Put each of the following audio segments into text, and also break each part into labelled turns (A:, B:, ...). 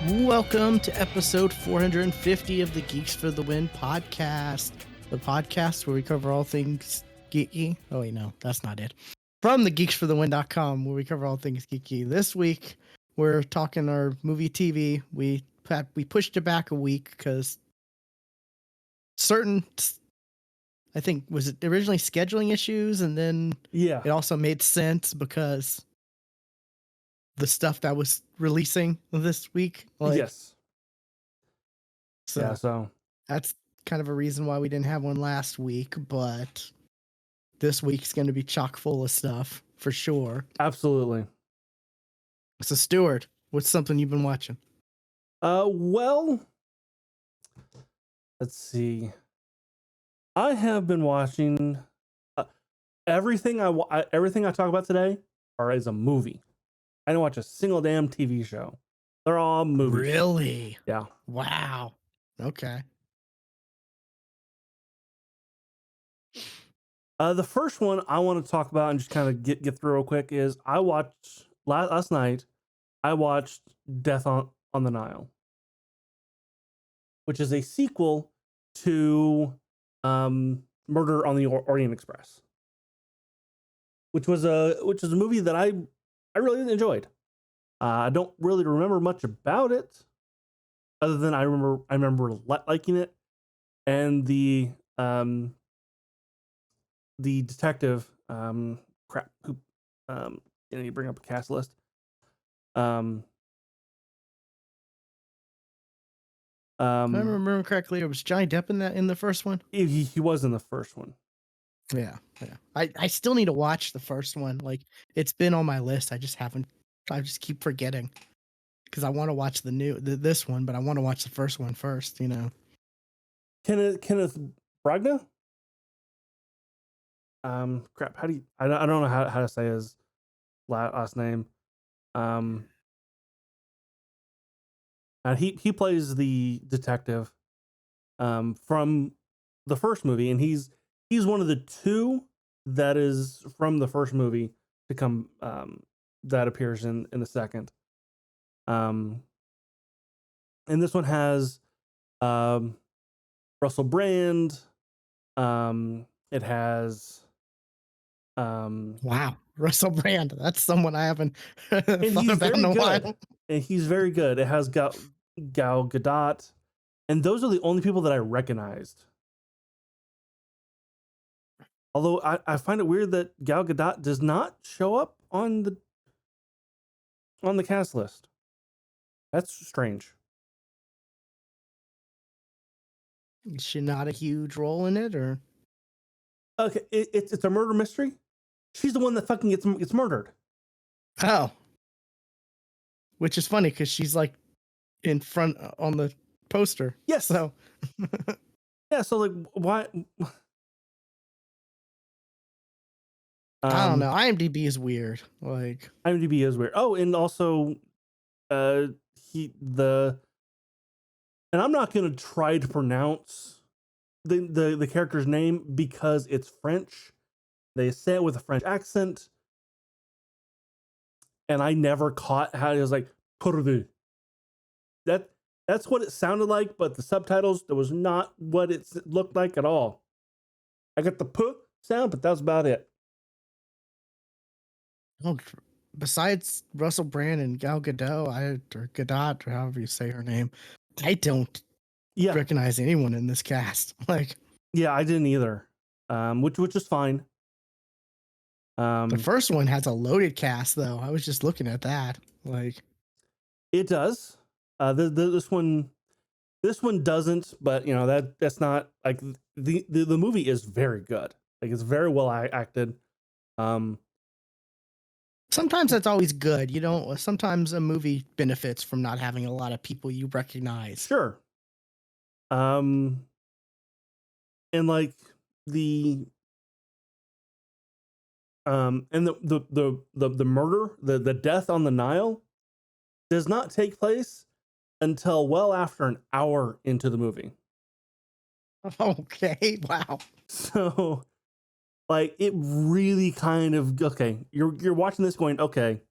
A: Welcome to episode 450 of the Geeks for the Win podcast. The podcast where we cover all things geeky. Oh, wait, no, that's not it. From the geeksforthewin.com, where we cover all things geeky. This week, we're talking our movie TV. We pushed it back a week because I think, was it originally scheduling issues? And then it also made sense because the stuff that was releasing this week.
B: Yes.
A: So that's kind of a reason why we didn't have one last week, but this week's going to be chock full of stuff for sure.
B: Absolutely.
A: So Stuart, what's something you've been watching?
B: Well, let's see. I have been watching everything I talk about today is a movie. I didn't watch a single damn TV show. They're all movies.
A: Really?
B: Yeah.
A: Wow. Okay.
B: The first one I want to talk about and just kind of get through real quick is I watched last night. I watched Death on the Nile, which is a sequel to Murder on the Orient Express, which was a movie that I really enjoyed. I don't really remember much about it, other than I remember liking it, and the detective who you bring up a cast list.
A: If I remember correctly, it was Johnny Depp in the first one.
B: He was in the first one.
A: Yeah. I still need to watch the first one. Like, it's been on my list. I just keep forgetting because I want to watch this one, but I want to watch the first one first. You know.
B: Kenneth Branagh. Crap. How do you? I don't know how to say his last name. He plays the detective from the first movie, and he's one of the two that is from the first movie to come that appears in the second. And this one has Russell Brand. It has
A: wow, Russell Brand. That's someone I haven't thought about in a while.
B: And he's very good. It has Gal Gadot, and those are the only people that I recognized. Although I find it weird that Gal Gadot does not show up on the cast list. That's strange.
A: Is she not a huge role in it, or?
B: Okay, it's a murder mystery. She's the one that fucking gets murdered.
A: Oh, which is funny because she's like in front on the poster.
B: Yes.
A: So.
B: Yeah. So like, why?
A: I don't know. IMDb is weird. Like,
B: IMDb is weird. Oh, and also, and I'm not gonna try to pronounce the character's name because it's French. They say it with a French accent, and I never caught how it was like "perdu." That's what it sounded like, but the subtitles, that was not what it looked like at all. I got the "p" sound, but that's about it.
A: Oh, besides Russell Brand and Gal Gadot, or Gadot, or however you say her name, I don't recognize anyone in this cast. Like,
B: yeah, I didn't either. Which is fine.
A: The first one has a loaded cast, though. I was just looking at that. Like,
B: it does. This one doesn't, but you know that's not like the movie is very good. Like, it's very well acted.
A: Sometimes that's always good. You know, sometimes a movie benefits from not having a lot of people you recognize.
B: Sure. And like the murder, the death on the Nile does not take place until well after an hour into the movie.
A: Okay, wow.
B: So like, it really kind of, okay, you're watching this going, okay,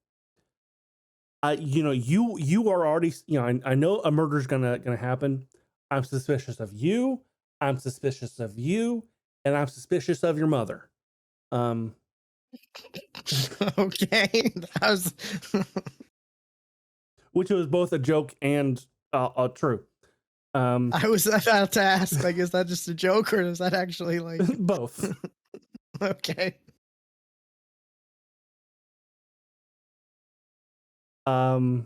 B: you are already, I know a murder's gonna happen. I'm suspicious of you. I'm suspicious of you, and I'm suspicious of your mother.
A: Okay, that was
B: Which was both a joke and true.
A: I was about to ask, like, is that just a joke or is that actually like
B: both.
A: okay?
B: But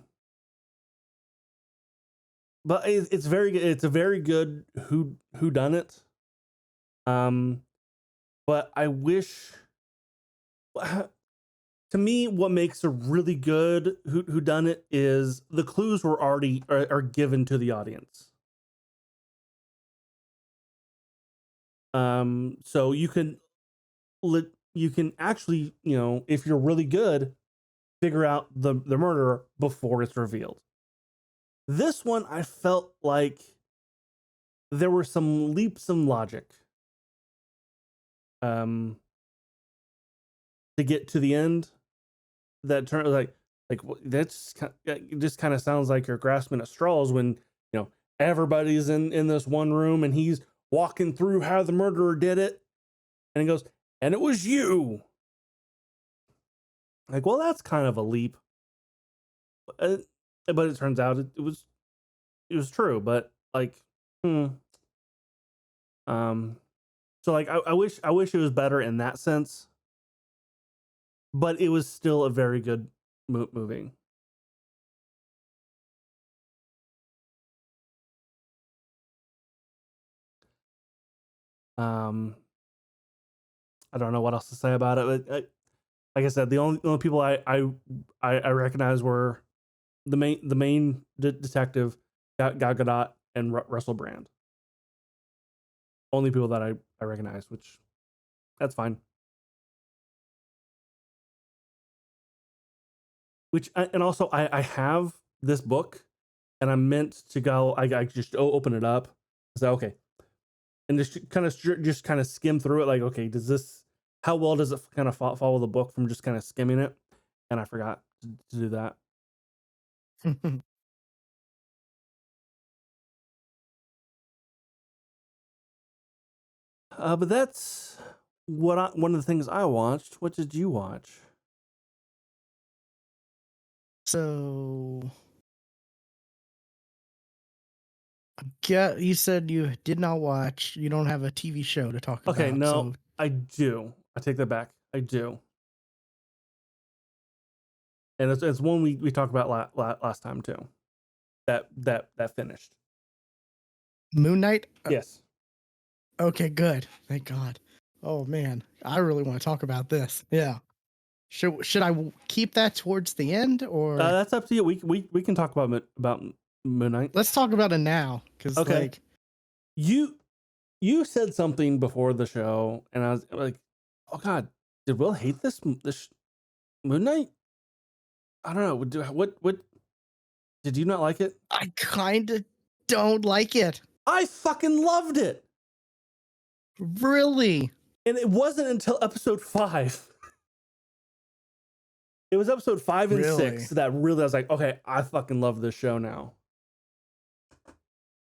B: it's very good. It's a very good who done it. But I wish, to me, what makes a really good who done it is the clues were already are given to the audience. So you can actually, if you're really good, figure out the murderer before it's revealed. This one, I felt like there were some leaps in logic to get to the end that turned like that's it just kind of sounds like you're grasping at straws when everybody's in this one room and he's walking through how the murderer did it, and he goes, and it was you. Like, well, that's kind of a leap, but it turns out it was true. But like, so like I wish it was better in that sense, but it was still a very good movie. I don't know what else to say about it, but like I said, the only people I recognize were the main detective, Gal Gadot, and Russell Brand. Only people that I recognize, which that's fine. Which and also I have this book, and I'm meant to go. I just open it up. So okay, and just kind of skim through it. Like, okay, how well does it kind of follow the book from just kind of skimming it? And I forgot to do that. But that's one of the things I watched. What did you watch?
A: So, you said you did not watch. You don't have a TV show to talk about.
B: Okay, no,
A: so
B: I do. I take that back. I do. And it's one we talked about last time too. That finished.
A: Moon Knight.
B: Yes.
A: Okay, good. Thank God. Oh man, I really want to talk about this. Yeah. Should I keep that towards the end or
B: that's up to you. We can talk about Moon Knight.
A: Let's talk about it now, because
B: okay.
A: like
B: you said something before the show, and I was like, oh God, did Will hate this Moon Knight? I don't know. What did you not like it?
A: I kind of don't like it.
B: I fucking loved it.
A: Really?
B: And it wasn't until episode 5. It was episode 5 and 6 that really I was like, okay, I fucking love this show now.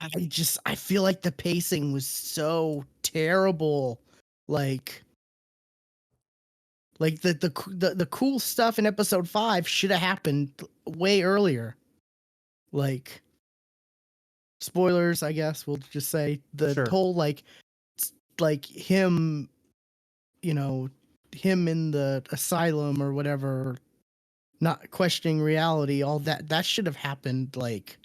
A: I feel like the pacing was so terrible. Like the cool stuff in episode 5 should have happened way earlier. Like, spoilers, I guess we'll just say the whole like him, him in the asylum or whatever, not questioning reality, all that should have happened. Like,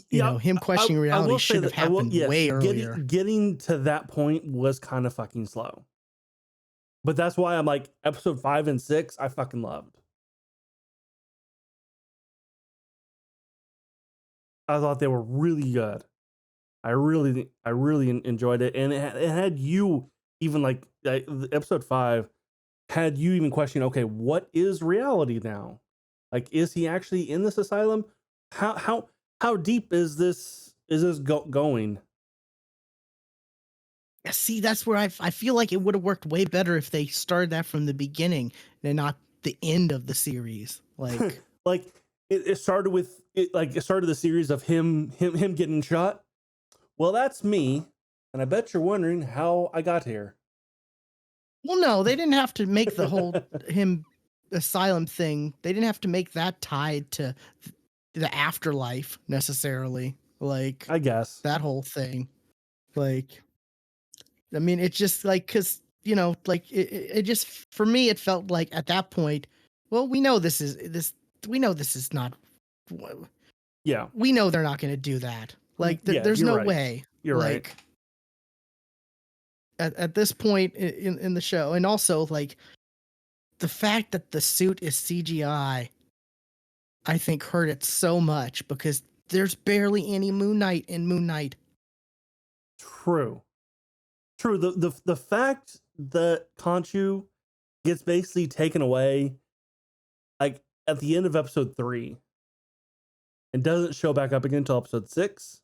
A: him questioning reality should have happened way earlier.
B: Getting to that point was kind of fucking slow. But that's why I'm like, episode 5 and 6, I fucking loved. I thought they were really good. I really enjoyed it, and it had you even like episode 5 had you even questioning, okay, what is reality now? Like, is he actually in this asylum? How deep is this going?
A: See, that's where I feel like it would have worked way better if they started that from the beginning and not the end of the series. Like,
B: like it started with it started the series of him getting shot. Well, that's me, and I bet you're wondering how I got here.
A: well, no, they didn't have to make the whole him asylum thing. They didn't have to make that tied to the afterlife necessarily. Like
B: I guess.
A: that whole thing. Like, I mean, it's just like, cause like it just, for me, it felt like at that point, well, we know this is not,
B: Yeah.
A: we know they're not going to do that. Like,
B: Yeah,
A: there's
B: you're
A: no
B: right.
A: way.
B: You're
A: like,
B: right.
A: At this point in the show, and also like the fact that the suit is CGI, I think hurt it so much because there's barely any Moon Knight in Moon Knight.
B: True. The fact that Khonshu gets basically taken away like at the end of episode 3 and doesn't show back up again until episode 6.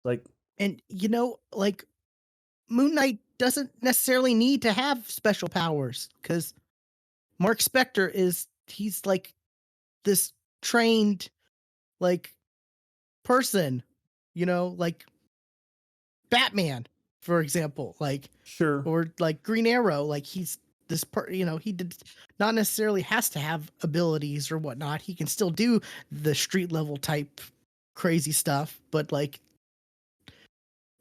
B: Like,
A: And like Moon Knight doesn't necessarily need to have special powers because Mark Spector he's like this trained like person, like Batman, for example, like,
B: sure.
A: or like Green Arrow, like he's this he did not necessarily has to have abilities or whatnot. He can still do the street level type crazy stuff, but like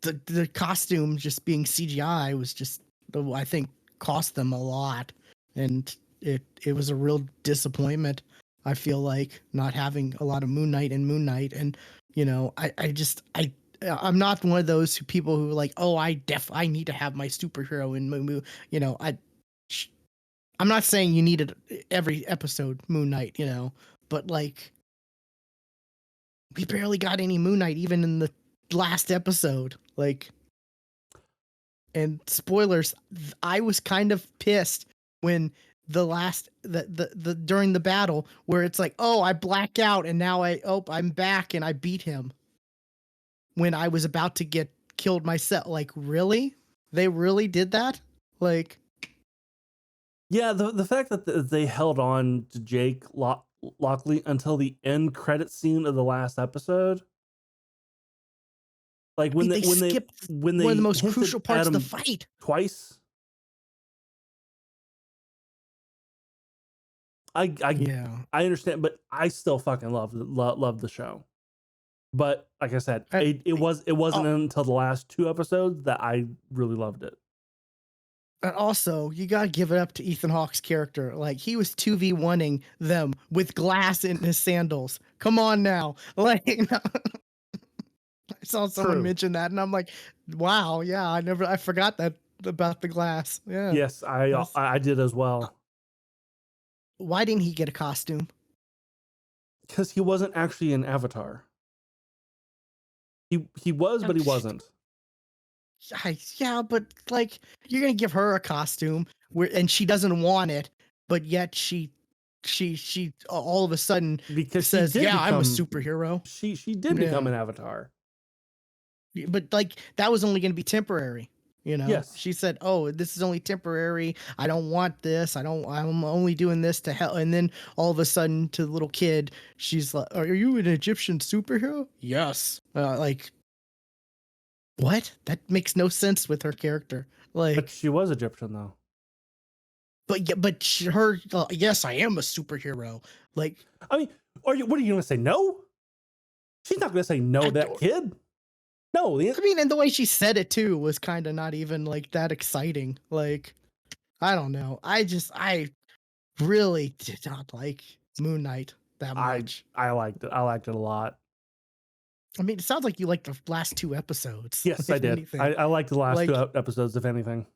A: the costume just being CGI was just, I think, cost them a lot, and it was a real disappointment. I feel like not having a lot of Moon Knight and Moon Knight, and I'm not one of those people who are like, oh, I need to have my superhero in Moon. I'm not saying you needed every episode Moon Knight, but like we barely got any Moon Knight even in the last episode. Like, and spoilers, I was kind of pissed when the during the battle where it's like, oh, I black out and now I'm back and I beat him when I was about to get killed myself. Like, really? They really did that? Like,
B: yeah, the fact that they held on to Jake Lockley until the end credit scene of the last episode. Like when they
A: skipped
B: when
A: one of the
B: they
A: most
B: hinted
A: crucial parts
B: at
A: of the
B: him
A: fight.
B: twice. I understand, but I still fucking love the show. But like I said, it wasn't until the last 2 episodes that I really loved it.
A: And also, you gotta give it up to Ethan Hawke's character. Like, he was 2v1ing them with glass in his sandals. Come on now. Like, I saw someone mention that, and I'm like, wow, yeah, I forgot that about the glass. Yeah.
B: Yes, I did as well.
A: Why didn't he get a costume?
B: Because he wasn't actually an Avatar. He was, but he wasn't.
A: Yeah, but like, you're gonna give her a costume and she doesn't want it, but yet she all of a sudden
B: because
A: says, I'm a superhero.
B: She did become an Avatar.
A: But like, that was only gonna be temporary.
B: Yes.
A: She said, oh, this is only temporary. I don't want this. I'm only doing this to help. And then all of a sudden, to the little kid, she's like, are you an Egyptian superhero? Yes. Like, what? That makes no sense with her character. Like,
B: but she was Egyptian though.
A: But yes, I am a superhero. Like,
B: I mean, what are you gonna say? No? She's not gonna say no to that kid. No,
A: I mean, and the way she said it too was kind of not even like that exciting. Like, I don't know. I really did not like Moon Knight that much.
B: I liked it. I liked it a lot.
A: I mean, it sounds like you liked the last 2 episodes.
B: Yes, I did. I liked the last 2 episodes, if anything.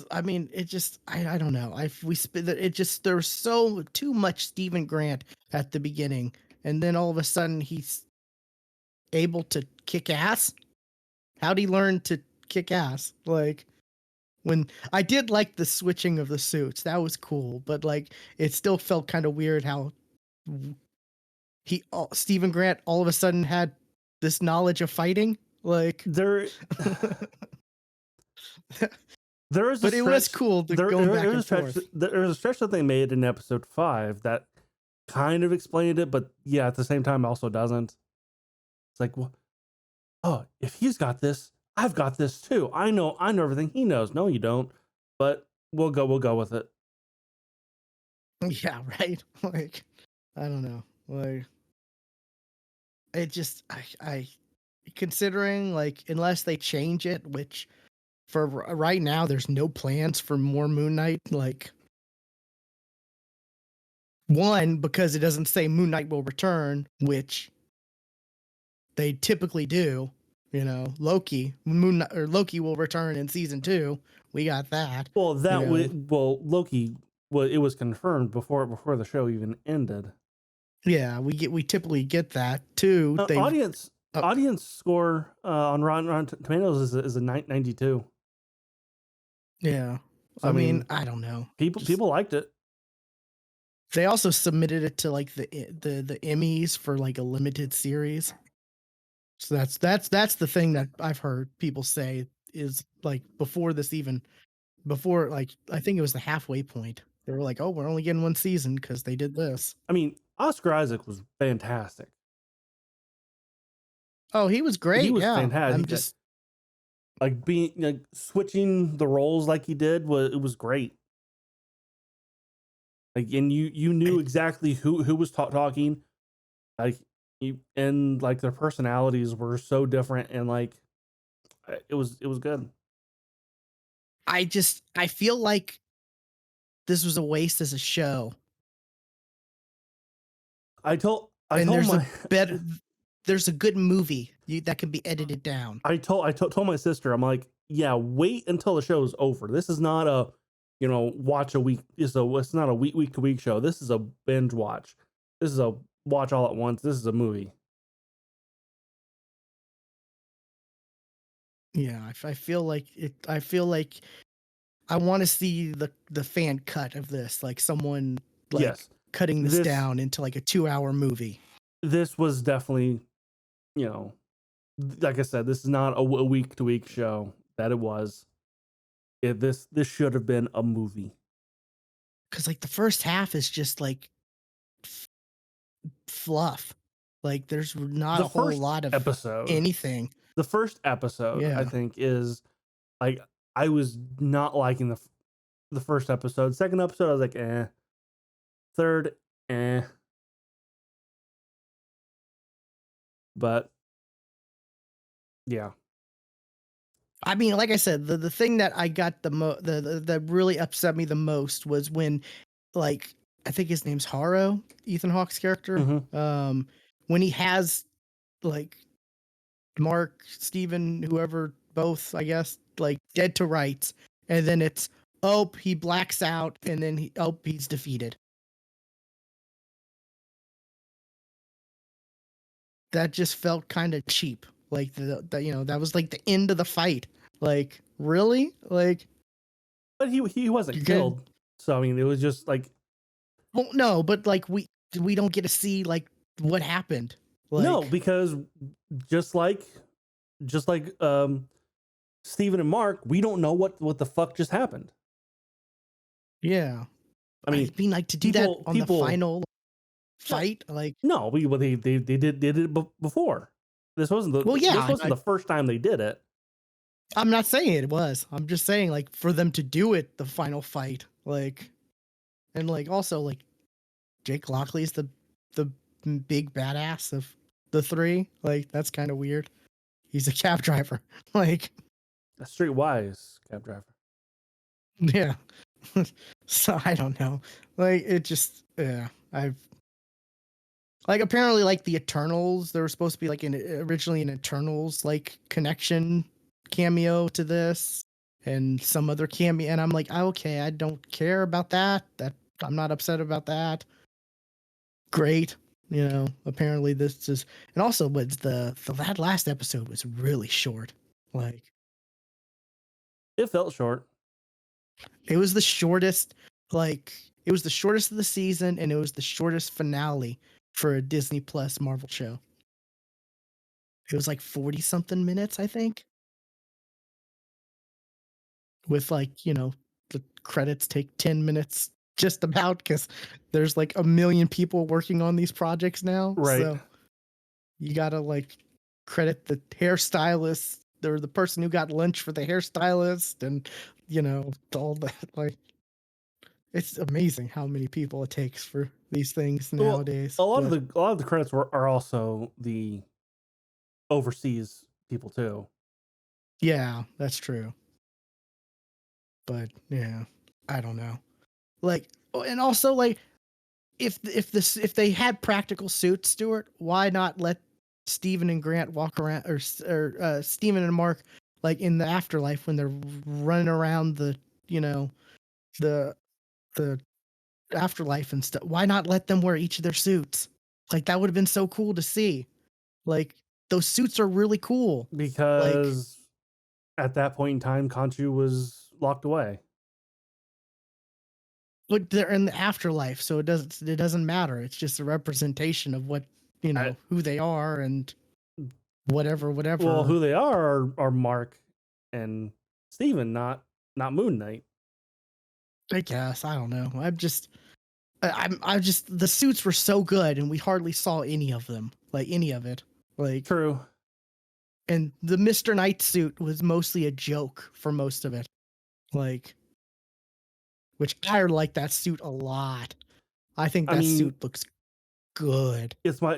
A: I mean, it just, I don't know. There's so too much Stephen Grant at the beginning, and then all of a sudden he's able to kick ass. How'd he learn to kick ass? Like, when I did like the switching of the suits, that was cool, but like, it still felt kind of weird how Stephen Grant all of a sudden had this knowledge of fighting. Like,
B: there There is a
A: But it was
B: stretch.
A: cool to going back and forth.
B: There's a stretch that they made in episode 5 that kind of explained it, but yeah, at the same time also doesn't. It's like, well, oh, if he's got this, I've got this too. I know everything he knows. No, you don't. But we'll go with it.
A: Yeah, right. Like, I don't know. Like, it just, I considering like unless they change it, which for right now there's no plans for more Moon Knight. Like, one, because it doesn't say Moon Knight will return, which they typically do. You know, Loki will return in season 2. We got that.
B: Well, Loki. Well, it was confirmed before the show even ended.
A: Yeah, we typically get that too.
B: Audience score on Rotten Tomatoes is a 92.
A: Yeah,
B: So,
A: I mean, I don't know.
B: People liked it.
A: They also submitted it to like the Emmys for like a limited series. So that's the thing that I've heard people say is like before like I think it was the halfway point. They were like, "Oh, we're only getting one season because they did this."
B: I mean, Oscar Isaac was fantastic.
A: Oh, he was great.
B: He was
A: yeah.
B: fantastic.
A: I'm just
B: like being like switching the roles like he did was great. Like, and you knew exactly who was talking, like and like their personalities were so different, and like it was good.
A: I feel like this was a waste as a show. There's a good movie that can be edited down.
B: I told my sister, I'm like, yeah, wait until the show is over. This is not a, watch a week. It's not a week to week show. This is a binge watch. This is a watch all at once. This is a movie.
A: Yeah, I feel like it. I feel like I want to see the fan cut of this, like someone like cutting this down into like a 2-hour movie.
B: This was definitely, like I said, this is not a week to week show. That it was. This should have been a movie.
A: Because like the first half is just like fluff. Like there's not a whole lot of anything.
B: The first episode, I think, is like I was not liking the first episode. Second episode, I was like, eh. Third, eh. But yeah.
A: I mean, like I said, the thing that I got that really upset me the most was when, like, I think his name's Harrow, Ethan Hawke's character.
B: Mm-hmm.
A: When he has like Mark, Steven, whoever, both, I guess, like dead to rights, and then it's he blacks out, and then he's defeated. That just felt kind of cheap. Like that was like the end of the fight. Like, really? Like,
B: but he wasn't killed. So I mean, it was just like,
A: well, no, but like we don't get to see like what happened. Like,
B: no, because just like Steven and Mark, we don't know what the fuck just happened.
A: Yeah,
B: I mean,
A: like to do that on the final fight, like
B: no, they did it before. This wasn't the first time they did it.
A: I'm not saying it was. I'm just saying, like, for them to do it, the final fight, like, and like also like Jake Lockley's the big badass of the 3. Like, that's kind of weird. He's a cab driver, like
B: a streetwise cab driver.
A: Yeah. So I don't know. Like, it just apparently like the Eternals, there was supposed to be like originally an Eternals like connection cameo to this and some other cameo, and I'm like, okay, I don't care about that. I'm not upset about that. Great. Apparently this is, and also but that last episode was really short. Like,
B: it felt short.
A: It was the shortest, it was the shortest of the season, and it was the shortest finale for a Disney Plus Marvel show. It was like 40 something minutes, I think. with like, the credits take 10 minutes just about because there's like a million people working on these projects now.
B: Right.
A: So you gotta like credit the hairstylist or the person who got lunch for the hairstylist and all that. Like, it's amazing how many people it takes for these things
B: Well,
A: nowadays.
B: a lot
A: But
B: of the credits are also the overseas people too.
A: yeah, that's true. But yeah, I don't know. Like, and also like if they had practical suits, Stuart, why not let Steven and Grant walk around, or Steven and Mark, like in the afterlife when they're running around the the afterlife and stuff? Why not let them wear each of their suits? Like that would have been so cool to see. Like those suits are really cool. Like,
B: Because at that point in time, Khonshu was locked away.
A: but they're in the afterlife, so it doesn't matter. It's just a representation of what
B: I,
A: who they are and whatever.
B: well, who they are Mark and Steven, not Moon Knight.
A: I guess I don't know. I'm just the suits were so good, and we hardly saw any of them, like any of it. Like,
B: True.
A: and the Mr. Knight suit was mostly a joke for most of it. Like, which I like that suit a lot. I think
B: I
A: that
B: mean,
A: suit looks good.
B: it's my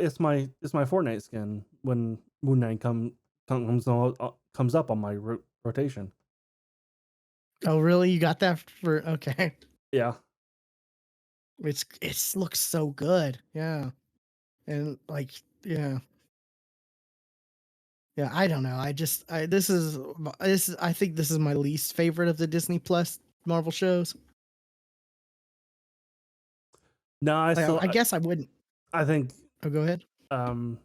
B: Fortnite skin when Moon Knight comes up on my rotation.
A: Oh, really? You got that for okay?
B: Yeah.
A: It looks so good. Yeah, and like yeah. Yeah, I don't know. I think this is my least favorite of the Disney Plus Marvel shows.
B: No,
A: I guess I wouldn't.
B: I think
A: Oh, go ahead.
B: um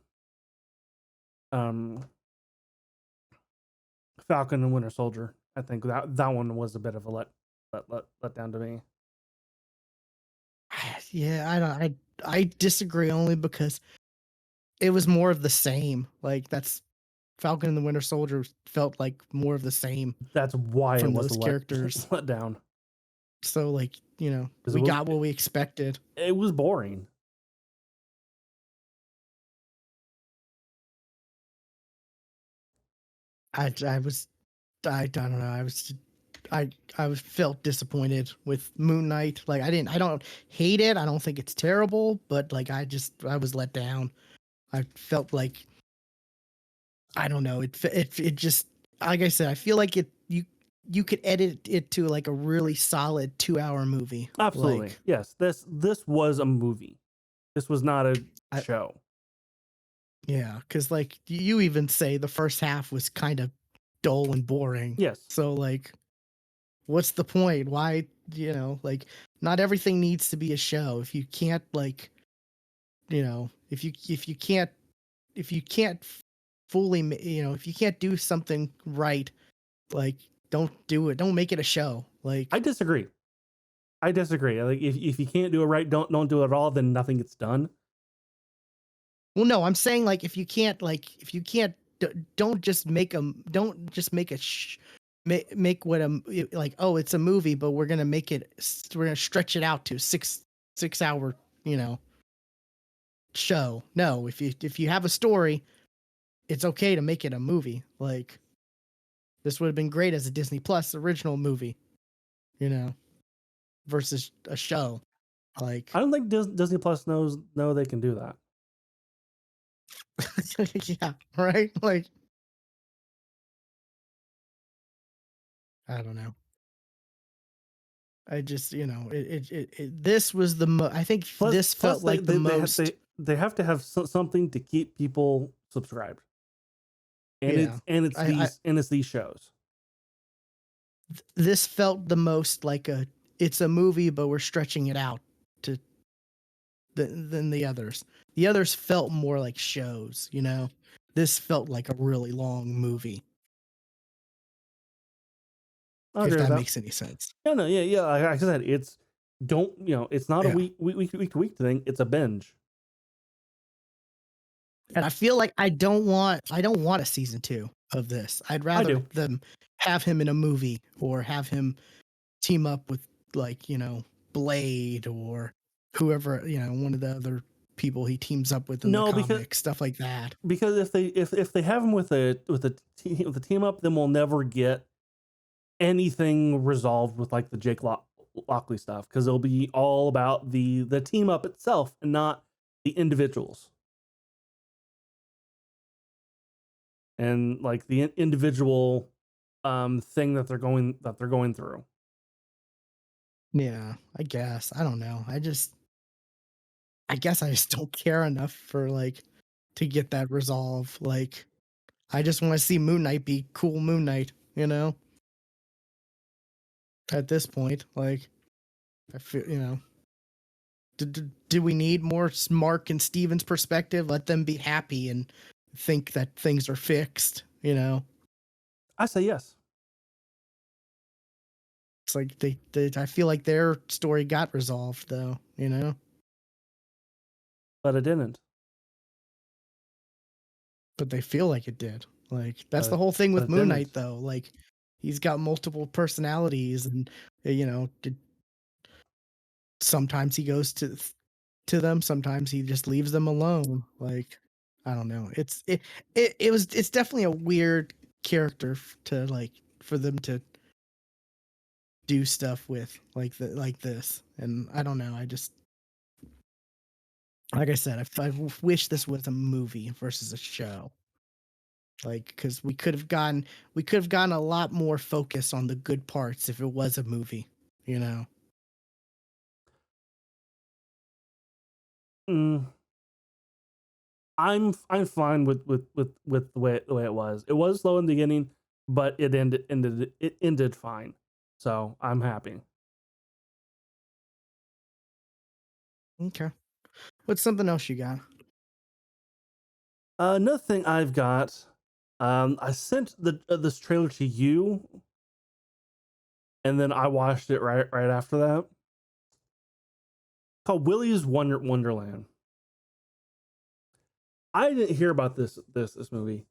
B: Falcon and Winter Soldier. I think that one was a bit of a let down to me.
A: Yeah, I disagree only because it was more of the same. Like that's Falcon and the Winter Soldier felt like more of the same
B: That's why it
A: from
B: was
A: those characters.
B: let down.
A: So like, we
B: It was
A: got what we expected.
B: it was boring.
A: I don't know. I was felt disappointed with Moon Knight. Like I don't hate it. I don't think it's terrible, but like I was let down. I felt like I don't know. It just like I said. I feel like you could edit it to like a really solid 2-hour movie.
B: Absolutely.
A: Like
B: Yes. This was a movie. This was not a
A: I,
B: show.
A: yeah, because like you even say the first half was kind of dull and boring.
B: Yes.
A: So like, what's the point? Why like not everything needs to be a show. If you can't like if you can't fully if you can't do something right, like don't do it. Don't make it a show. Like
B: I disagree. Like if you can't do it right, don't do it at all, then nothing gets done.
A: well, no, I'm saying like if you can't don't just make make what a like, oh, it's a movie, but we're gonna stretch it out to 6 hour show. No, if you have a story, it's okay to make it a movie. Like this would have been great as a Disney Plus original movie, versus a show. Like
B: I don't think Disney Plus know they can do that.
A: yeah, right? Like I don't know. I just, this was I think this
B: Plus
A: felt like the most.
B: they have to have something to keep people subscribed. And
A: Yeah.
B: it's these shows.
A: This felt the most like it's a movie, but we're stretching it out to than the others. The others felt more like shows, This felt like a really long movie.
B: I
A: If
B: agree with
A: that
B: that.
A: makes any sense.
B: No, yeah. Like I said, it's not a
A: Yeah.
B: week to week thing. It's a binge.
A: And I feel like I don't want a season 2. of this. I'd
B: I
A: rather
B: do.
A: them have him in a movie or have him team up with Blade or whoever, one of the other people he teams up with in the
B: No,
A: comics, stuff like that.
B: because if they have him with a team up, then we'll never get anything resolved with like the Jake Lockley stuff, because it'll be all about the team up itself and not the individuals and like the individual thing that they're going through.
A: Yeah, I guess. I don't know. I guess I just don't care enough for to get that resolve. I just want to see Moon Knight be cool Moon Knight, at this point. I feel, do we need more Mark and Steven's perspective? Let them be happy and think that things are fixed,
B: I say yes.
A: It's like I feel like their story got resolved though,
B: But it didn't.
A: but they feel like it did. That's the
B: But
A: whole thing with
B: it
A: Moon
B: didn't.
A: Knight though. He's got multiple personalities and sometimes he goes to them, sometimes he just leaves them alone. I don't know. It's definitely a weird character to for them to do stuff with like this. And I don't know. I just like I said, I wish this was a movie versus a show. Because we could have gotten a lot more focus on the good parts if it was a movie,
B: Mm, I'm fine with the way it was. It was slow in the beginning, but it ended fine. So I'm happy.
A: Okay. What's something else you got?
B: Another thing I've got, I sent this trailer to you, and then I watched it right after that. Called Willy's Wonderland. I didn't hear about this movie.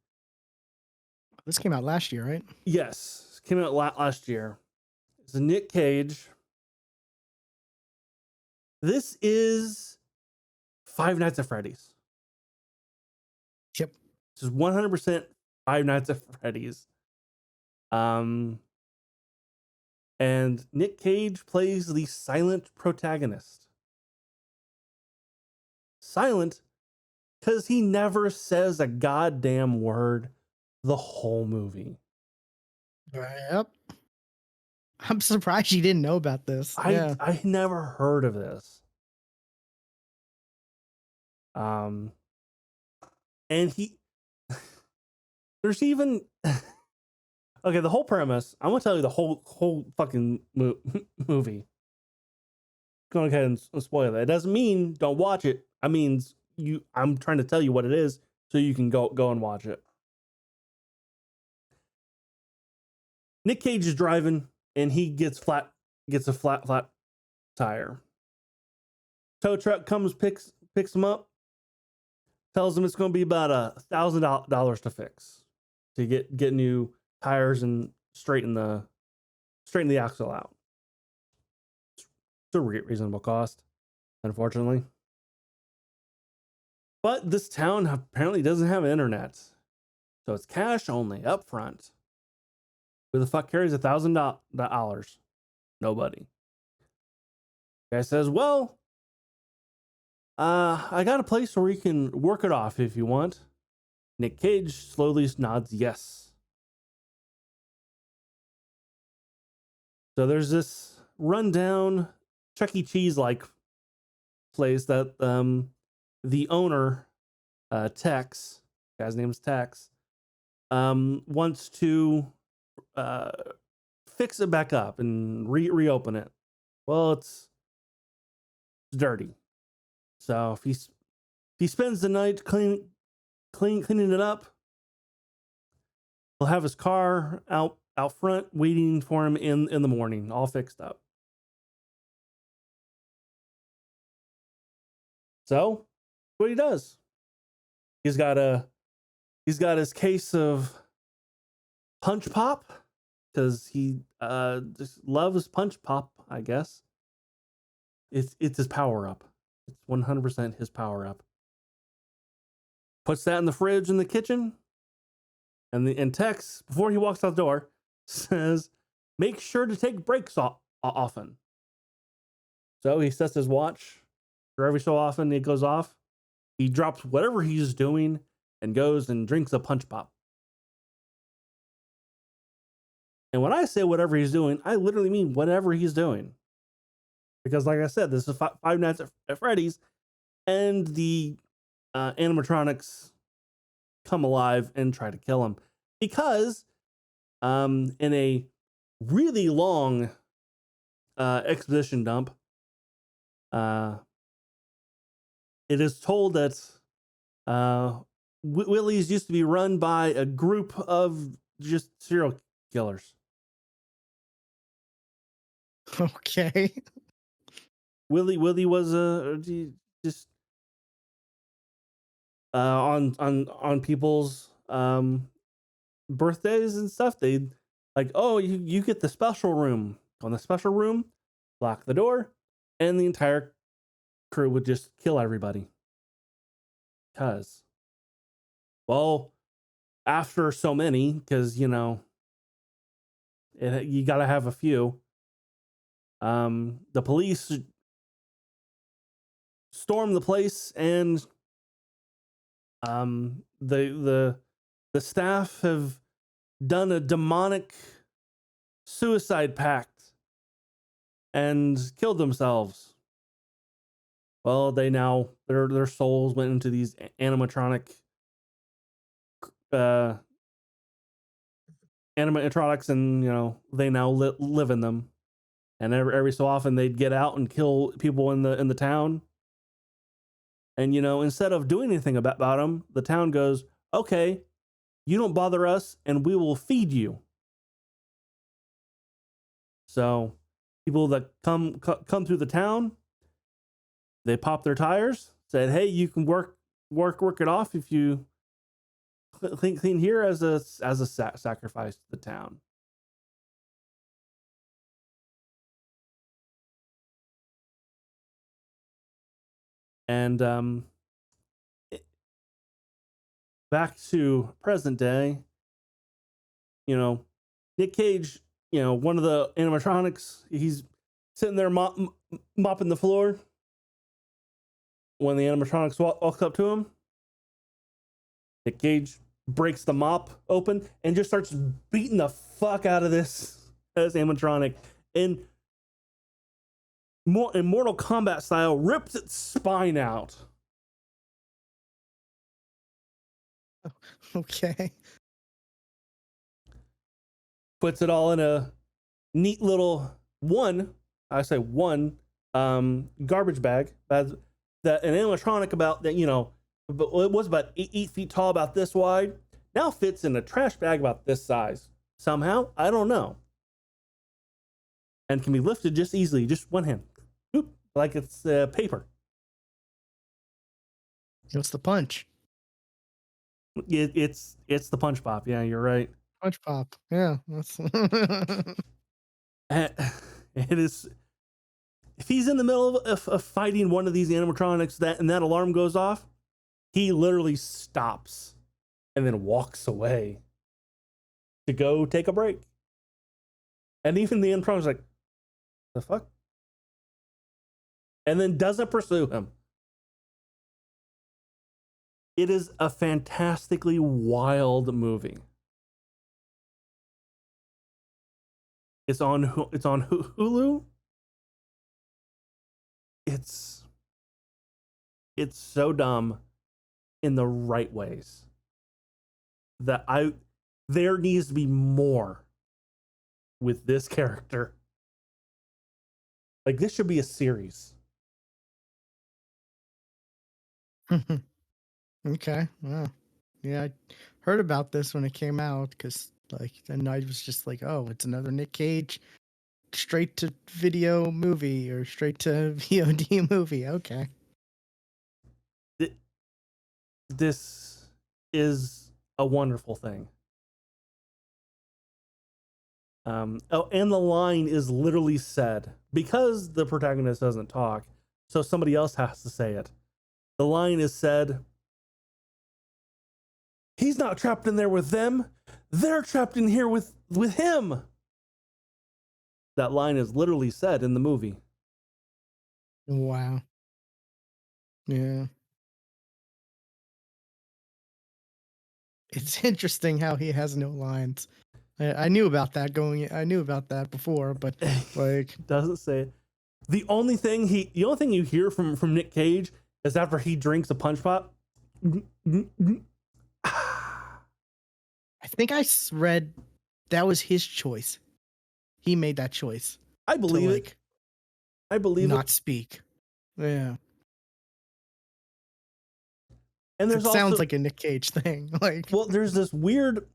A: This came out last year, right?
B: Yes, came out last year. It's a Nick Cage. This is Five Nights at Freddy's.
A: Yep.
B: This is 100% Five Nights at Freddy's. And Nick Cage plays the silent protagonist. Silent because he never says a goddamn word the whole movie.
A: Yep. I'm surprised you didn't know about this.
B: I never heard of this. And he there's even okay, the whole premise, I'm gonna tell you the whole fucking movie. Go ahead and spoil it. It doesn't mean don't watch it. I mean I'm trying to tell you what it is so you can go and watch it. Nick Cage is driving and he gets a flat tire. Tow truck comes, picks him up, tells him it's going to be about $1,000 to fix, to get new tires and straighten the axle out. It's a reasonable cost, unfortunately. But this town apparently doesn't have internet, so it's cash only up front. Who the fuck carries $1,000? Nobody. Guy says, well, I got a place where we can work it off if you want. Nick Cage slowly nods yes. So there's this rundown Chuck E. Cheese like place that the owner, Tex, guy's name's Tex, wants to fix it back up and reopen it. Well, it's dirty. So if he spends the night cleaning it up, he'll have his car out front waiting for him in the morning, all fixed up. So what he does, he's got his case of Punch Pop, because he just loves Punch Pop, I guess. It's his power up. It's 100% his power up. Puts that in the fridge in the kitchen, and Tex, before he walks out the door, says, "Make sure to take breaks often." So he sets his watch for every so often it goes off. He drops whatever he's doing and goes and drinks a Punch Pop. And when I say whatever he's doing, I literally mean whatever he's doing. Because, like I said, this is Five Nights at Freddy's, and the animatronics come alive and try to kill him. Because in a really long exposition dump, it is told that Willie's used to be run by a group of just serial killers.
A: Okay.
B: Willie was just on people's birthdays and stuff. They like, oh, you get the special room. On the special room, lock the door, and the entire crew would just kill everybody. Because, well, after so many, because you know, you got to have a few. The police storm the place, and the staff have done a demonic suicide pact and killed themselves. Well, they now their souls went into these animatronics, and you know they now live in them. And every so often they'd get out and kill people in the town. And you know, instead of doing anything about them, the town goes, "Okay, you don't bother us, and we will feed you." So people that come through the town, they pop their tires, said, "Hey, you can work it off if you clean here as a sacrifice to the town." And back to present day, you know, Nick Cage, you know, one of the animatronics, he's sitting there mopping the floor. When the animatronics walks up to him, Nick Cage breaks the mop open and just starts beating the fuck out of this animatronic. And in Mortal Kombat style, rips its spine out.
A: Okay.
B: Puts it all in a neat little one garbage bag that an animatronic about that, you know, but it was about 8 feet tall, about this wide, now fits in a trash bag about this size. Somehow, I don't know. And can be lifted just easily, just one hand. Oop, like it's paper.
A: What's the punch?
B: It's the Punch Pop. Yeah, you're right.
A: Punch Pop. Yeah. That's
B: It is. If he's in the middle of fighting one of these animatronics and that alarm goes off, he literally stops and then walks away to go take a break. And even the animatronic's like, the fuck? And then doesn't pursue him. It is a fantastically wild movie. It's on Hulu. It's so dumb in the right ways that there needs to be more with this character. Like, this should be a series.
A: Okay. Wow. Yeah, I heard about this when it came out because, like, then I was just like, oh, it's another Nick Cage straight to video movie or straight to VOD movie. Okay.
B: This is a wonderful thing. Oh, and the line is literally said because the protagonist doesn't talk, so somebody else has to say it. The line is said, he's not trapped in there with them. They're trapped in here with him. That line is literally said in the movie.
A: Wow. Yeah. It's interesting how he has no lines. I knew about that I knew about that before, but like
B: Doesn't say it. The only thing you hear from Nick Cage is after he drinks a punch pop.
A: I think read that was his choice. He made that choice.
B: I believe it. I believe
A: not speak. Yeah.
B: And
A: it sounds like a Nick Cage thing. Like,
B: well, there's this weird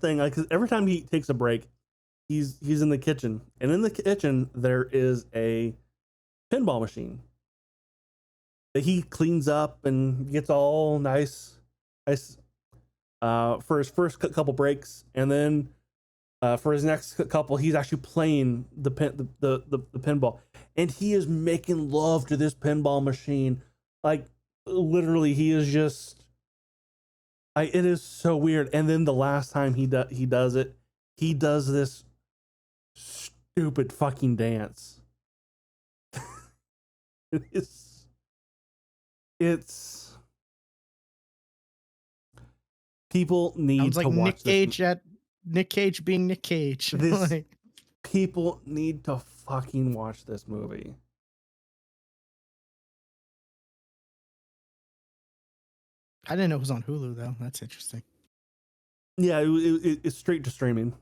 B: thing. Like, every time he takes a break, he's in the kitchen, and in the kitchen there is a pinball machine that he cleans up and gets all nice for his first couple breaks, and then for his next couple, he's actually playing the pinball, and he is making love to this pinball machine. Like, literally, he is just. It is so weird. And then the last time he does it, he does this stupid fucking dance. It's people need to watch
A: Nick Cage Nick Cage being Nick Cage.
B: People need to fucking watch this movie.
A: I didn't know it was on Hulu though. That's interesting.
B: Yeah, it's straight to streaming,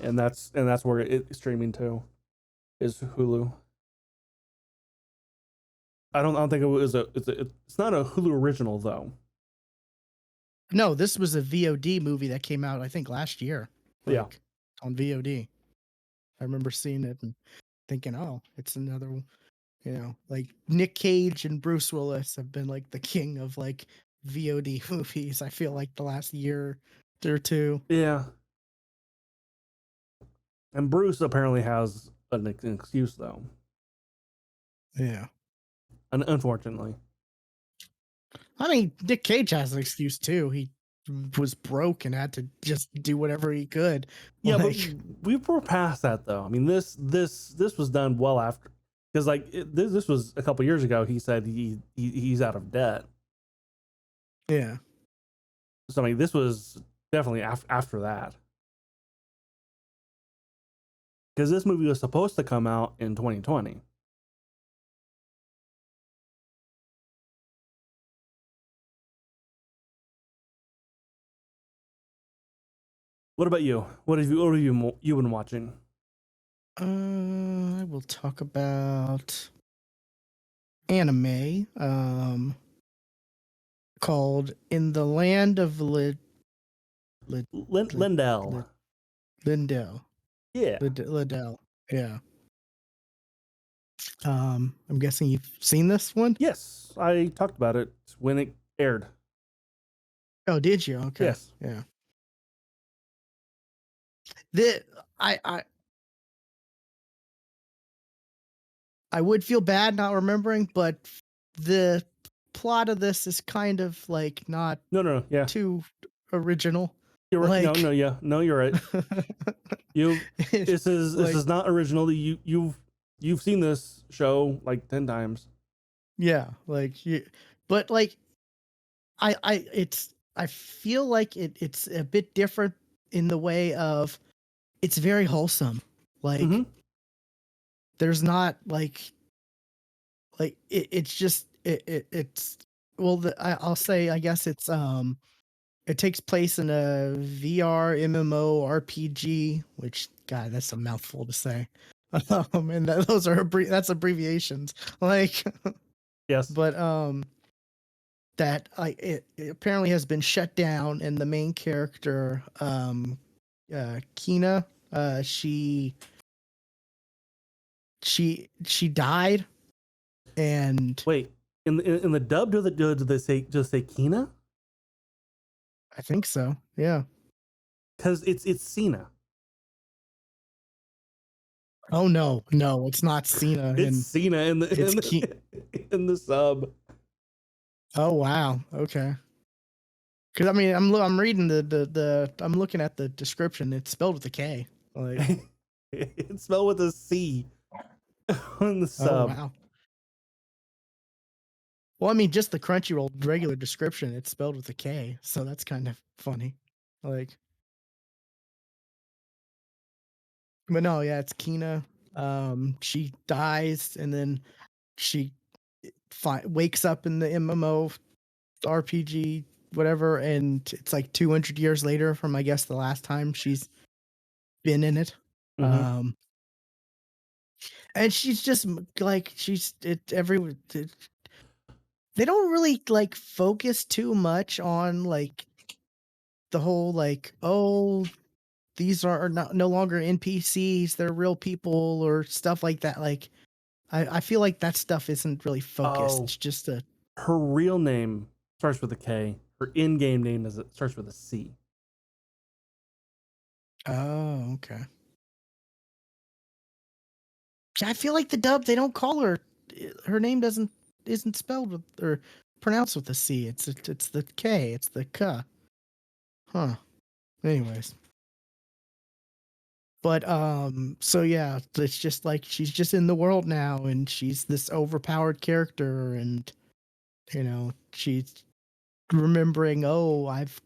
B: and that's where it's streaming to, is Hulu. I don't think it was it's not a Hulu original though.
A: No, this was a VOD movie that came out I think last year.
B: Yeah,
A: on VOD. I remember seeing it and thinking, oh, it's another, like Nick Cage and Bruce Willis have been like the king of like VOD movies. I feel like the last year or two.
B: Yeah. And Bruce apparently has an excuse though.
A: Yeah.
B: Unfortunately.
A: I mean, Nick Cage has an excuse too. He was broke and had to just do whatever he could.
B: Yeah, but we're past that though. I mean, this was done well after, because like this was a couple years ago. He said he's out of debt.
A: Yeah.
B: So I mean, this was definitely after that, because this movie was supposed to come out in 2020. What about you? What have you been watching?
A: I will talk about anime called In the Land of
B: Lindell.
A: Lindell.
B: Yeah.
A: Liddell. Yeah. I'm guessing you've seen this one?
B: Yes, I talked about it when it aired.
A: Oh, did you? Okay.
B: Yes.
A: Yeah. I would feel bad not remembering, but the plot of this is kind of like not
B: yeah,
A: too original.
B: You're right. Like, no, you're right. This is not original. You've seen this show like 10 times.
A: Yeah, but like I feel like it's a bit different in the way of it's very wholesome. Like there's not like it's just it's well I'll say I guess it's it takes place in a VR MMO RPG, which God, that's a mouthful to say. And those are that's abbreviations. Like
B: yes.
A: But that it apparently has been shut down, and the main character Kina she died. And
B: wait, in the dub, do they say Kina?
A: I think so. Yeah.
B: Because it's Cena.
A: Oh no, it's not Cena,
B: It's
A: and
B: Cena in
A: it's
B: in the sub.
A: Oh wow, okay. Because I mean, I'm reading the I'm looking at the description. It's spelled with a K. Like,
B: It's spelled with a C on the
A: oh
B: sub.
A: wow. Well, I mean, just the Crunchyroll regular description, it's spelled with a K, so that's kind of funny. Like, but no, yeah, it's Kina. She dies, and then she wakes up in the MMO RPG, whatever, and it's like 200 years later from, I guess, the last time she's been in it.
B: Mm-hmm.
A: Um, and she's just like they don't really like focus too much on like the whole like, oh, these are not no longer NPCs, they're real people or stuff like that. Like, I feel like that stuff isn't really focused.
B: Oh,
A: It's just a
B: her real name starts with a K. Her in-game name starts with a C.
A: oh, okay. I feel like the dub, they don't call her, her name isn't spelled with or pronounced with a C. It's the K. It's the K. Huh. Anyways. But so yeah, it's just like she's just in the world now, and she's this overpowered character, and she's remembering, oh, I've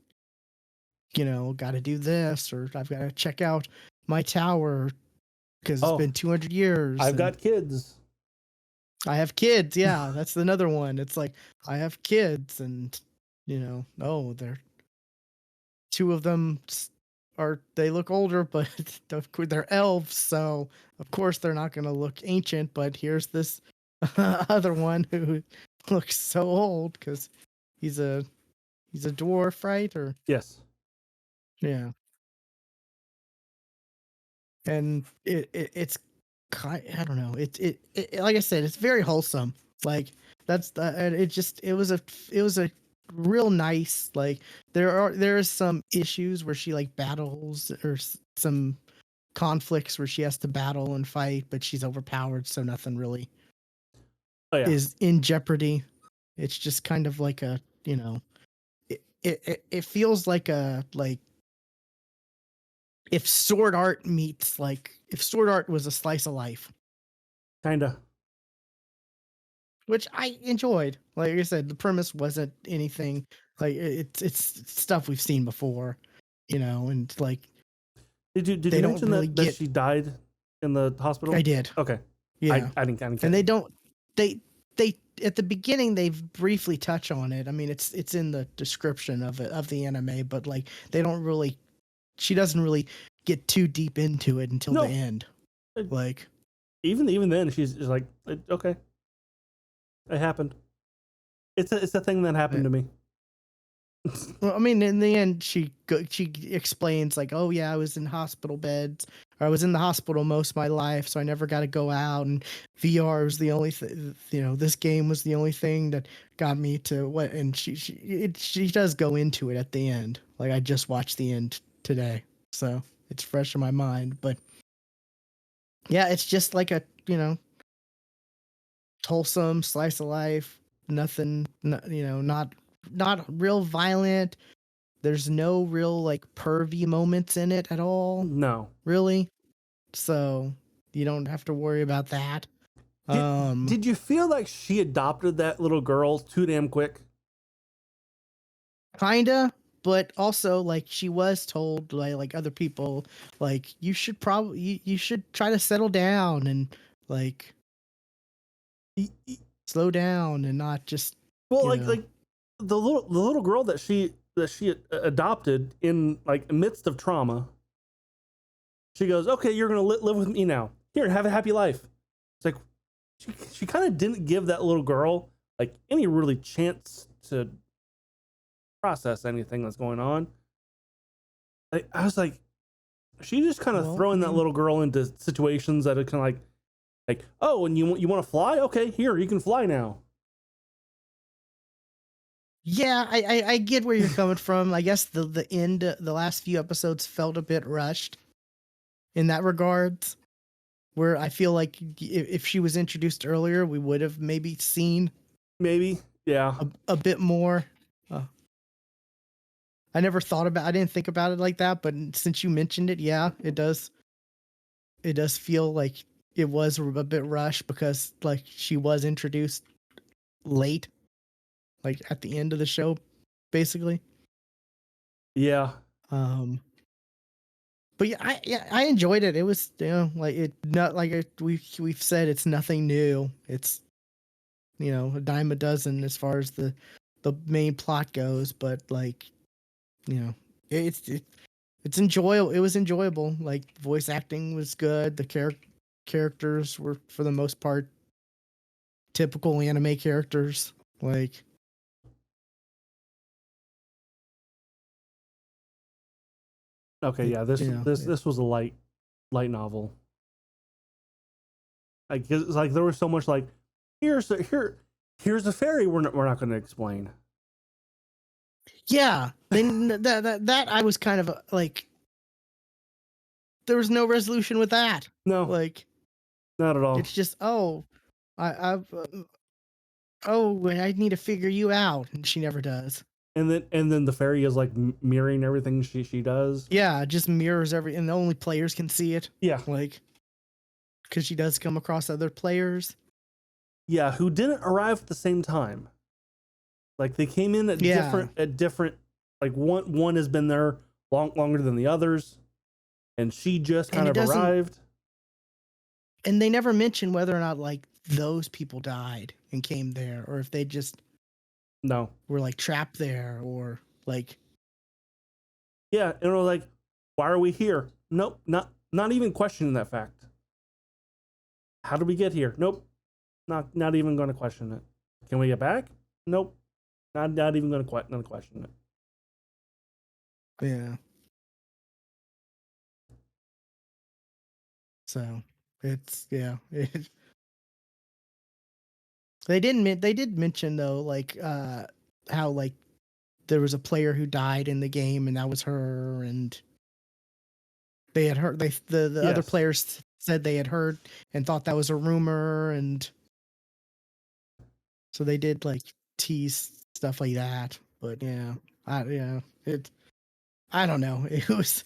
A: got to do this, or I've got to check out my tower because it's
B: Oh,
A: been 200 years,
B: I've
A: and
B: got kids.
A: I have kids. Yeah, that's another one. It's like, I have kids, and oh, they're two of them they look older, but they're elves, so of course they're not going to look ancient. But here's this other one who looks so old because he's a dwarf, right? Or
B: Yes.
A: yeah, and it's I don't know. It like I said, it's very wholesome. Like, that's the and it was a real nice, like, there is some issues where she like battles, or some conflicts where she has to battle and fight, but she's overpowered, so nothing really
B: Oh yeah.
A: is in jeopardy. It's just kind of like a, it feels like a, like, if Sword Art meets, like, if Sword Art was a slice of life,
B: Kinda.
A: which I enjoyed. Like I said, the premise wasn't anything like, it's stuff we've seen before, and like,
B: Did
A: they
B: you
A: don't
B: mention
A: really
B: that
A: get.
B: she died in the hospital?
A: I did,
B: Okay.
A: yeah.
B: I didn't catch
A: And they
B: it.
A: don't they at the beginning they briefly touch on it. I mean, it's in the description of it, of the anime, but like, they don't really, she doesn't really get too deep into it until the
B: No.
A: end. Like,
B: Even then, she's like, okay, it happened. It's a thing that happened to me.
A: well, I mean, in the end, she explains like, oh yeah, I was in hospital beds, or I was in the hospital most of my life, so I never got to go out, and VR was the only thing, this game was the only thing that got me to what, and she does go into it at the end. Like, I just watched the end today, so it's fresh in my mind. But yeah, it's just like a, wholesome slice of life, nothing, not real violent. There's no real like pervy moments in it at all,
B: No.
A: really. So you don't have to worry about that.
B: Did
A: Um,
B: Did you feel like she adopted that little girl too damn quick?
A: Kinda, but also like, she was told by like other people, like, you should probably you should try to settle down, and like,
B: Y- y-
A: slow down, and not just,
B: Well,
A: you know.
B: like the little girl that she adopted in like midst of trauma. She goes, okay, you're gonna live with me now. Here, have a happy life. It's like she kind of didn't give that little girl like any really chance to process anything that's going on. I was like, she just kind of
A: Well, I
B: throwing that
A: mean,
B: little girl into situations that are kind of like, oh, and you want to fly? Okay, here, you can fly now.
A: yeah, I get where you're coming from. I guess the end, the last few episodes felt a bit rushed in that regards. where I feel like if she was introduced earlier, we would have maybe seen
B: Maybe, yeah.
A: a bit more. I never thought about. I didn't think about it like that, but since you mentioned it, yeah, it does. It does feel like it was a bit rushed because like she was introduced late, like at the end of the show, basically.
B: Yeah.
A: But I enjoyed it. It was like it not like we've said it's nothing new. It's a dime a dozen as far as the main plot goes, but like it's it's enjoyable. It was enjoyable. Like voice acting was good. The characters were for the most part typical anime characters. Like
B: Okay, yeah. This was a light novel. Like it's like there was so much like here's a fairy we're not going to explain.
A: Yeah, then that I was kind of like there was no resolution with that.
B: No,
A: like
B: not at all.
A: it's just I I need to figure you out, and she never does.
B: And then the fairy is like mirroring everything she does.
A: Yeah, it just mirrors and the only players can see it.
B: Yeah,
A: like because she does come across other players.
B: Yeah, who didn't arrive at the same time. Like they came in at different. Like one has been there longer than the others, and she just kind of arrived.
A: And they never mention whether or not like those people died and came there, or if they just were like trapped there, or like
B: yeah, and we're like, why are we here? Nope, not even questioning that fact. How did we get here? Nope, not even going to question it. Can we get back? Nope, not even going to question it.
A: Yeah. So it's they did mention though like how like there was a player who died in the game and that was her, and they had heard the other players said they had heard and thought that was a rumor, and so they did like tease stuff like that. But I don't know. It was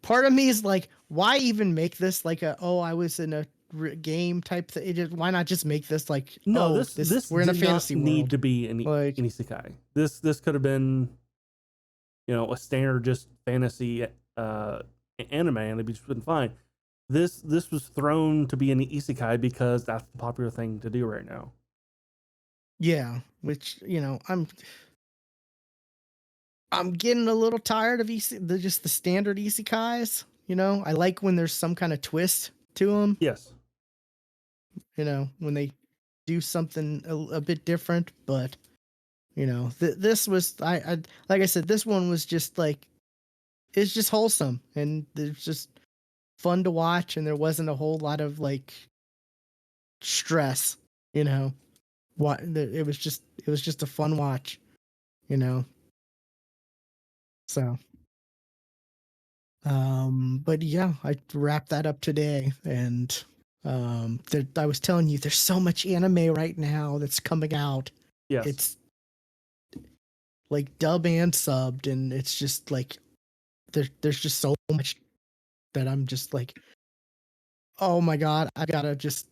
A: part of me is like, why even make this like I was in a game type thing? Why not just make this like this we're in a fantasy world?
B: Need to be an isekai. This could have been a standard just fantasy anime, and it'd be just been fine. This was thrown to be an isekai because that's the popular thing to do right now.
A: Yeah, which I'm getting a little tired of just the standard isekais. I like when there's some kind of twist to them.
B: Yes.
A: When they do something a bit different, but this was I like I said, this one was just like it's just wholesome and it's just fun to watch, and there wasn't a whole lot of like stress. What it was just a fun watch. So but yeah, I wrapped that up today, and I was telling you there's so much anime right now that's coming out.
B: Yes.
A: It's like dub and subbed, and it's just like there's just so much that I'm just like, oh my god, I gotta just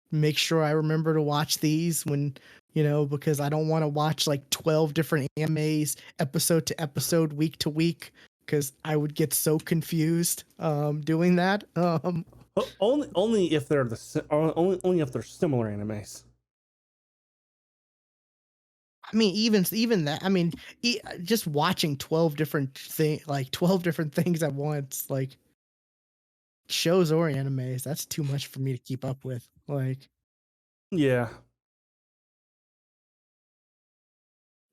A: make sure I remember to watch these when because I don't want to watch like 12 different animes episode to episode, week to week, because I would get so confused doing that.
B: Only if they're only if they're similar animes.
A: I mean, even that. I mean, just watching 12 different things at once, like shows or animes, that's too much for me to keep up with. Like,
B: yeah.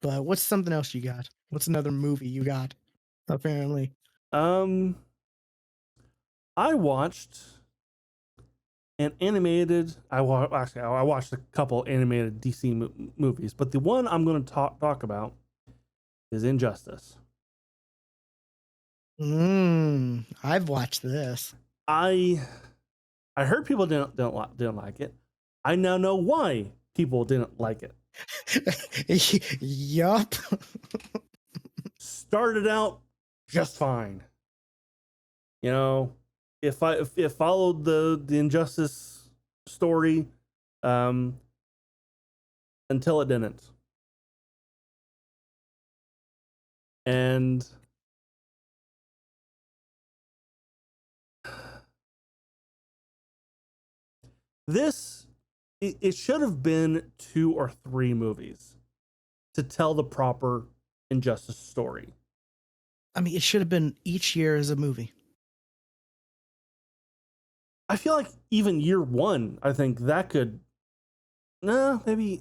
A: But what's something else you got? What's another movie you got? Apparently.
B: I watched an animated. I watched a couple animated DC movies, but the one I'm going to talk about is Injustice.
A: I've watched this.
B: I I heard people didn't like it. I now know why people didn't like it.
A: Yup.
B: Started out just fine. You know, if it followed the Injustice story, until it didn't. And this, it should have been 2 or 3 movies to tell the proper Injustice story.
A: I mean, it should have been each year as a movie.
B: I feel like even year 1, I think that could, maybe,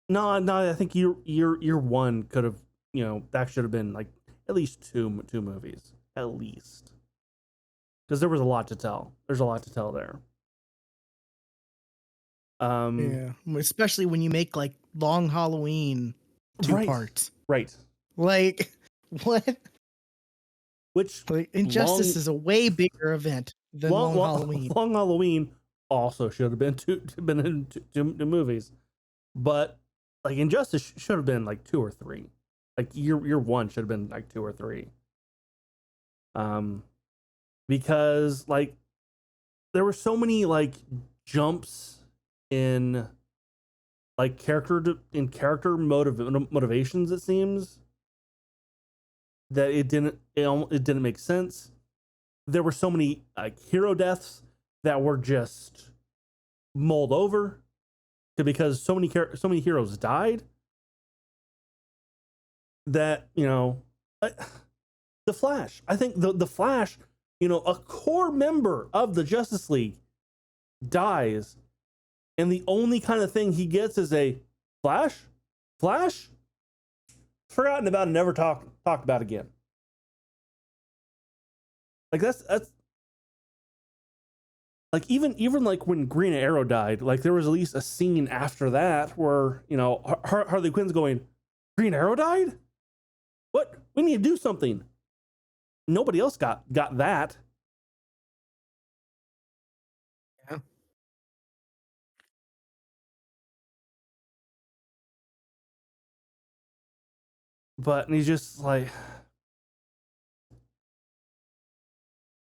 B: no, I think year 1 could have, you know, that should have been like at least two movies, at least, because there was a lot to tell. There's a lot to tell there.
A: Yeah, especially when you make like Long Halloween 2 parts.
B: Right.
A: Like, what?
B: Which,
A: like, Injustice is a way bigger event than Long Halloween.
B: Long Halloween also should have been in two movies, but like Injustice should have been like 2 or 3. Like year 1 should have been like 2 or 3. Because like there were so many like jumps in like character motivations, it seems, that it didn't make sense. There were so many like hero deaths that were just mulled over because so many heroes died that, you know, the Flash. I think the Flash, you know, a core member of the Justice League dies, and the only kind of thing he gets is a Flash, forgotten about and never talked about again. Like that's like even like when Green Arrow died, like there was at least a scene after that where, you know, Harley Quinn's going, Green Arrow died? What? We need to do something. Nobody else got that.
A: Yeah.
B: But he's just like,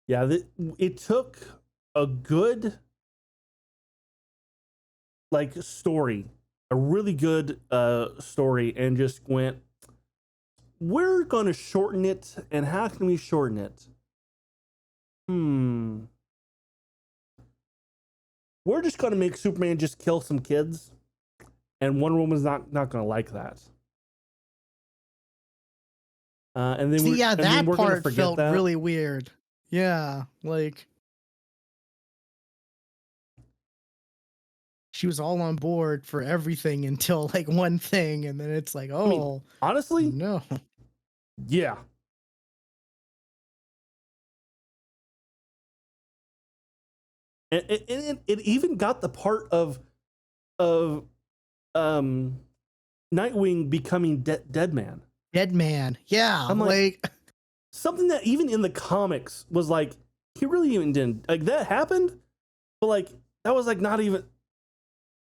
B: yeah, it took a good like story, a really good story, and just went, we're going to shorten it. And how can we shorten it? We're just going to make Superman just kill some kids, and Wonder Woman's not going to like that. And then
A: that part felt really weird. Yeah, like she was all on board for everything until like one thing, and then it's like, oh, I mean,
B: honestly,
A: no.
B: Yeah. And it even got the part of Nightwing becoming dead man.
A: Dead man. Yeah.
B: I'm like something that even in the comics was like, he really even didn't, like, that happened, but like that was like not even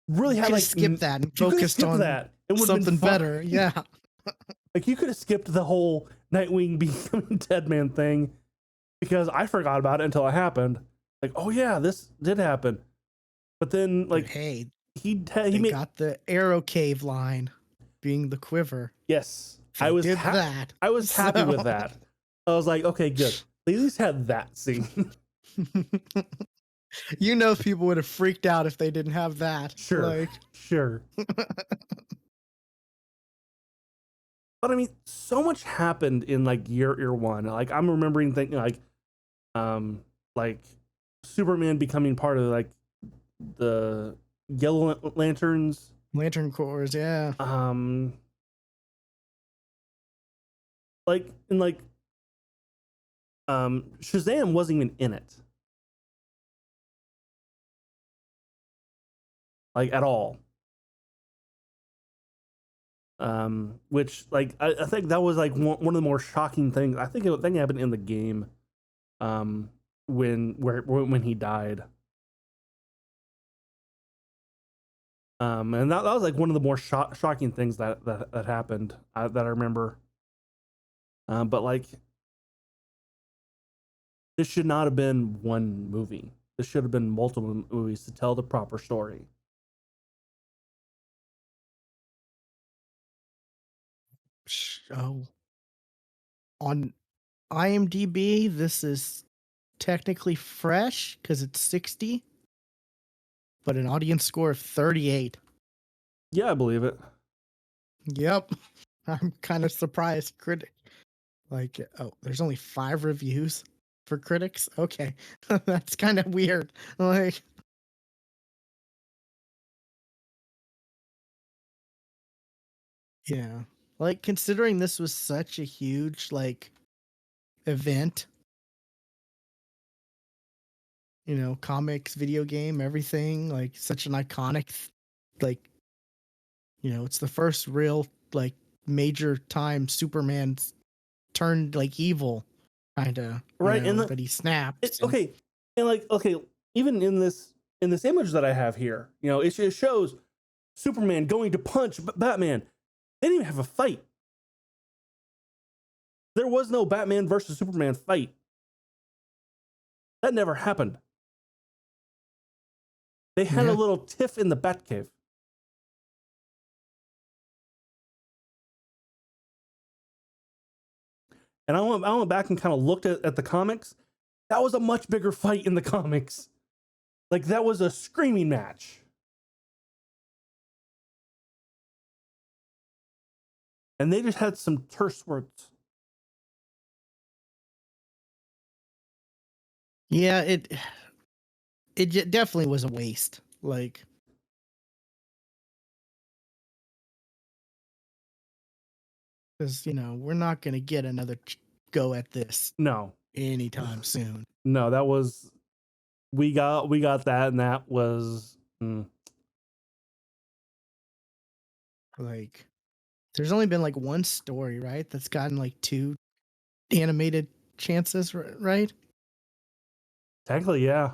B: really had like
A: skipped that and focused on that. It would something better. Yeah.
B: Like you could have skipped the whole Nightwing becoming dead man thing, because I forgot about it until it happened. Like, oh yeah, this did happen. But then like,
A: hey,
B: he
A: got the Arrow Cave line being the quiver.
B: Yes. I was happy with that. I was like, okay, good. They at least had that scene.
A: You know, people would have freaked out if they didn't have that.
B: Sure. Sure. But I mean, so much happened in like year 1. Like I'm remembering thinking like Superman becoming part of like the Yellow Lanterns.
A: Lantern Corps, yeah.
B: Like in like Shazam wasn't even in it. Like at all. Which like I think that was like one of the more shocking things. I think it happened in the game, when he died. And that was like one of the more shocking things that happened that I remember. But like, this should not have been one movie. This should have been multiple movies to tell the proper story.
A: Oh, on IMDb, this is technically fresh because it's 60, but an audience score of 38.
B: Yeah, I believe it.
A: Yep. I'm kind of surprised. Like, oh, there's only 5 reviews for critics. Okay. That's kind of weird. Like, yeah. Like, considering this was such a huge, like, event, you know, comics, video game, everything, like, such an iconic, like, you know, it's the first real, like, major time Superman turned, like, evil, kind of,
B: Right, and
A: that he snaps.
B: okay, and like, okay, even in this image that I have here, you know, it shows Superman going to punch Batman. They didn't even have a fight. There was no Batman versus Superman fight. That never happened. They had a little tiff in the Batcave. And I went back and kind of looked at the comics. That was a much bigger fight in the comics. Like, that was a screaming match. And they just had some terse words.
A: Yeah, it definitely was a waste. Like, because, you know, we're not going to get another go at this
B: No.
A: anytime soon.
B: No, that was, we got that, and that was
A: Like, there's only been like one story, right? That's gotten like 2 animated chances, right?
B: technically, yeah.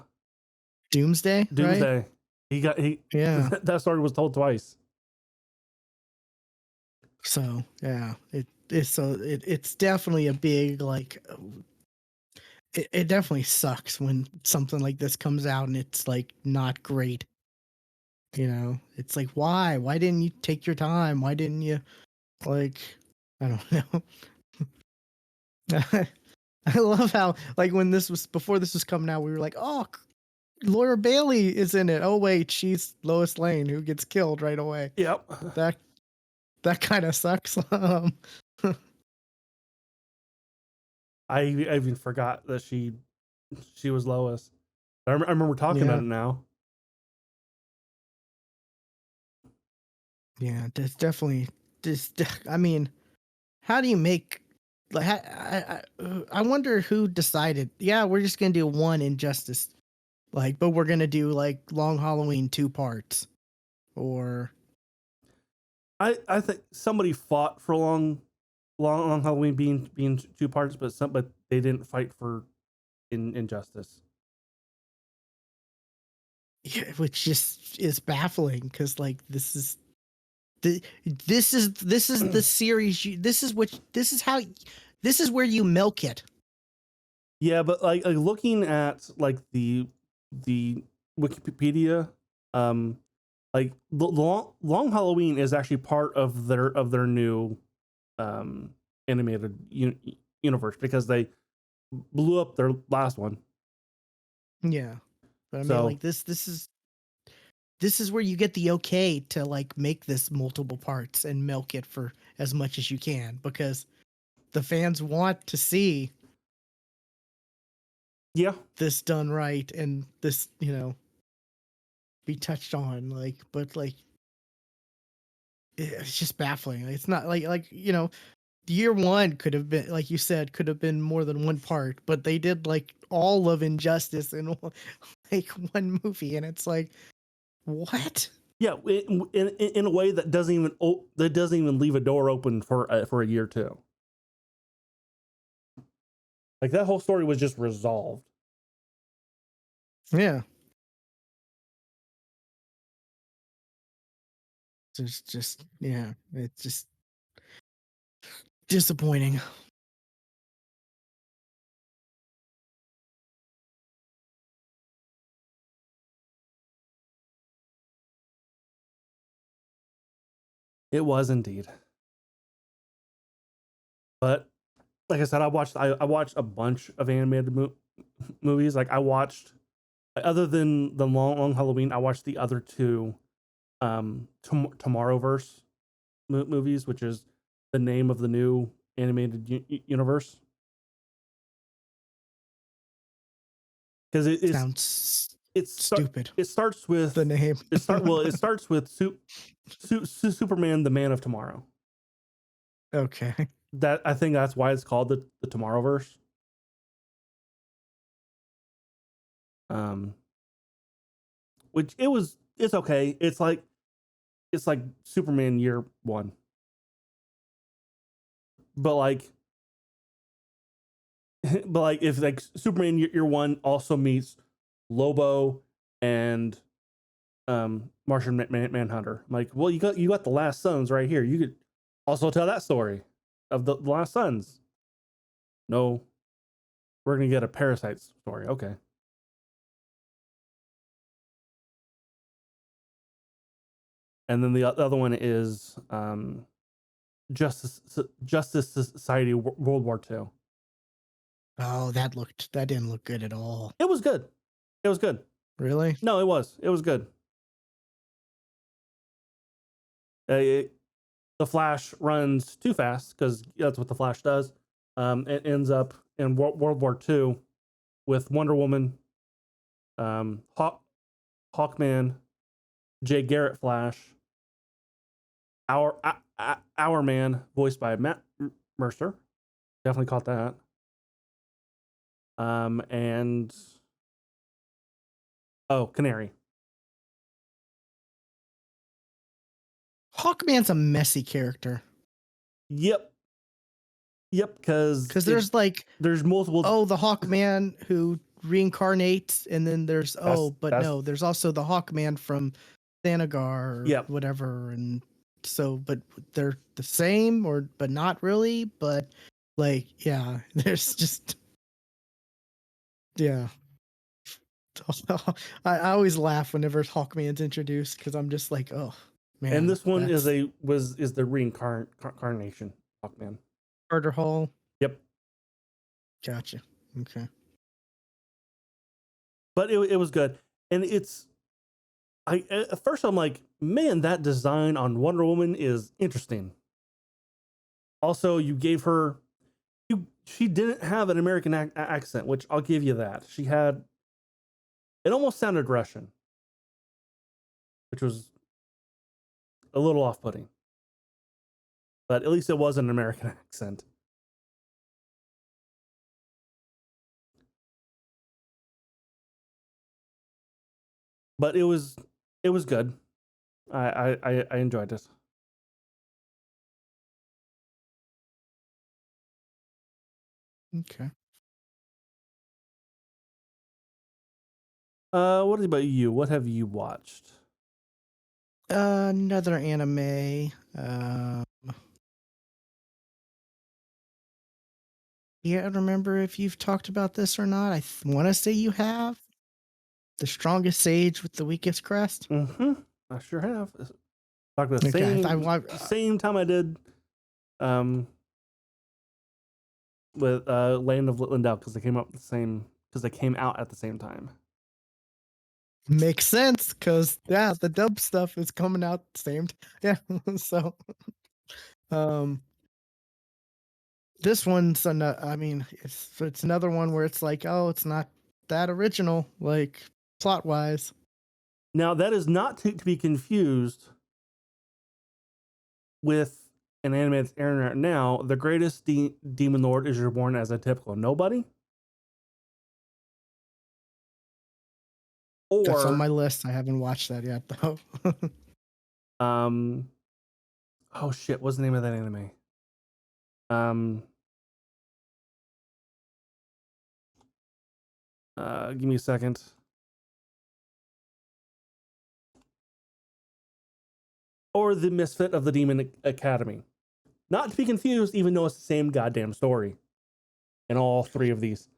A: Doomsday, right? Yeah.
B: That story was told twice.
A: So yeah, it's definitely a big, like, it definitely sucks when something like this comes out and it's like not great. You know, it's like, why didn't you take your time? Why didn't you, like, I don't know. I love how, like, when before this was coming out, we were like, oh, Laura Bailey is in it. Oh wait, she's Lois Lane, who gets killed right away.
B: Yep.
A: That kind of sucks.
B: I even forgot that she was Lois. I remember talking about it now.
A: Yeah, there's definitely this. I mean, how do you make, like, I wonder who decided, yeah, we're just gonna do one Injustice, like, but we're gonna do like Long Halloween 2 parts, or
B: I think somebody fought for long Halloween being 2 parts, but they didn't fight for Injustice.
A: yeah, which just is baffling because, like, this is the series. This is where you milk it.
B: Yeah, but like looking at like the Wikipedia, like the long Halloween is actually part of their new animated universe, because they blew up their last one.
A: Yeah, but I mean, like, this is where you get the okay to, like, make this multiple parts and milk it for as much as you can, because the fans want to see this done right and this, you know, be touched on, like, but like, it's just baffling. It's not like, you know, year 1 could have been, like you said, could have been more than one part, but they did like all of Injustice in like one movie, and it's like, what?
B: Yeah, in a way that doesn't even leave a door open for a year 2. Like, that whole story was just resolved.
A: Yeah. Yeah, it's just disappointing.
B: It was indeed. But like I said, I watched a bunch of animated movies. Like I watched, other than the Long Halloween, I watched the other two Tomorrowverse movies, which is the name of the new animated universe. Because
A: Sounds stupid.
B: it starts with
A: The name.
B: it starts with Superman, the Man of Tomorrow.
A: Okay.
B: That, I think that's why it's called the Tomorrowverse. Which it's okay. It's like Superman year one. But like if like Superman year one also meets Lobo and Martian Manhunter. I'm like, well, you got the Last Sons right here. You could also tell that story of the Last Sons. No, we're gonna get a Parasite story. Okay. And then the other one is Justice Society World War II.
A: Oh, that didn't look good at all.
B: It was good. It was good.
A: Really?
B: No, it was good. The Flash runs too fast because that's what the Flash does. It ends up in World War II with Wonder Woman, Hawkman, Jay Garrett Flash, our man, voiced by Matt Mercer. Definitely caught that. And Canary.
A: Hawkman's a messy character.
B: Yep, because there's multiple.
A: Oh, the Hawkman who reincarnates, and then there's there's also the Hawkman from Thanagar or whatever, and so but they're the same but not really, but like there's just I always laugh whenever Hawkman's introduced because I'm just like, oh man.
B: And this one is the reincarnation Hawkman.
A: Carter Hall.
B: Yep.
A: Gotcha. Okay.
B: But it was good, and at first I'm like, man, that design on Wonder Woman is interesting. Also, you gave her, she didn't have an American accent, which I'll give you that. It almost sounded Russian, which was a little off-putting. But at least it was an American accent. But it was good. I enjoyed it.
A: Okay.
B: What about you? What have you watched?
A: Another anime. Yeah, I don't remember if you've talked about this or not. I want to say you have. The Strongest Sage with the Weakest Crest.
B: Mm-hmm. I sure have. Talked about the same time I did with Land of Lindell, because they came out at the same time.
A: Makes sense, because the dub stuff is coming out the same so this one's it's another one where it's like, oh, it's not that original, like plot wise.
B: Now that is not to be confused with an anime that's airing right now. The Greatest Demon Lord is reborn as a typical nobody.
A: That's on my list. I haven't watched that yet though.
B: Oh shit, what's the name of that anime? Give me a second. or the misfit of the Demon Academy. Not to be confused, even though it's the same goddamn story in all three of these.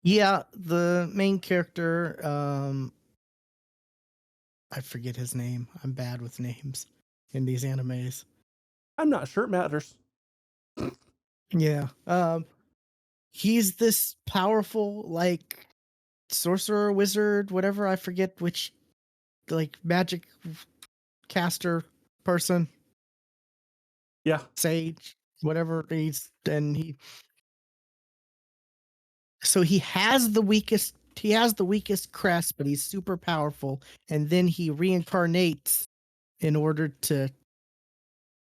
A: Yeah, the main character, I forget his name. I'm bad with names in these animes.
B: I'm not sure it matters.
A: Yeah. He's this powerful, like, sorcerer, wizard, whatever. I forget which, like, magic caster person,
B: Yeah.
A: sage, whatever. So he has the weakest crest, but he's super powerful, and then he reincarnates in order to.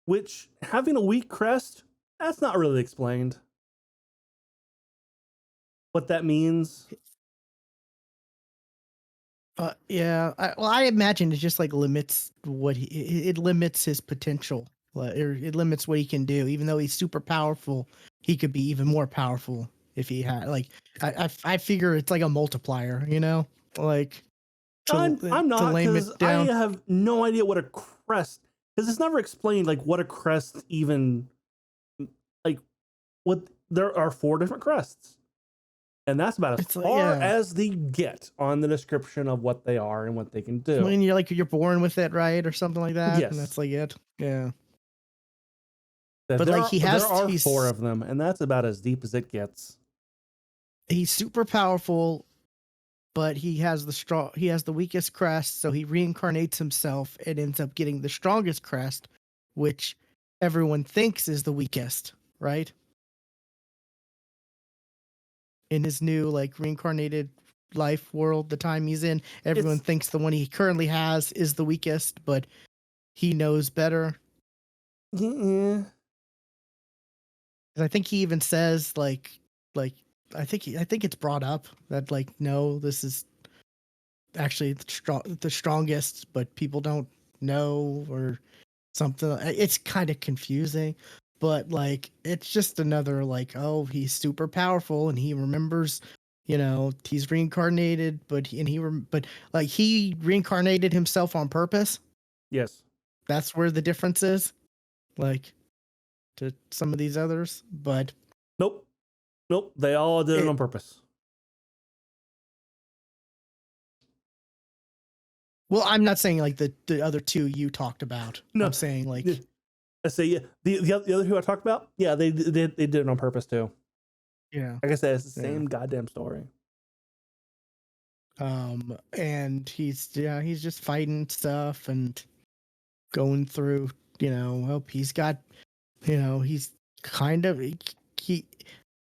B: Which, having a weak crest, that's not really explained. What that means.
A: Yeah. I imagine it just like limits it limits his potential, or it limits what he can do. Even though he's super powerful, he could be even more powerful if he had like. I figure it's like a multiplier, like
B: I'm
A: to
B: not,
A: lame
B: because
A: it
B: I
A: down.
B: have no idea what a crest, because it's never explained like what a crest even, like, what there are 4 different crests. And that's about as
A: It's like,
B: far
A: yeah.
B: as they get on the description of what they are and what they can do.
A: When you're born with it, right, or something like that,
B: Yes.
A: and that's like it. Yeah.
B: That
A: But
B: there
A: like
B: there are 4 of them, and that's about as deep as it gets.
A: He's super powerful, but he has the weakest crest, so he reincarnates himself and ends up getting the strongest crest, which everyone thinks is the weakest, right? In his new like reincarnated life world, the time he's in, everyone thinks the one he currently has is the weakest, but he knows better.
B: Yeah.
A: I think he even says like I think it's brought up that like, no, this is actually the strongest, but people don't know or something. It's kind of confusing, but like it's just another like, oh, he's super powerful and he remembers, he's reincarnated, but he reincarnated himself on purpose.
B: Yes.
A: That's where the difference is, like, to some of these others. But
B: Nope. They all did it on purpose.
A: Well, I'm not saying like the other 2 you talked about. No. I'm saying like,
B: I say, yeah, the other 2 I talked about, yeah, they did it on purpose too.
A: yeah.
B: Like I said, it's the same goddamn story.
A: And he's just fighting stuff and going through, he's got, he's kind of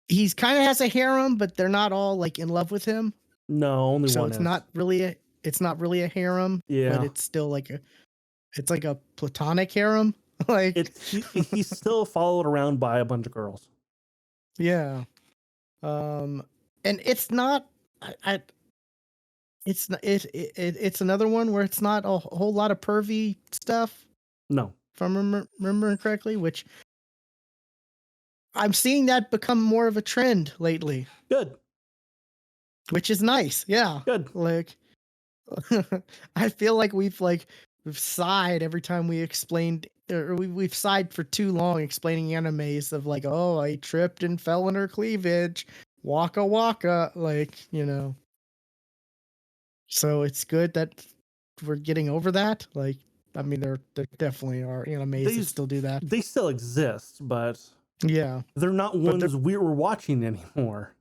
A: he's kind of has a harem, but they're not all like in love with him.
B: No, only
A: so
B: one
A: it's
B: is.
A: not really a harem.
B: Yeah,
A: but it's still like it's like a platonic harem. Like
B: he's still followed around by a bunch of girls.
A: Yeah. And it's not. It's another one where it's not a whole lot of pervy stuff.
B: No,
A: if I'm remembering correctly, which I'm seeing that become more of a trend lately.
B: Good.
A: Which is nice. Yeah.
B: Good.
A: Like, I feel like we've sighed every time we explained, or we've sighed for too long explaining animes of like, oh, I tripped and fell in her cleavage, waka waka, like, So it's good that we're getting over that. Like, I mean, there definitely are animes that still do that.
B: They still exist, but
A: yeah,
B: they're not ones we were watching anymore.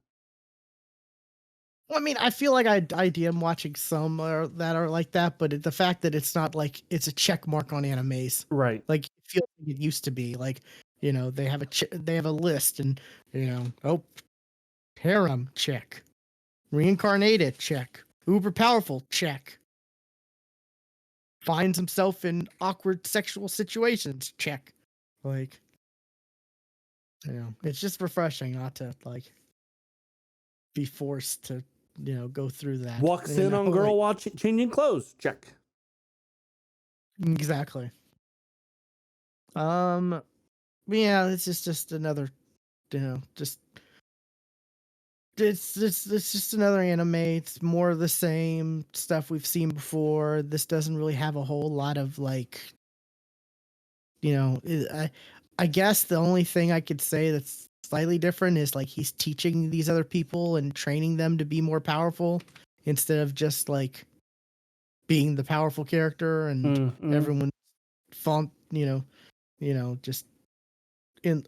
A: Well, I mean, I feel like I DM watching some that are like that, but the fact that it's not like it's a check mark on animes,
B: right?
A: Like, it feels like it used to be. Like, they have a list, and oh, harem check, reincarnated check, uber powerful check, finds himself in awkward sexual situations check. Like, it's just refreshing not to like be forced to go through that.
B: Walks in on girl watching changing clothes. Check.
A: Exactly. Yeah, it's just another, just it's just another anime. It's more of the same stuff we've seen before. This doesn't really have a whole lot of like, I guess the only thing I could say that's slightly different is like he's teaching these other people and training them to be more powerful instead of just like being the powerful character and
B: Mm-hmm.
A: everyone just in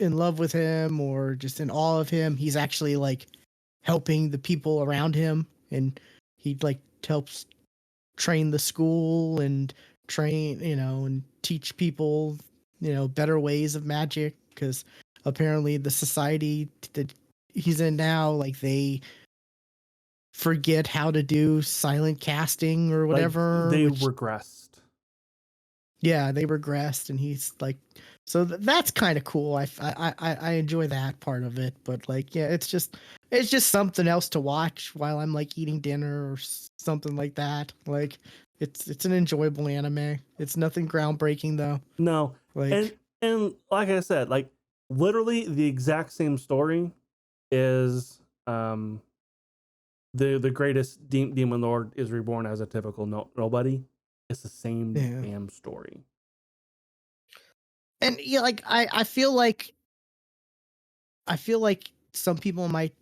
A: in love with him or just in awe of him. He's actually like helping the people around him, and he like helps train the school and and teach people better ways of magic, because apparently the society that he's in now, like, they forget how to do silent casting or
B: Like
A: whatever,
B: they
A: which,
B: regressed.
A: yeah, they regressed, and he's like, so that's kind of cool. I enjoy that part of it, but like, yeah, it's just something else to watch while I'm like eating dinner or something like that. Like, it's an enjoyable anime. It's nothing groundbreaking though.
B: No, and
A: Like,
B: and like I said, like literally the exact same story is the greatest demon lord is reborn as a typical nobody. It's the same
A: yeah,
B: damn story.
A: and yeah, like I feel like some people might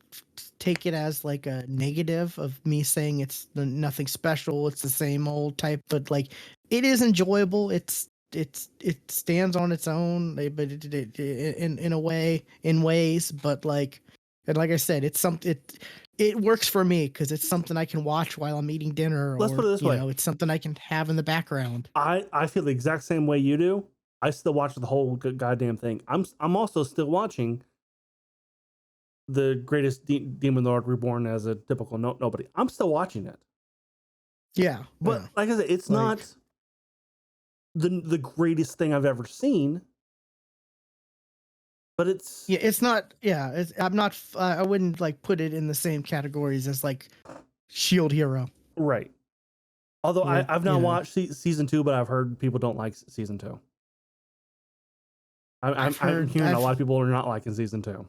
A: take it as like a negative of me saying it's nothing special. It's the same old type, but like it is enjoyable. It stands on its own, but in a way, in ways, but like, and like I said, it works for me because it's something I can watch while I'm eating dinner,
B: Let's put
A: or
B: it this way:
A: it's something I can have in the background.
B: I feel the exact same way you do. I still watch the whole goddamn thing. I'm also still watching the greatest demon lord reborn as a typical nobody. I'm still watching it,
A: Yeah,
B: but
A: yeah.
B: like I said, it's
A: Like,
B: not the greatest thing I've ever seen. But it's
A: yeah, it's not. Yeah, I'm not. I wouldn't like put it in the same categories as like Shield Hero.
B: right. Although
A: Where
B: I've not watched season 2, but I've heard people don't like season 2. I'm hearing a lot of people are not liking season 2.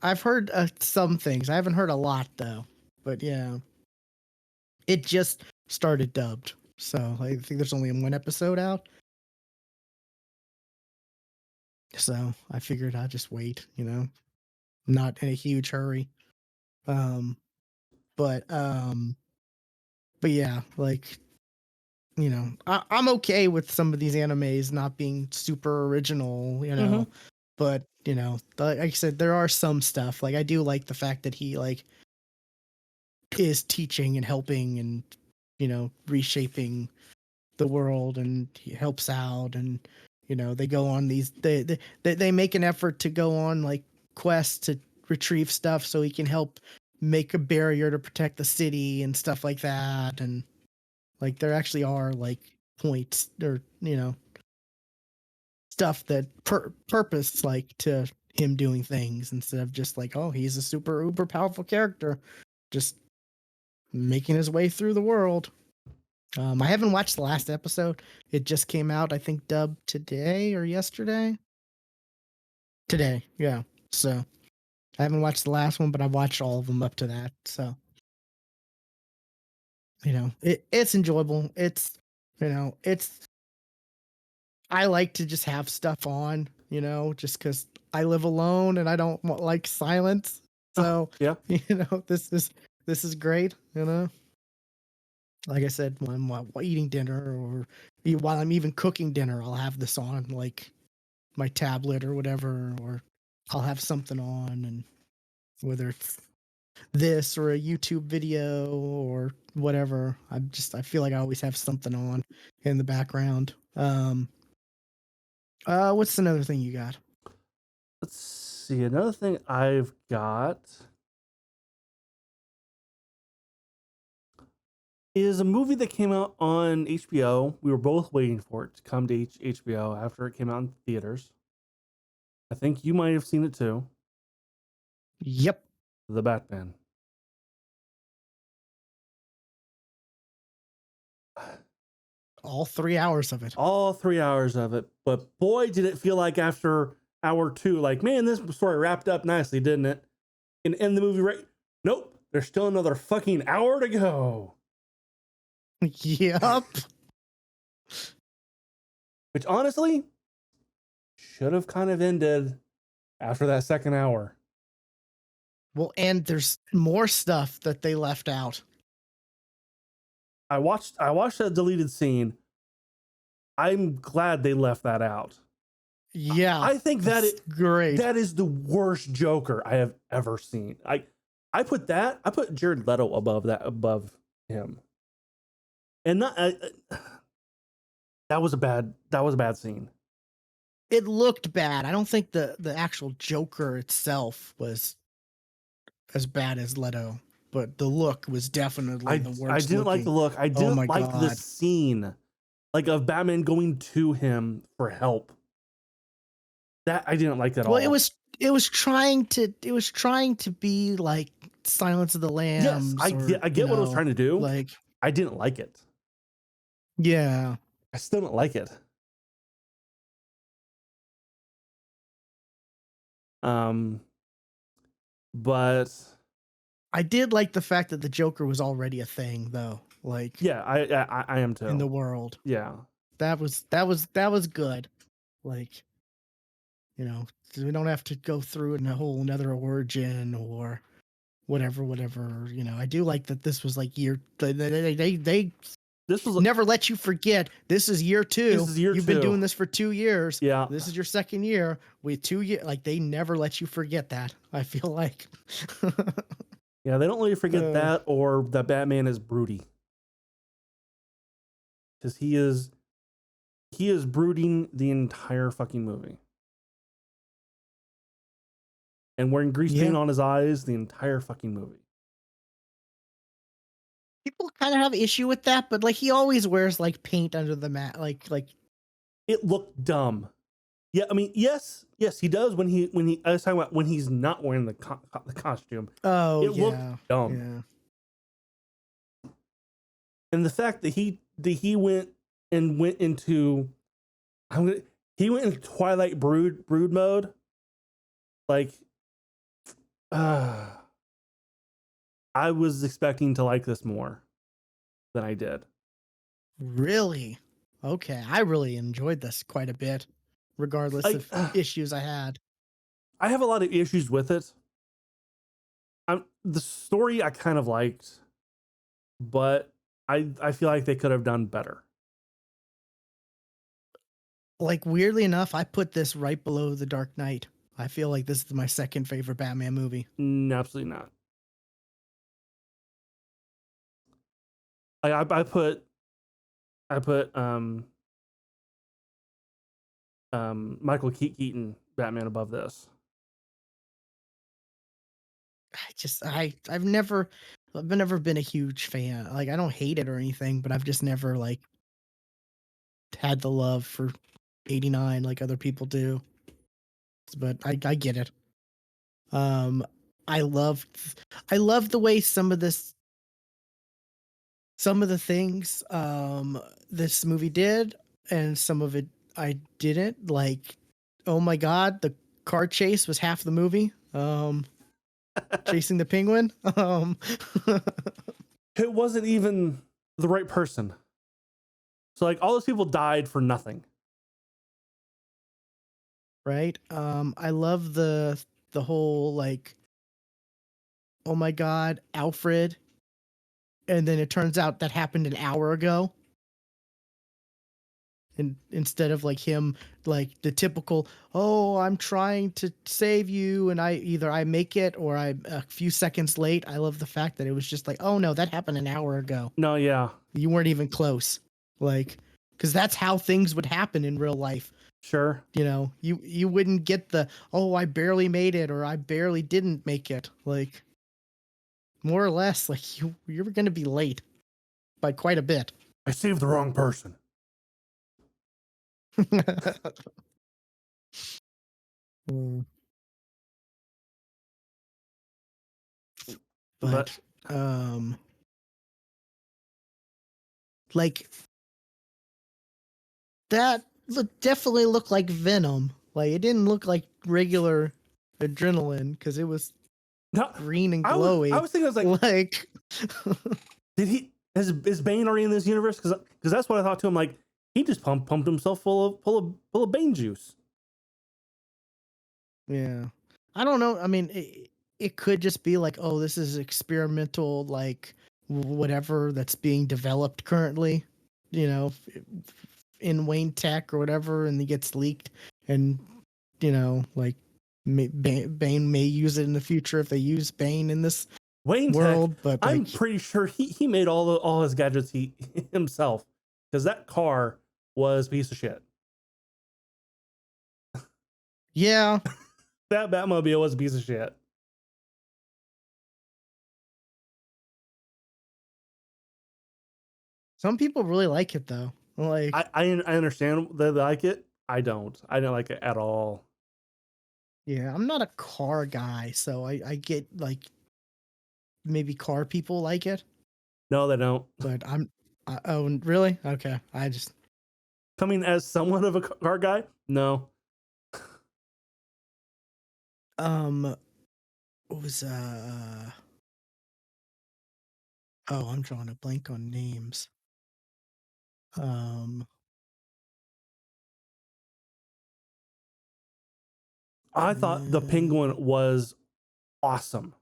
A: I've heard some things. I haven't heard a lot though. But yeah, it just started dubbed, so I think there's only one episode out. So I figured I'd just wait. Not in a huge hurry. Um, but yeah, like, I'm okay with some of these animes not being super original,
B: Mm-hmm.
A: but like I said, there are some stuff, like, I do like the fact that he like is teaching and helping and reshaping the world, and he helps out, and they go on these they make an effort to go on like quests to retrieve stuff so he can help make a barrier to protect the city and stuff like that. And like, there actually are like points, or stuff that purpose like to him doing things, instead of just like, oh, he's a super uber powerful character just making his way through the world. I haven't watched the last episode. It just came out, I think, dubbed today or yesterday. Today, yeah. So I haven't watched the last one, but I've watched all of them up to that. So it's enjoyable. It's I like to just have stuff on, just because I live alone and I don't like silence.
B: Oh,
A: So
B: yeah.
A: this is great. Like I said, when I'm eating dinner, or while I'm even cooking dinner, I'll have this on, like my tablet or whatever, or I'll have something on, and whether it's this or a YouTube video or whatever, I feel like I always have something on in the background. What's another thing you got?
B: Let's see. Another thing I've got is a movie that came out on HBO. We were both waiting for it to come to HBO after it came out in theaters. I think you might have seen it too.
A: Yep,
B: The Batman.
A: all 3 hours of it.
B: All 3 hours of it. But boy, did it feel like after hour 2, like, man, this story wrapped up nicely, didn't it? and end the movie right. Nope, there's still another fucking hour to go.
A: Yup.
B: Which honestly should have kind of ended after that second hour.
A: Well, and there's more stuff that they left out.
B: I watched that deleted scene. I'm glad they left that out.
A: Yeah.
B: I think
A: that's great.
B: That is the worst Joker I have ever seen. I put Jared Leto above him. And not that was a bad scene.
A: It looked bad. I don't think the actual Joker itself was as bad as Leto, but the look was definitely the worst.
B: I didn't like the look. I didn't like the scene, like of Batman going to him for help. That I didn't like that at all.
A: Well, it was trying to be like Silence of the Lambs.
B: Yes, I get what it was trying to do.
A: Like,
B: I didn't like it.
A: Yeah.
B: I still don't like it. But
A: I did like the fact that the Joker was already a thing, though. Like,
B: yeah, I am too.
A: In the world.
B: Yeah.
A: That was good. Like, you know, we don't have to go through in a whole another origin or whatever. You know, I do like that this was like year. They
B: this was
A: never let you forget. This is year 2.
B: This is year
A: You've
B: 2.
A: been doing this for 2 years.
B: Yeah.
A: This is your second year. With 2 years, like they never let you forget that. I feel like.
B: Yeah, they don't let you forget that or that Batman is broody. Because he is brooding the entire fucking movie. And wearing grease paint on his eyes the entire fucking movie.
A: People kind of have issue with that, but like he always wears like paint under the mat, like
B: it looked dumb. Yeah, I mean, yes, he does when I was talking about when he's not wearing the costume.
A: Oh,
B: it looked dumb.
A: Yeah.
B: And the fact that he went into Twilight brood mode, like, I was expecting to like this more than I did.
A: Really? Okay, I really enjoyed this quite a bit, regardless of issues I had.
B: I have a lot of issues with it. The story I kind of liked, but I feel like they could have done better.
A: Like, weirdly enough, I put this right below The Dark Knight. I feel like this is my second favorite Batman movie.
B: Absolutely not. I put Michael Keaton Batman above this.
A: I've never been a huge fan. Like, I don't hate it or anything, but I've just never like had the love for 89 like other people do. But I get it. I love the way some of the things this movie did, and some of it I didn't like. Oh my god, the car chase was half the movie. Chasing the penguin.
B: It wasn't even the right person. So like all those people died for nothing.
A: Right? I love the whole like, oh my god, Alfred. And then it turns out that happened an hour ago. And instead of like him, like the typical, oh, I'm trying to save you, and I make it or I'm a few seconds late. I love the fact that it was just like, oh no, that happened an hour ago.
B: No, yeah.
A: You weren't even close. Like, because that's how things would happen in real life.
B: Sure.
A: You know, you wouldn't get the, oh, I barely made it or I barely didn't make it. Like, more or less, like you're going to be late by quite a bit.
B: I saved the wrong person.
A: But like that definitely looked like Venom. Like it didn't look like regular adrenaline because it was
B: No,
A: green and
B: I
A: glowy.
B: was thinking, I was like,
A: Like,
B: did he is Bane already in this universe? Because that's what I thought too. I'm like, he just pumped himself full of Bane juice.
A: yeah. I don't know. I mean, it could just be like, oh, this is experimental, like whatever that's being developed currently, you know, in Wayne Tech or whatever, and it gets leaked, and like Bane may use it in the future if they use Bane in this
B: Wayne Tech,
A: world, but
B: I'm
A: like,
B: pretty sure he made all his gadgets himself, because that car was a piece of shit.
A: yeah,
B: That Batmobile was a piece of shit.
A: some people really like it though. Like,
B: I understand they like it. I don't. I don't like it at all.
A: yeah, I'm not a car guy, so I get like maybe car people like it,
B: No, they don't.
A: but oh, really? Okay. I just,
B: Coming as somewhat of a car guy, no.
A: what was, oh, I'm drawing a blank on names. Um,
B: I thought the Penguin was awesome.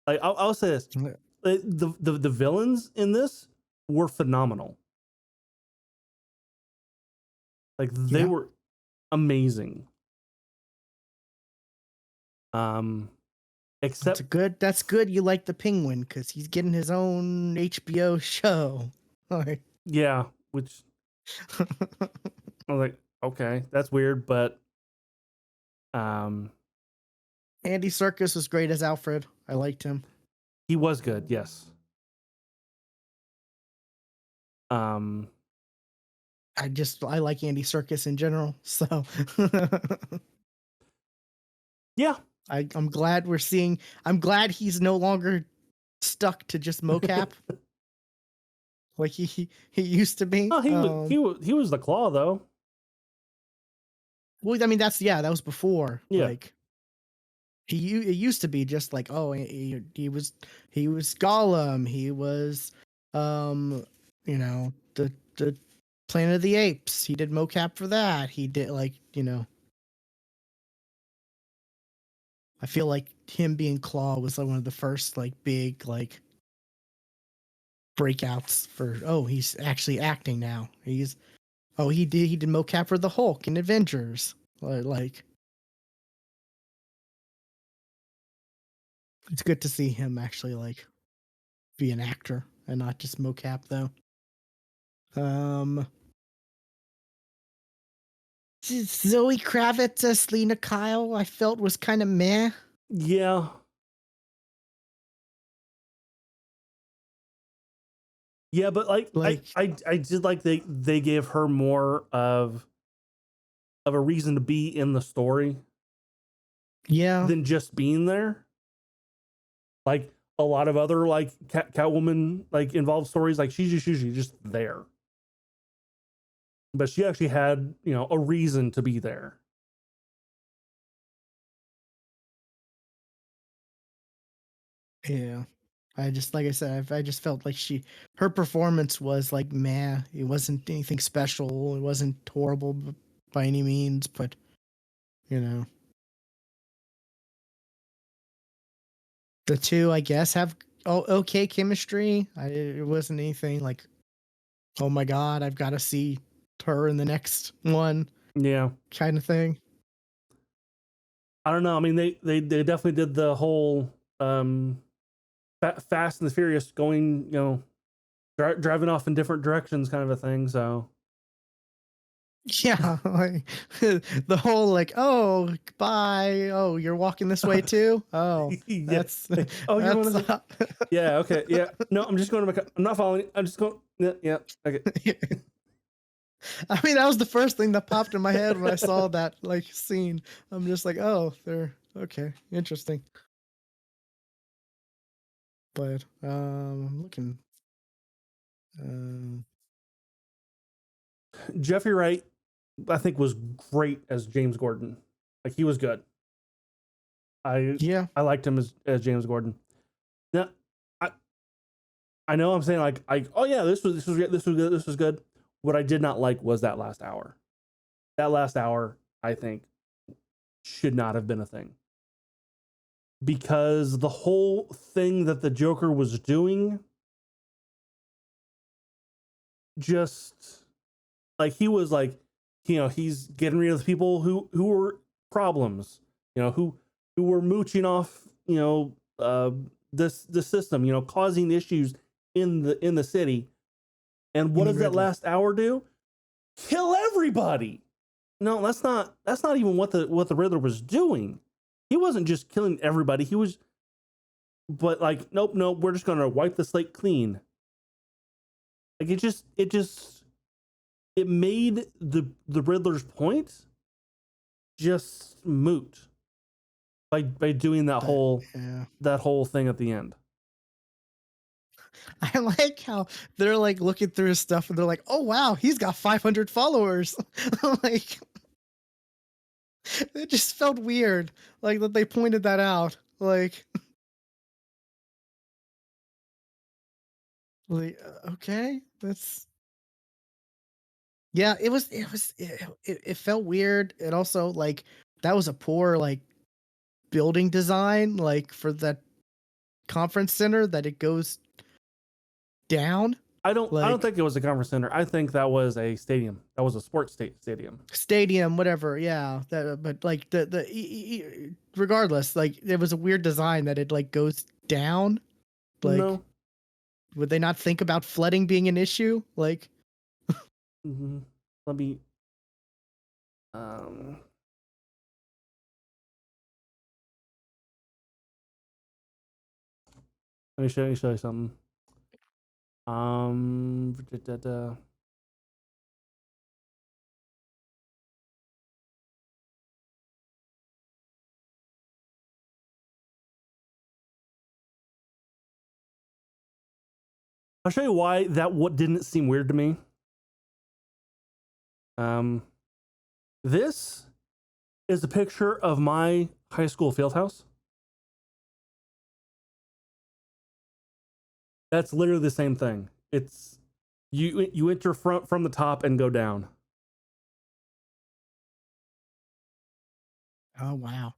B: Like, I'll say this:
A: uh,
B: the villains in this were phenomenal. Like, they
A: yeah,
B: were amazing. Except,
A: that's good. You like the Penguin because he's getting his own HBO show. Like,
B: yeah, which I was like, okay, that's weird, but um,
A: Andy Serkis was great as Alfred. I liked him.
B: he was good, yes. Um,
A: I like Andy Serkis in general. So
B: yeah.
A: I'm glad we're seeing. I'm glad he's no longer stuck to just mocap like he used to be.
B: Oh, he was the Claw though.
A: Well, I mean that was before.
B: Yeah,
A: Like it used to be just like, oh, he was Gollum. He was the Planet of the Apes. He did mocap for that. He did like I feel like him being Claw was like one of the first like big like breakouts for, oh, he's actually acting now. He did mocap for the Hulk in Avengers. Like it's good to see him actually like be an actor and not just mocap though. Um Zoe Kravitz as Selena Kyle, I felt was kind of meh.
B: yeah, yeah. But like,
A: Like,
B: I did like they gave her more of a reason to be in the story
A: yeah,
B: than just being there. Like a lot of other like Catwoman like involved stories, like she's just usually just there, but she actually had a reason to be there.
A: yeah. I just like I said, I just felt like her performance was like meh. It wasn't anything special. It wasn't horrible by any means, but you know, the two I guess have okay chemistry. It wasn't anything like, oh my god, I've got to see her in the next one
B: Yeah,
A: kind of thing.
B: I don't know. I mean, they definitely did the whole Fast and the Furious going, driving off in different directions kind of a thing. So
A: Yeah, like the whole like, oh, bye. Oh, you're walking this way too? Oh,
B: yeah.
A: that's
B: Oh, you're one
A: that's
B: of the. Yeah. Okay. Yeah. No, I'm just going to my. I'm not following. I'm just going. Yeah. Yeah. Okay.
A: I mean, that was the first thing that popped in my head when I saw that like scene. I'm just like, oh, they're okay, interesting. But I'm looking. Um,
B: Jeffrey Wright, I think, was great as James Gordon. Like, he was good.
A: Yeah.
B: I liked him as James Gordon. Now, I know I'm saying like oh yeah, this was good, this was good. What I did not like was that last hour. That last hour, I think, should not have been a thing. Because the whole thing that the Joker was doing, just like he was like, he's getting rid of the people who were problems, who were mooching off, this system, causing issues in the city. And what does that last hour do? Kill everybody. No, that's not even what the Riddler was doing. He wasn't just killing everybody. He was, but like, nope, we're just gonna wipe the slate clean. Like it made the Riddler's point just moot by doing that whole thing at the end.
A: I like how they're like looking through his stuff and they're like, oh wow, he's got 500 followers. Like, it just felt weird, like that they pointed that out. Like okay, that's yeah. It felt weird, and also like that was a poor like building design, like for that conference center that it goes down.
B: I don't think it was a conference center. I think that was a stadium. That was a sports stadium.
A: Stadium, whatever. Yeah, but like regardless, like it was a weird design that it like goes down. Like,
B: no.
A: Would they not think about flooding being an issue? Like,
B: mm-hmm. Let me. Let me show you something. I'll show you why what didn't seem weird to me. This is a picture of my high school field house. That's literally the same thing. It's you enter from the top and go down.
A: oh wow,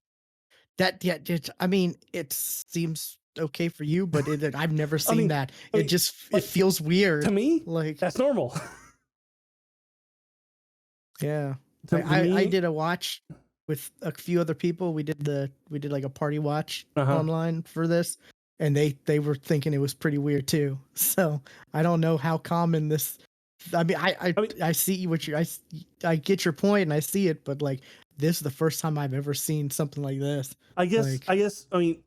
A: I mean, it seems okay for you, but I've never seen that. It feels weird
B: to me.
A: Like
B: that's normal.
A: Yeah, I did a watch with a few other people. We did like a party watch online for this, and they were thinking it was pretty weird too. So I don't know how common this. I mean, I see what I get your point and I see it, but like this is the first time I've ever seen something like this.
B: I guess I mean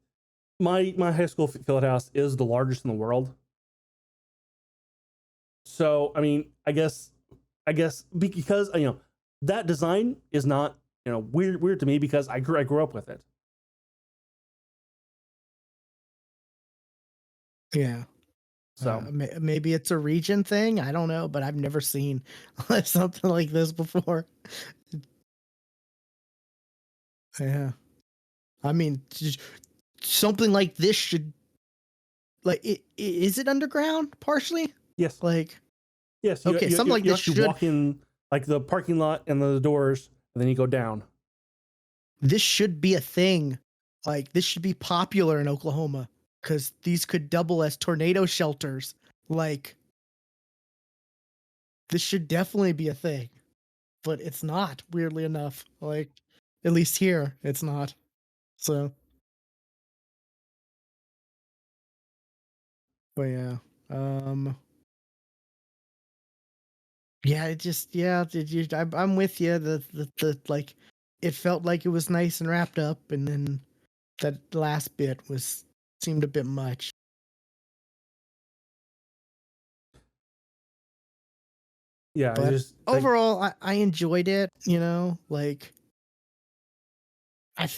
B: my high school field house is the largest in the world. So I mean, I guess because that design is not weird to me because I grew up with it.
A: Yeah.
B: So
A: maybe it's a region thing. I don't know, but I've never seen something like this before. Yeah. I mean, something like this should like is it underground partially?
B: Yes.
A: Like
B: yes.
A: Okay, something like this should
B: walk in like the parking lot and the doors, and then you go down.
A: This should be a thing. Like this should be popular in Oklahoma because these could double as tornado shelters. Like this should definitely be a thing, but it's not. Weirdly enough, like at least here, it's not. So, but yeah, yeah, I'm with you. The like, it felt like it was nice and wrapped up, and then that last bit seemed a bit much.
B: Yeah,
A: but overall, I enjoyed it. Like I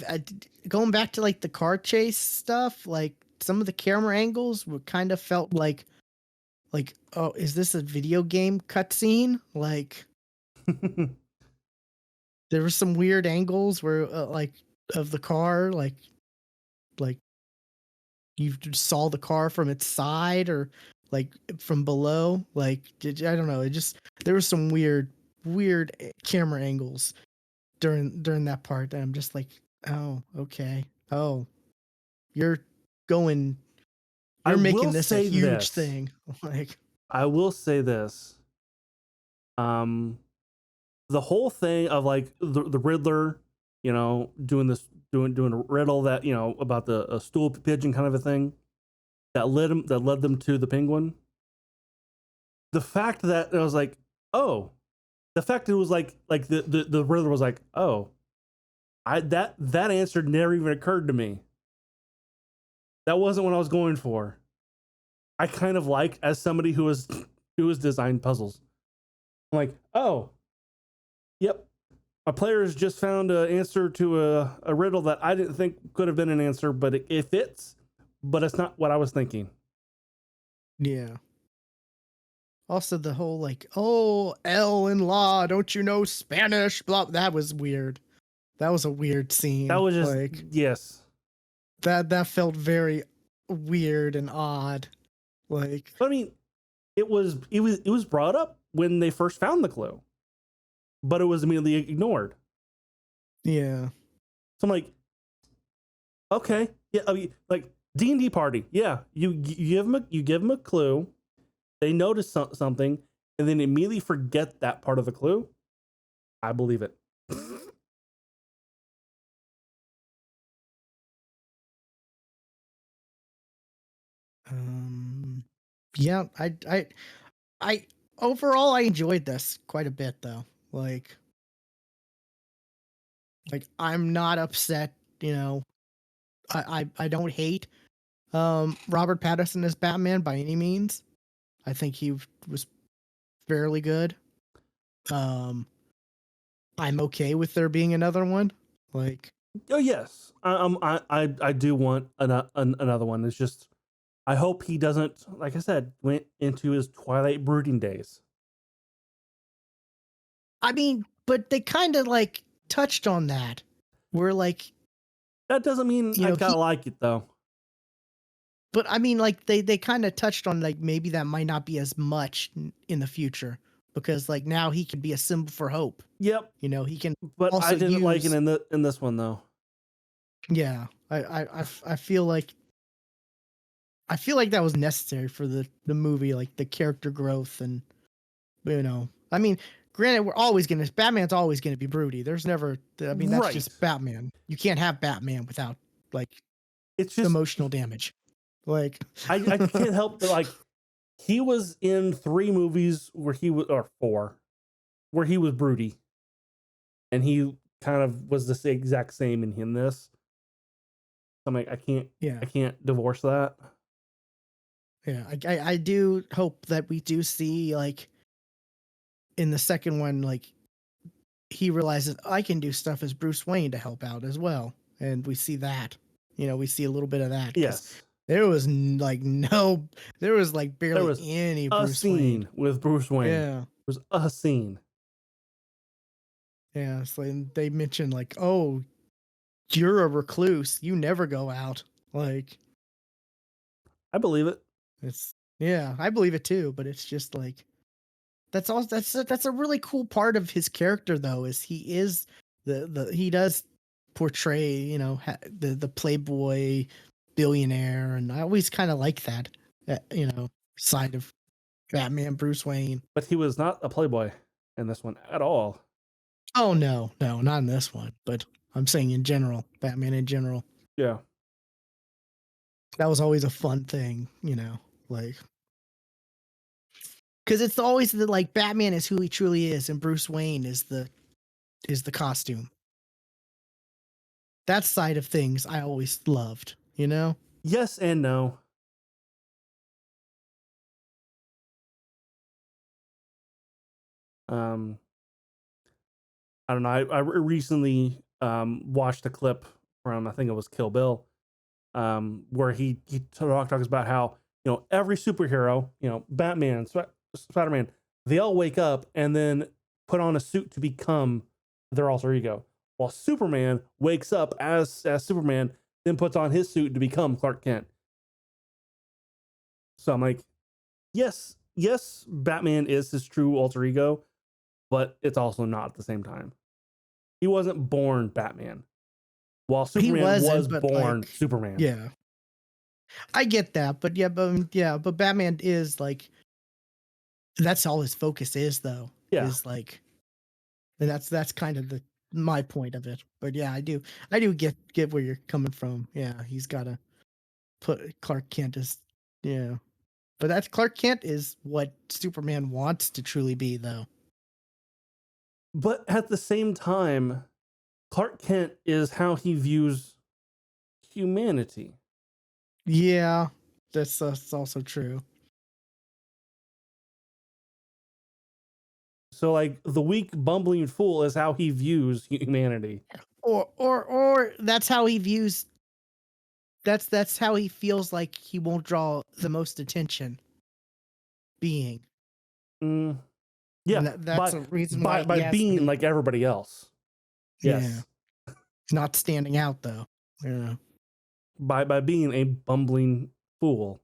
A: going back to like the car chase stuff, like some of the camera angles were kind of felt like oh, is this a video game cutscene? Like there were some weird angles where like of the car, like like you saw the car from its side or like from below. Like I don't know. It just there was some weird camera angles during that part that I'm just like, oh, okay. Oh, you're going
B: I
A: you're making
B: will
A: this a
B: say
A: huge
B: this.
A: thing. Like
B: I will say this. The whole thing of like the Riddler, you know, doing a riddle that, you know, about the stool pigeon kind of a thing that led them to the Penguin. The fact that it was like, oh, the fact that it was like the Riddler was like, oh, that answer never even occurred to me. That wasn't what I was going for. I kind of liked, as somebody who was designed puzzles. I'm like, oh, yep. My players just found an answer to a riddle that I didn't think could have been an answer, but it fits, but it's not what I was thinking.
A: yeah. Also the whole like, oh, L in law, don't you know Spanish? Blah, that was weird. That was a weird scene.
B: That was just,
A: like
B: yes.
A: that felt very weird and odd. Like,
B: But I mean, it was brought up when they first found the clue, but it was immediately ignored.
A: yeah.
B: So I'm like, okay, yeah, I mean, like D&D party, yeah, you give them a clue, they notice something, and then immediately forget that part of the clue. I believe it.
A: Yeah, I overall I enjoyed this quite a bit though. Like I'm not upset, you know. I don't hate Robert Pattinson as Batman by any means. I think he was fairly good. Um I'm okay with there being another one. Like
B: Oh yes, I do want another one. It's just I hope he doesn't, like I said, went into his Twilight brooding days.
A: I mean, but they kind of like touched on that. We're like,
B: That doesn't mean
A: you
B: I
A: know,
B: gotta like it though.
A: but I mean, like they kind of touched on like maybe that might not be as much in the future because like now he can be a symbol for hope.
B: Yep,
A: You know, he can
B: but
A: also
B: I didn't like it
A: use.
B: in this one though.
A: Yeah, I feel like that was necessary for the movie, like the character growth and you know, I mean, granted, Batman's always gonna be broody. There's never, I mean, that's
B: Right.
A: just Batman. You can't have Batman without like
B: It's just
A: emotional damage. Like
B: I can't help but like he was in 3 movies where he was, or 4, where he was broody, and he kind of was the exact same in this. I'm like,
A: yeah,
B: I can't divorce that.
A: yeah. I do hope that we do see like in the second one, like he realizes I can do stuff as Bruce Wayne to help out as well, and we see that. You know, we see a little bit of that because
B: Yes,
A: there was like no, there was like
B: there
A: barely
B: was
A: any
B: a
A: Bruce Wayne.
B: scene with Bruce Wayne.
A: Yeah.
B: There was a scene.
A: Yeah, it's like they mentioned like, "Oh, you're a recluse. You never go out." Like
B: I believe it.
A: it's yeah, I believe it too, but it's just like that's a really cool part of his character though is he is the he does portray, you know, the playboy billionaire and I always kind of like that you know, side of Batman Bruce Wayne.
B: But he was not a playboy in this one at all.
A: Oh no, no, not in this one, but I'm saying in general, Batman in general.
B: Yeah.
A: That was always a fun thing, you know, like because it's always the like Batman is who he truly is, and Bruce Wayne is the costume. That side of things I always loved, you know.
B: Yes and no. Um, I don't know. I recently watched a clip from, I think it was Kill Bill, where he talks about how, you know, every superhero, you know, Batman, Spider-Man, they all wake up and then put on a suit to become their alter ego. While Superman wakes up as Superman then puts on his suit to become Clark Kent. So I'm like, yes, Batman is his true alter ego, but it's also not at the same time. He wasn't born Batman, while Superman was born Superman.
A: Yeah, I get that, but but Batman is like, that's all his focus is, though.
B: Yeah.
A: Is like, and that's kind of my point of it. But yeah, I do get where you're coming from. Yeah, he's got to put Clark Kent as, yeah, but that's Clark Kent is what Superman wants to truly be, though.
B: But at the same time, Clark Kent is how he views humanity.
A: Yeah, that's also true.
B: So like the weak bumbling fool is how he views humanity.
A: Or that's how he views, that's how he feels like he won't draw the most attention being.
B: Yeah,
A: that's a reason why
B: by being like everybody else. Yes.
A: Yeah. Not standing out, though. Yeah.
B: By being a bumbling fool.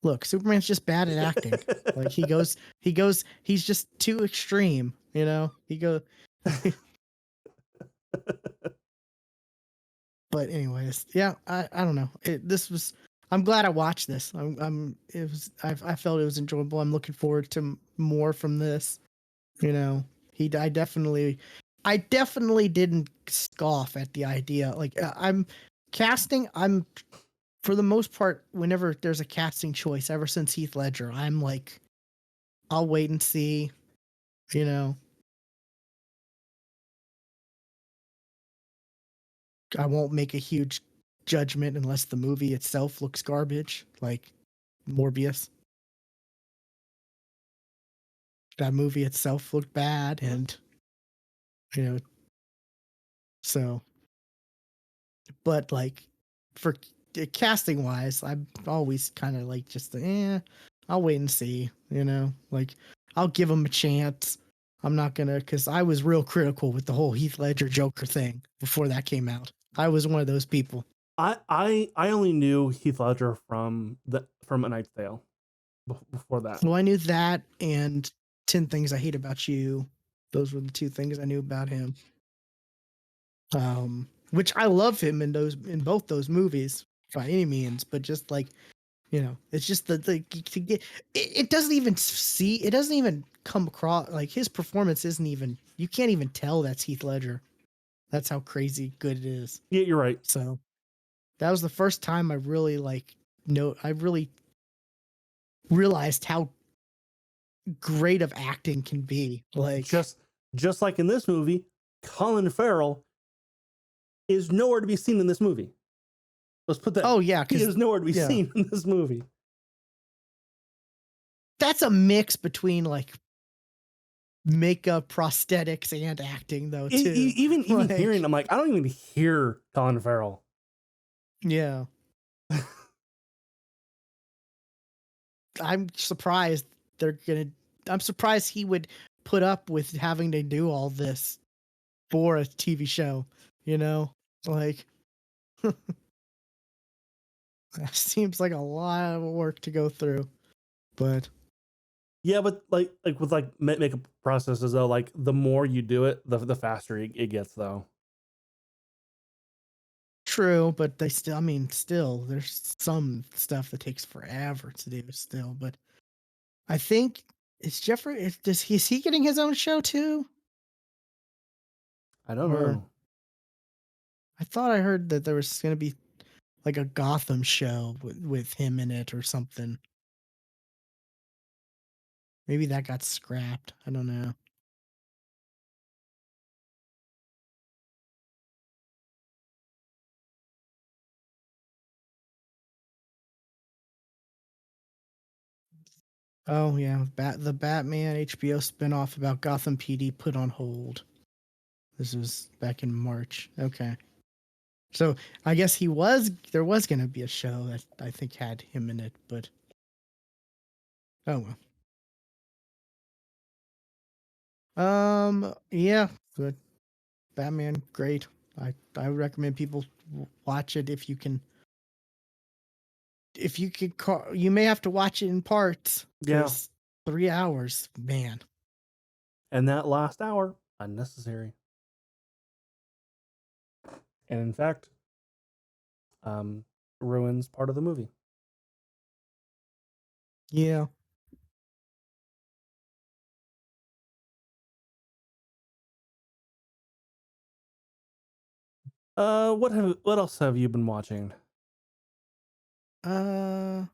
A: Look, Superman's just bad at acting. Like he's just too extreme, you know? But anyways, yeah, I don't know. I'm glad I watched this. I felt it was enjoyable. I'm looking forward to more from this. You know, I definitely didn't scoff at the idea. Like I'm for the most part, whenever there's a casting choice, ever since Heath Ledger, I'm like, I'll wait and see, you know. I won't make a huge judgment unless the movie itself looks garbage, like Morbius. That movie itself looked bad, and you know, so. But like, for casting wise, I'm always kind of like just I'll wait and see, you know. Like, I'll give him a chance. I'm not gonna, because I was real critical with the whole Heath Ledger Joker thing before that came out. I was one of those people.
B: I only knew Heath Ledger from A Knight's Tale. Before that,
A: Well, I knew that and 10 Things I Hate About You. Those were the two things I knew about him. Which I love him in both those movies by any means, but just like, you know, it's just it doesn't even come across, like his performance isn't even, you can't even tell that's Heath Ledger. That's how crazy good it is.
B: Yeah, you're right.
A: So that was the first time I really I really realized how great of acting can be. Like,
B: just like in this movie, Colin Farrell is nowhere to be seen in this movie. Let's put that.
A: Oh yeah,
B: he is nowhere to be seen in this movie.
A: That's a mix between like makeup, prosthetics, and acting, though. Too
B: even like, hearing, I'm like, I don't even hear Colin Farrell.
A: Yeah. I'm surprised I'm surprised he would put up with having to do all this for a TV show, you know? Like, that seems like a lot of work to go through. But
B: yeah, but like with like makeup processes though, like the more you do it, the faster it gets though.
A: True, but still, there's some stuff that takes forever to do still. But I think is he getting his own show too?
B: I don't know.
A: I thought I heard that there was going to be like a Gotham show with him in it or something. Maybe that got scrapped. I don't know. Oh yeah, the Batman HBO spinoff about Gotham PD put on hold. This was back in March. Okay. So I guess there was going to be a show that I think had him in it, but oh well. Yeah, good. Batman, great. I recommend people watch it if you can. If you could you may have to watch it in parts.
B: Yeah.
A: 3 hours, man.
B: And that last hour, unnecessary. And in fact, ruins part of the movie.
A: Yeah.
B: What else have you been watching?
A: Well,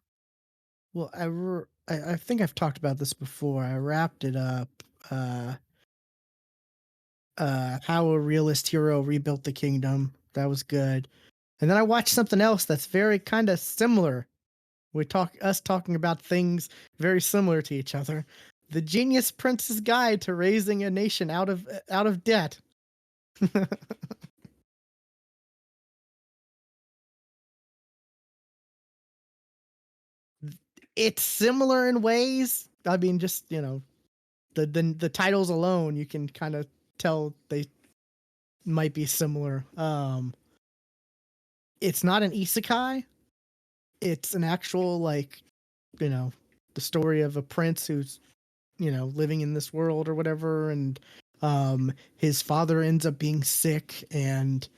A: I think I've talked about this before. I wrapped it up. How a Realist Hero Rebuilt the Kingdom. That was good. And then I watched something else that's very kind of similar. Us talking about things very similar to each other. The Genius Prince's Guide to Raising a Nation out of Debt. It's similar in ways. I mean, just the titles alone, you can kind of tell they might be similar. It's not an isekai. It's an actual the story of a prince who's living in this world or whatever, and his father ends up being sick, and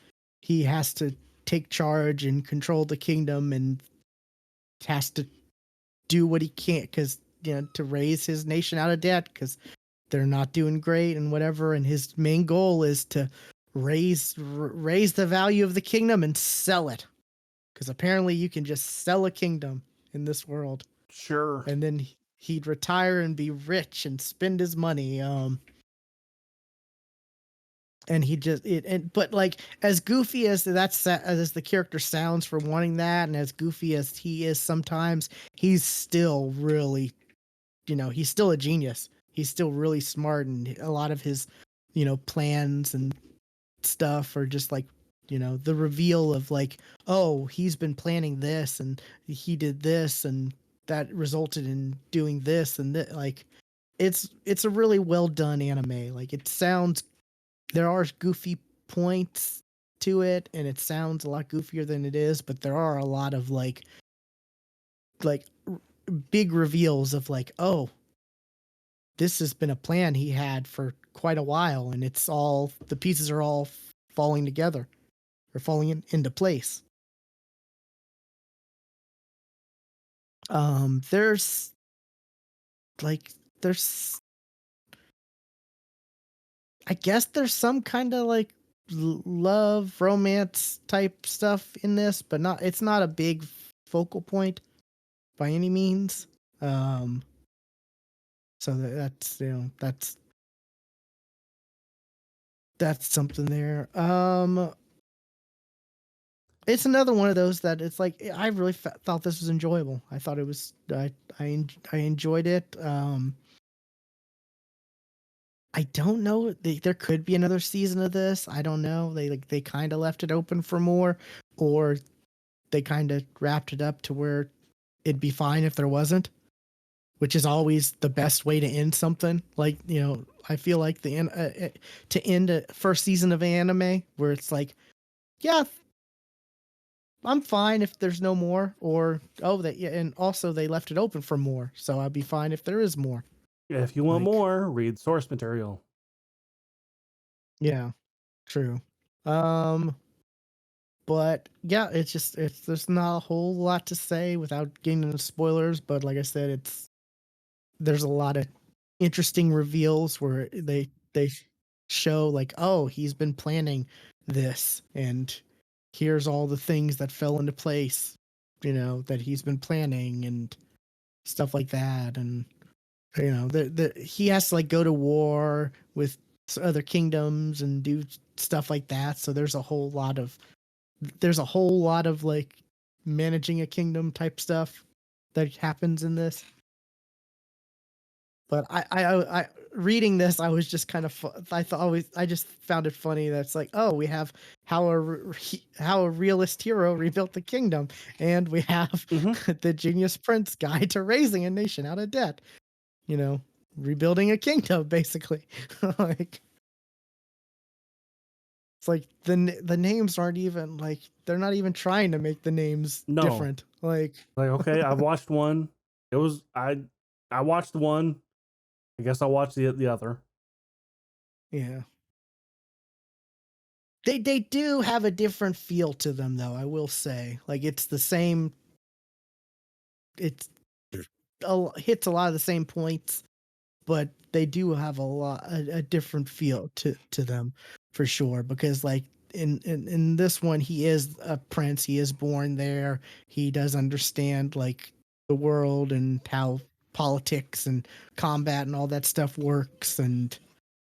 A: he has to take charge and control the kingdom, and has to do what he can because to raise his nation out of debt because they're not doing great and whatever. And his main goal is to raise the value of the kingdom and sell it, because apparently you can just sell a kingdom in this world.
B: Sure.
A: And then he'd retire and be rich and spend his money. And he just but like, as goofy as as the character sounds for wanting that, and as goofy as he is sometimes, he's still really, he's still a genius. He's still really smart, and a lot of his, plans and stuff are just like, the reveal of like, oh, he's been planning this, and he did this, and that resulted in doing this, and that, like, it's a really well done anime. Like, it sounds, there are goofy points to it, and it sounds a lot goofier than it is, but there are a lot of like big reveals of like, oh, this has been a plan he had for quite a while, and it's all, the pieces are all falling together or falling into place. There's like, there's, I guess there's some kind of like love romance type stuff in this, but it's not a big focal point by any means. So that's, that's something there. It's another one of those that it's like, I really thought this was enjoyable. I thought it was, I enjoyed it. I don't know. There could be another season of this. I don't know. They kind of left it open for more, or they kind of wrapped it up to where it'd be fine if there wasn't, which is always the best way to end something. Like, I feel like to end a first season of anime where it's like, yeah, I'm fine if there's no more, or and also they left it open for more, so I'd be fine if there is more.
B: If you want more, read source material.
A: Yeah, true. But yeah, there's not a whole lot to say without getting into spoilers. But like I said, there's a lot of interesting reveals where they show like, oh, he's been planning this, and here's all the things that fell into place, that he's been planning and stuff like that. And he has to like go to war with other kingdoms and do stuff like that. So there's a whole lot of like managing a kingdom type stuff that happens in this. But I reading this, I was just kind of, I just found it funny that it's like, oh, we have how a realist hero rebuilt the kingdom, and we have the Genius Prince Guide to Raising a Nation out of Debt. Rebuilding a kingdom, basically. Like, like the names aren't even like they're not even trying to make the names different. Like
B: okay, I've watched one. It was I watched one. I guess I'll watch the other.
A: yeah. They do have a different feel to them though, I will say. Like it's the same it's hits a lot of the same points, but they do have a different feel to them for sure because like in this one he is a prince, he is born there, he does understand like the world and how politics and combat and all that stuff works, and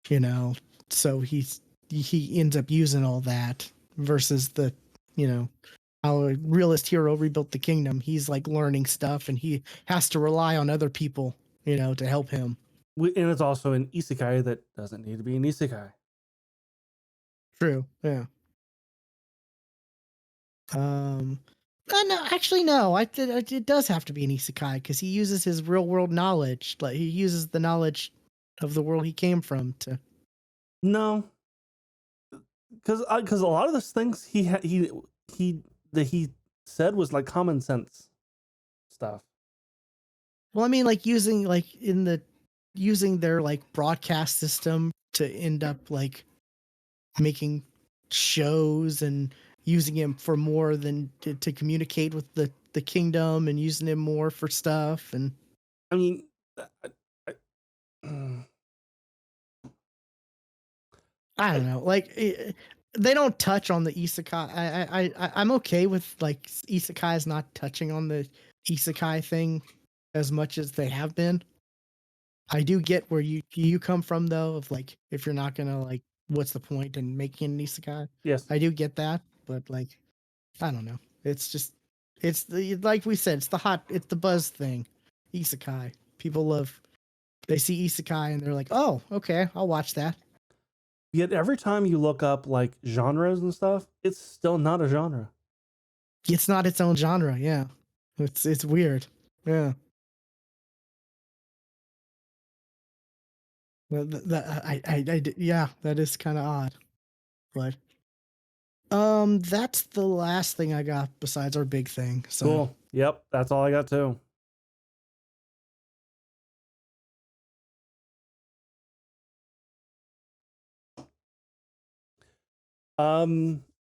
A: you know, so he ends up using all that versus the, you know, how a realist hero rebuilt the kingdom. He's like learning stuff and he has to rely on other people, you know, to help him.
B: And it's also an isekai that doesn't need to be an isekai.
A: True. Yeah. No, actually, no. It does have to be an isekai because he uses his real world knowledge. Like he uses the knowledge of the world he came from to.
B: No, because a lot of those things he that he said was like common sense stuff.
A: Well, I mean, like using their like broadcast system to end up like making shows and using him for more than to communicate with the kingdom and using him more for stuff. And
B: I mean,
A: I don't know, like they don't touch on the isekai. I'm okay with like isekais not touching on the isekai thing as much as they have been. I do get where you come from though, of like if you're not gonna like, what's the point in making an isekai?
B: yes,
A: I do get that, but like I don't know. It's just it's the, like we said, it's the buzz thing. Isekai. People love, they see isekai and they're like, "Oh, okay, I'll watch that."
B: yet every time you look up like genres and stuff, it's still not a genre.
A: It's not its own genre, yeah. It's weird. Yeah. Yeah, that is kind of odd. But that's the last thing I got besides our big thing. So
B: Cool. Yep, that's all I got too.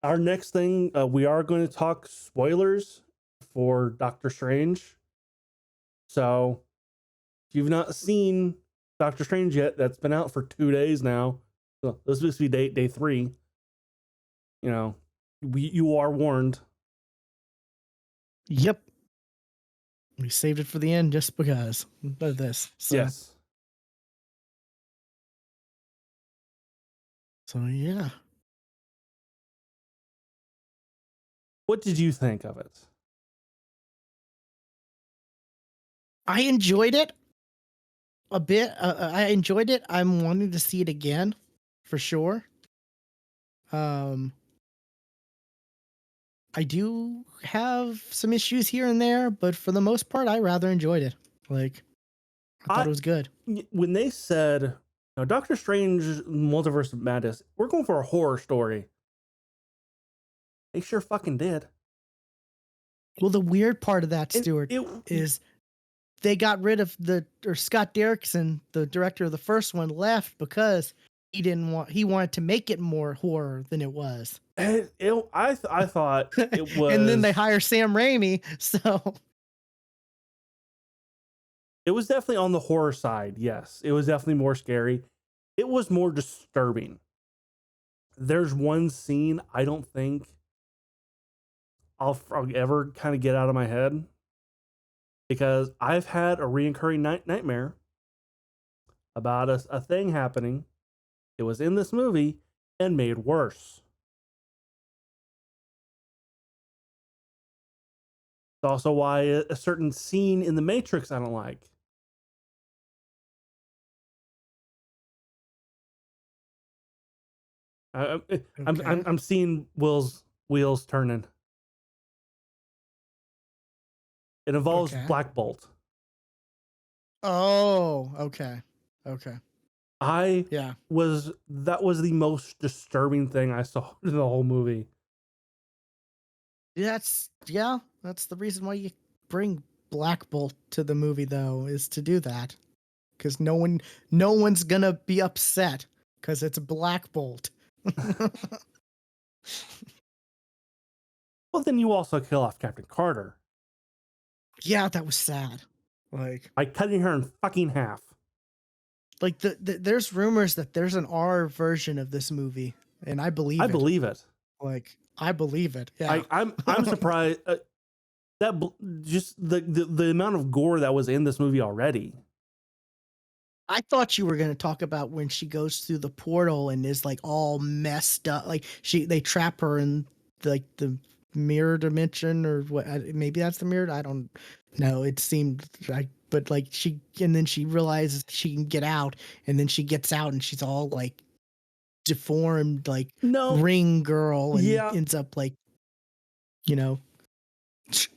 B: Our next thing, we are going to talk spoilers for Doctor Strange. So, if you've not seen Doctor Strange yet, that's been out for 2 days now. So this must be day 3. You know, you are warned.
A: yep. We saved it for the end just because of this. So
B: Yes.
A: so yeah.
B: What did you think of it?
A: I enjoyed it a bit. I enjoyed it. I'm wanting to see it again, for sure. Um, I do have some issues here and there, but for the most part, I rather enjoyed it. Like, I thought it was good.
B: When they said, "No, Doctor Strange Multiverse of Madness, we're going for a horror story," they sure fucking did.
A: Well, the weird part of that, Stuart, is they got rid of Scott Derrickson, the director of the first one, left because he wanted to make it more horror than it was.
B: I thought it was,
A: and then they hire Sam Raimi, so
B: it was definitely on the horror side. Yes, it was definitely more scary. It was more disturbing. There's one scene I don't think I'll ever kind of get out of my head, because I've had a reoccurring nightmare about a thing happening. It was in this movie and made worse. It's also why a certain scene in The Matrix I don't like. I'm seeing Will's wheels turning. It involves Black Bolt.
A: Oh, okay. Okay. Yeah.
B: That was the most disturbing thing I saw in the whole movie.
A: That's the reason why you bring Black Bolt to the movie, though, is to do that. Because no one's gonna be upset because it's Black Bolt.
B: Well, then you also kill off Captain Carter.
A: Yeah, that was sad.
B: By cutting her in fucking half.
A: Like there's rumors that there's an R version of this movie, and I believe it.
B: Believe it.
A: Like, I believe it. Yeah.
B: I'm surprised just the amount of gore that was in this movie already.
A: I thought you were going to talk about when she goes through the portal and is like all messed up. Like they trap her in like the mirror dimension or what? Maybe that's the mirror. I don't know. It seemed like, but like and then she realizes she can get out, and then she gets out and she's all like deformed, like ring girl, and ends up like,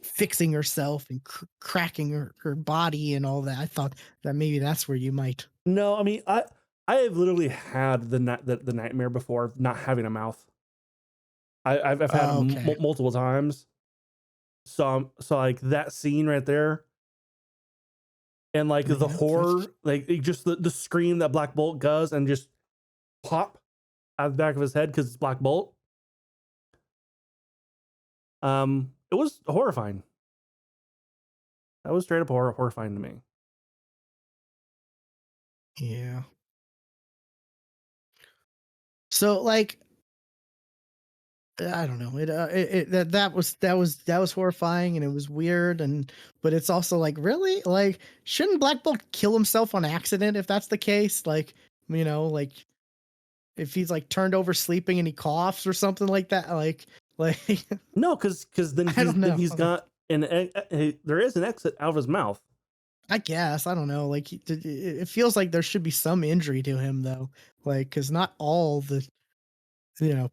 A: fixing herself and cracking her body and all that. I thought that maybe that's where you might.
B: No, I mean, I have literally had the nightmare before of not having a mouth. I've had it multiple times. So like that scene right there, and like the horror, like just the scream that Black Bolt does, and just pop out of the back of his head because it's Black Bolt. It was horrifying. That was straight up horrifying to me.
A: Yeah. So like, I don't know. That was horrifying, and it was weird, but it's also like, really, like, shouldn't Black Bolt kill himself on accident if that's the case? Like, like if he's like turned over sleeping and he coughs or something like that, like
B: no, because then he's got there is an exit out of his mouth.
A: I guess, I don't know. Like, it feels like there should be some injury to him though, like, because not all the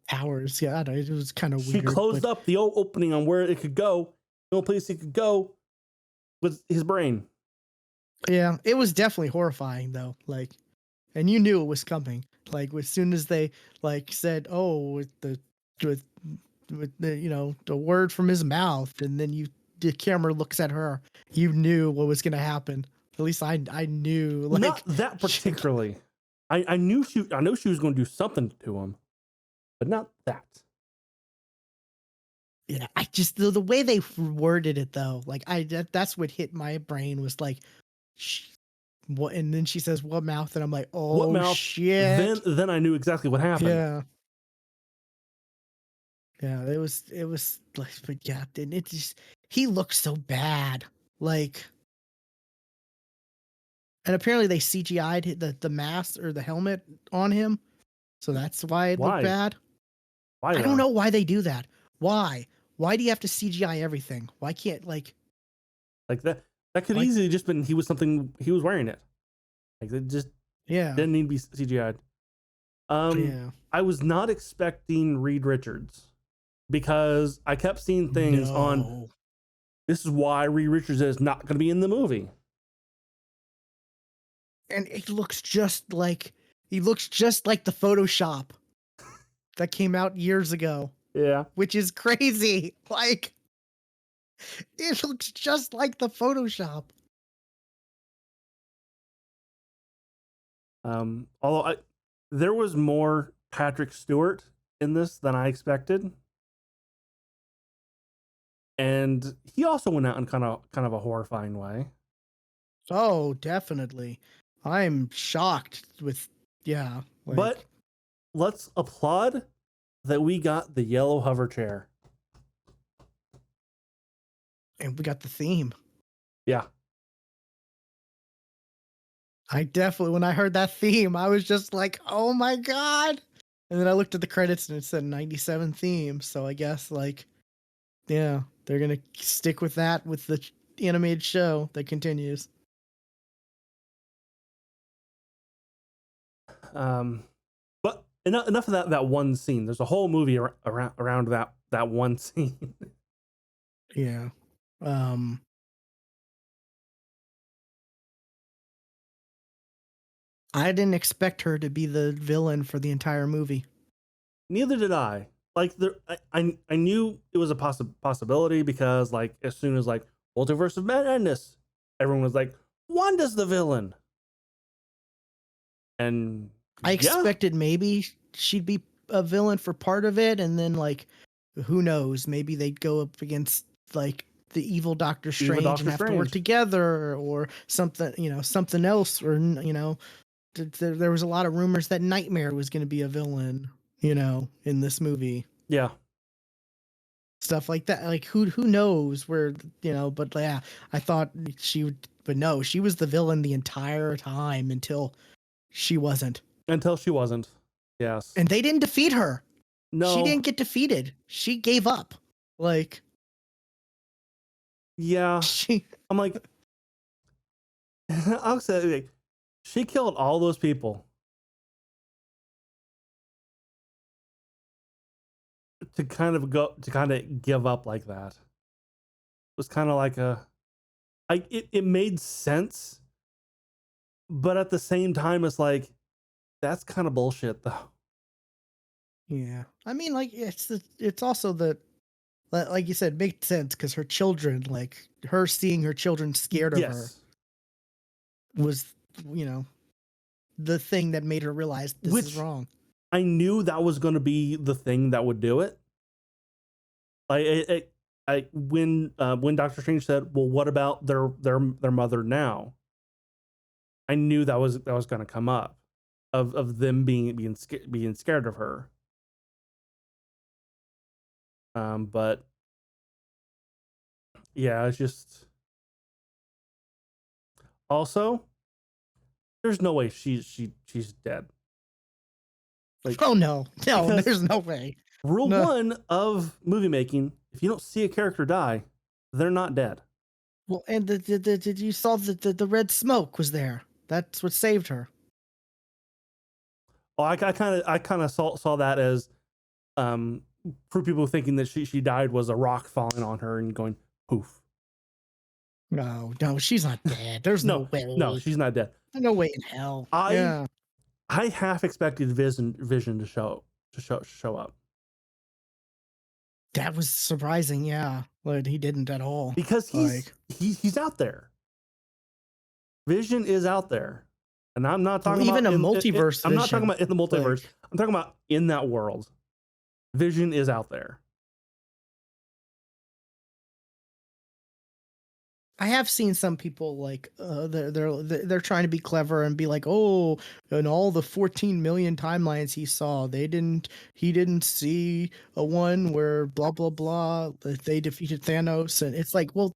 A: powers. Yeah, I don't know, it was kind of weird.
B: She closed up the opening on where it could go. The only place it could go was his brain.
A: Yeah, it was definitely horrifying though. Like, and you knew it was coming. Like, as soon as they like said, "Oh, with the the word from his mouth," and then the camera looks at her, you knew what was gonna happen. At least I knew. Like,
B: not that particularly. I know she was going to do something to him, but not that.
A: Yeah, I just the way they worded it though, like that's what hit my brain was like, what? And then she says, "What mouth?" And I'm like, "Oh, what mouth?" Shit.
B: Then I knew exactly what happened.
A: Yeah. Yeah, it was like, but yeah, and it just, he looked so bad, like, and apparently they CGI'd the mask or the helmet on him, so that's why it looked bad.
B: Why?
A: I don't know why they do that. Why? Why do you have to CGI everything? Why can't like
B: that? That could easily just been he was wearing it. Like, it just didn't need to be CGI'd. I was not expecting Reed Richards, because I kept seeing things on, this is why Reed Richards is not going to be in the movie.
A: And it looks just like the Photoshop that came out years ago.
B: Yeah.
A: Which is crazy. Like, it looks just like the Photoshop.
B: Although there was more Patrick Stewart in this than I expected. And he also went out in kind of a horrifying way.
A: Oh, definitely. I'm shocked with, like,
B: but let's applaud that we got the yellow hover chair.
A: And we got the theme.
B: Yeah.
A: I definitely, when I heard that theme, I was just like, oh my God. And then I looked at the credits and it said 97 themes. So I guess, like, yeah, they're going to stick with that with the animated show that continues.
B: But enough of that one scene. There's a whole movie around that one scene.
A: Yeah. I didn't expect her to be the villain for the entire movie.
B: Neither did I. Like I knew it was a possibility because like as soon as like Multiverse of Madness, everyone was like, Wanda's the villain. And
A: I expected maybe she'd be a villain for part of it, and then like, who knows? Maybe they'd go up against like the evil Doctor Strange and have to work together, or something, something else, or there was a lot of rumors that Nightmare was going to be a villain, in this movie.
B: Yeah.
A: Stuff like that. Like who knows where, but yeah, I thought she would, but no, she was the villain the entire time until she wasn't.
B: Yes.
A: And they didn't defeat her.
B: No.
A: She didn't get defeated. She gave up. Like,
B: yeah. I'm like, I'll say, like, she killed all those people to kind of give up like that. It was kind of like it made sense, but at the same time, it's like, that's kind of bullshit though.
A: Yeah. I mean, like, it's also like you said, makes sense because her children, like her seeing her children scared of her was, the thing that made her realize this is wrong.
B: I knew that was going to be the thing that would do it. When Doctor Strange said, "Well, what about their mother now?" I knew that was going to come up, of them being scared of her. But yeah, it's just also there's no way she's dead.
A: Like, oh no, there's no way.
B: Rule 1 of movie making: if you don't see a character die, they're not dead.
A: Well, and did you saw the red smoke was there? That's what saved her.
B: Oh, I kind of saw that as for people thinking that she died was a rock falling on her and going poof.
A: No, she's not dead. There's no way.
B: No, she's not dead.
A: No way in hell.
B: I half expected Vision to show up.
A: That was surprising, yeah. But he didn't at all.
B: Because he's out there. Vision is out there. And I'm not talking
A: about
B: even
A: a multiverse.
B: I'm not talking about in the multiverse. I'm talking about in that world. Vision is out there.
A: I have seen some people like they're trying to be clever and be like, oh, in all the 14 million timelines he saw, he didn't see a one where blah blah blah they defeated Thanos, and it's like, well,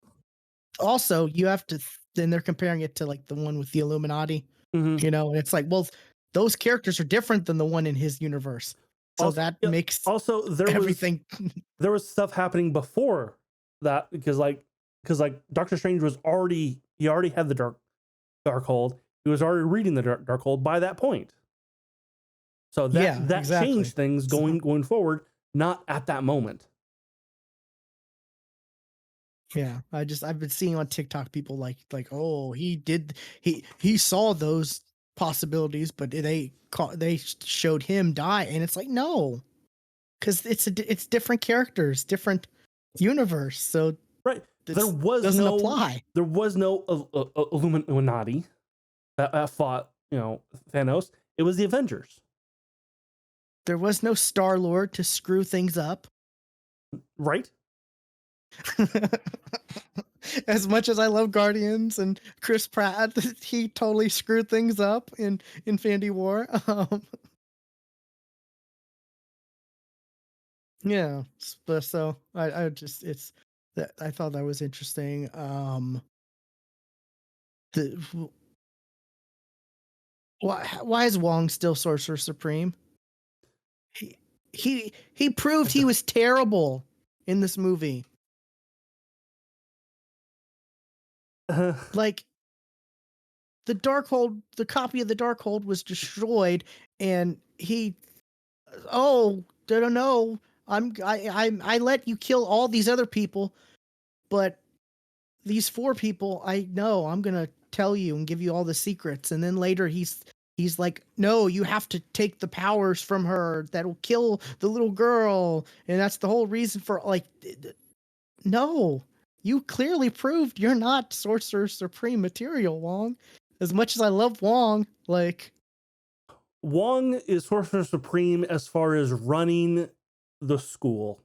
A: also you have to. Then they're comparing it to like the one with the Illuminati, and it's like, well, those characters are different than the one in his universe, so also, that makes
B: also
A: everything.
B: There was stuff happening before that because Doctor Strange was already had the Darkhold. He was already reading the Darkhold by that point. So that exactly. Changed things going forward, not at that moment.
A: Yeah, I've been seeing on TikTok people like, oh, he saw those possibilities, but they showed him die, and it's like, no, because it's different characters, different universe, so
B: right. There was no Illuminati that fought Thanos. It was the Avengers.
A: There was no Star-Lord to screw things up.
B: Right.
A: As much as I love Guardians and Chris Pratt, he totally screwed things up in Infinity War. Yeah, so I thought that was interesting. Why is Wong still Sorcerer Supreme? He proved he was terrible in this movie. Like the Darkhold, the copy of the Darkhold was destroyed, and I don't know. I let you kill all these other people, but these 4 people, I know I'm gonna tell you and give you all the secrets. And then later he he's like, no, you have to take the powers from her that'll kill the little girl, and that's the whole reason for like, no, you clearly proved you're not Sorcerer Supreme material, Wong. As much as I love Wong, like,
B: Wong is Sorcerer Supreme as far as running the school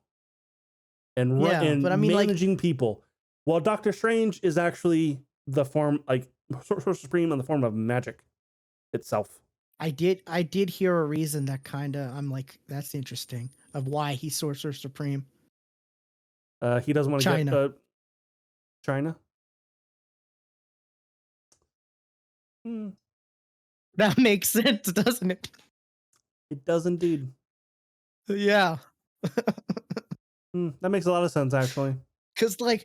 B: and
A: yeah, but I mean, like,
B: managing people, while Doctor Strange is actually the form, like Sorcerer Supreme in the form of magic itself.
A: I did hear a reason that kind of, I'm like, that's interesting, of why he's Sorcerer Supreme.
B: He doesn't want to
A: China.
B: get China.
A: That makes sense, doesn't it?
B: It does indeed.
A: Yeah.
B: That makes a lot of sense, actually.
A: Cause uh,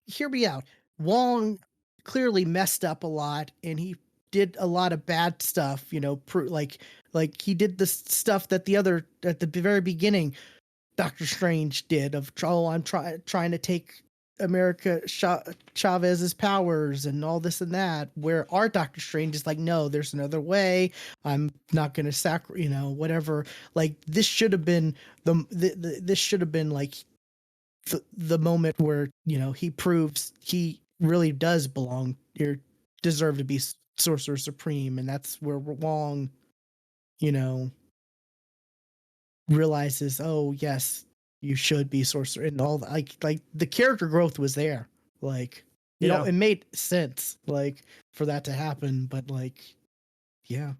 A: hear me out. Wong clearly messed up a lot, and he did a lot of bad stuff. You know, like he did this stuff that the other at the very beginning, Doctor Strange did of I'm trying to take America Chavez's powers and all this and that. Where our Doctor Strange is like, no, there's another way. I'm not gonna whatever. Like this should have been this should have been like the moment where he proves he really does belong or deserve to be Sorcerer Supreme, and that's where Wong, realizes, oh yes, you should be Sorcerer, and all like the character growth was there, like it made sense like for that to happen, but like yeah.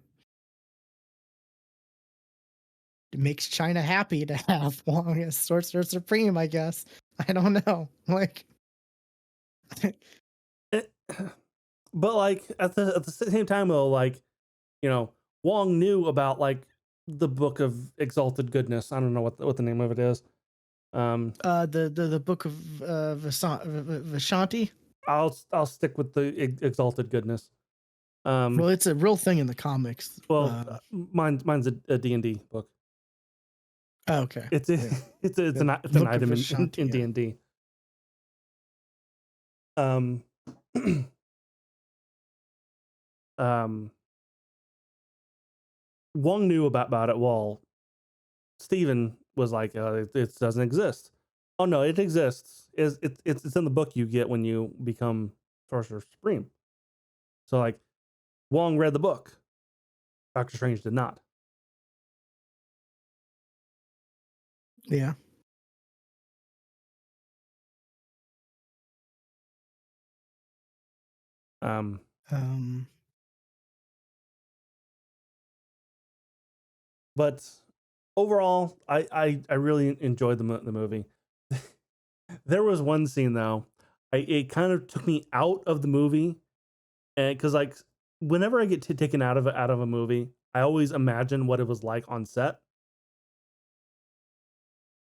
A: It makes China happy to have Wong as Sorcerer Supreme, I guess. I don't know. Like
B: but like at the same time though, like, Wong knew about like the Book of Exalted Goodness. I don't know what the name of it is.
A: The Book of Vishanti.
B: I'll stick with the Exalted Goodness.
A: Well, it's a real thing in the comics.
B: Mine's a D&D book.
A: Oh, okay.
B: It's an item in D&D. Wong knew about it while Steven was like, it doesn't exist. Oh no, it exists. It's in the book you get when you become Sorcerer Supreme. So like, Wong read the book. Doctor Strange did not.
A: Yeah.
B: But overall, I really enjoyed the movie. There was one scene though, it kind of took me out of the movie, and because like whenever I get taken out of a movie, I always imagine what it was like on set.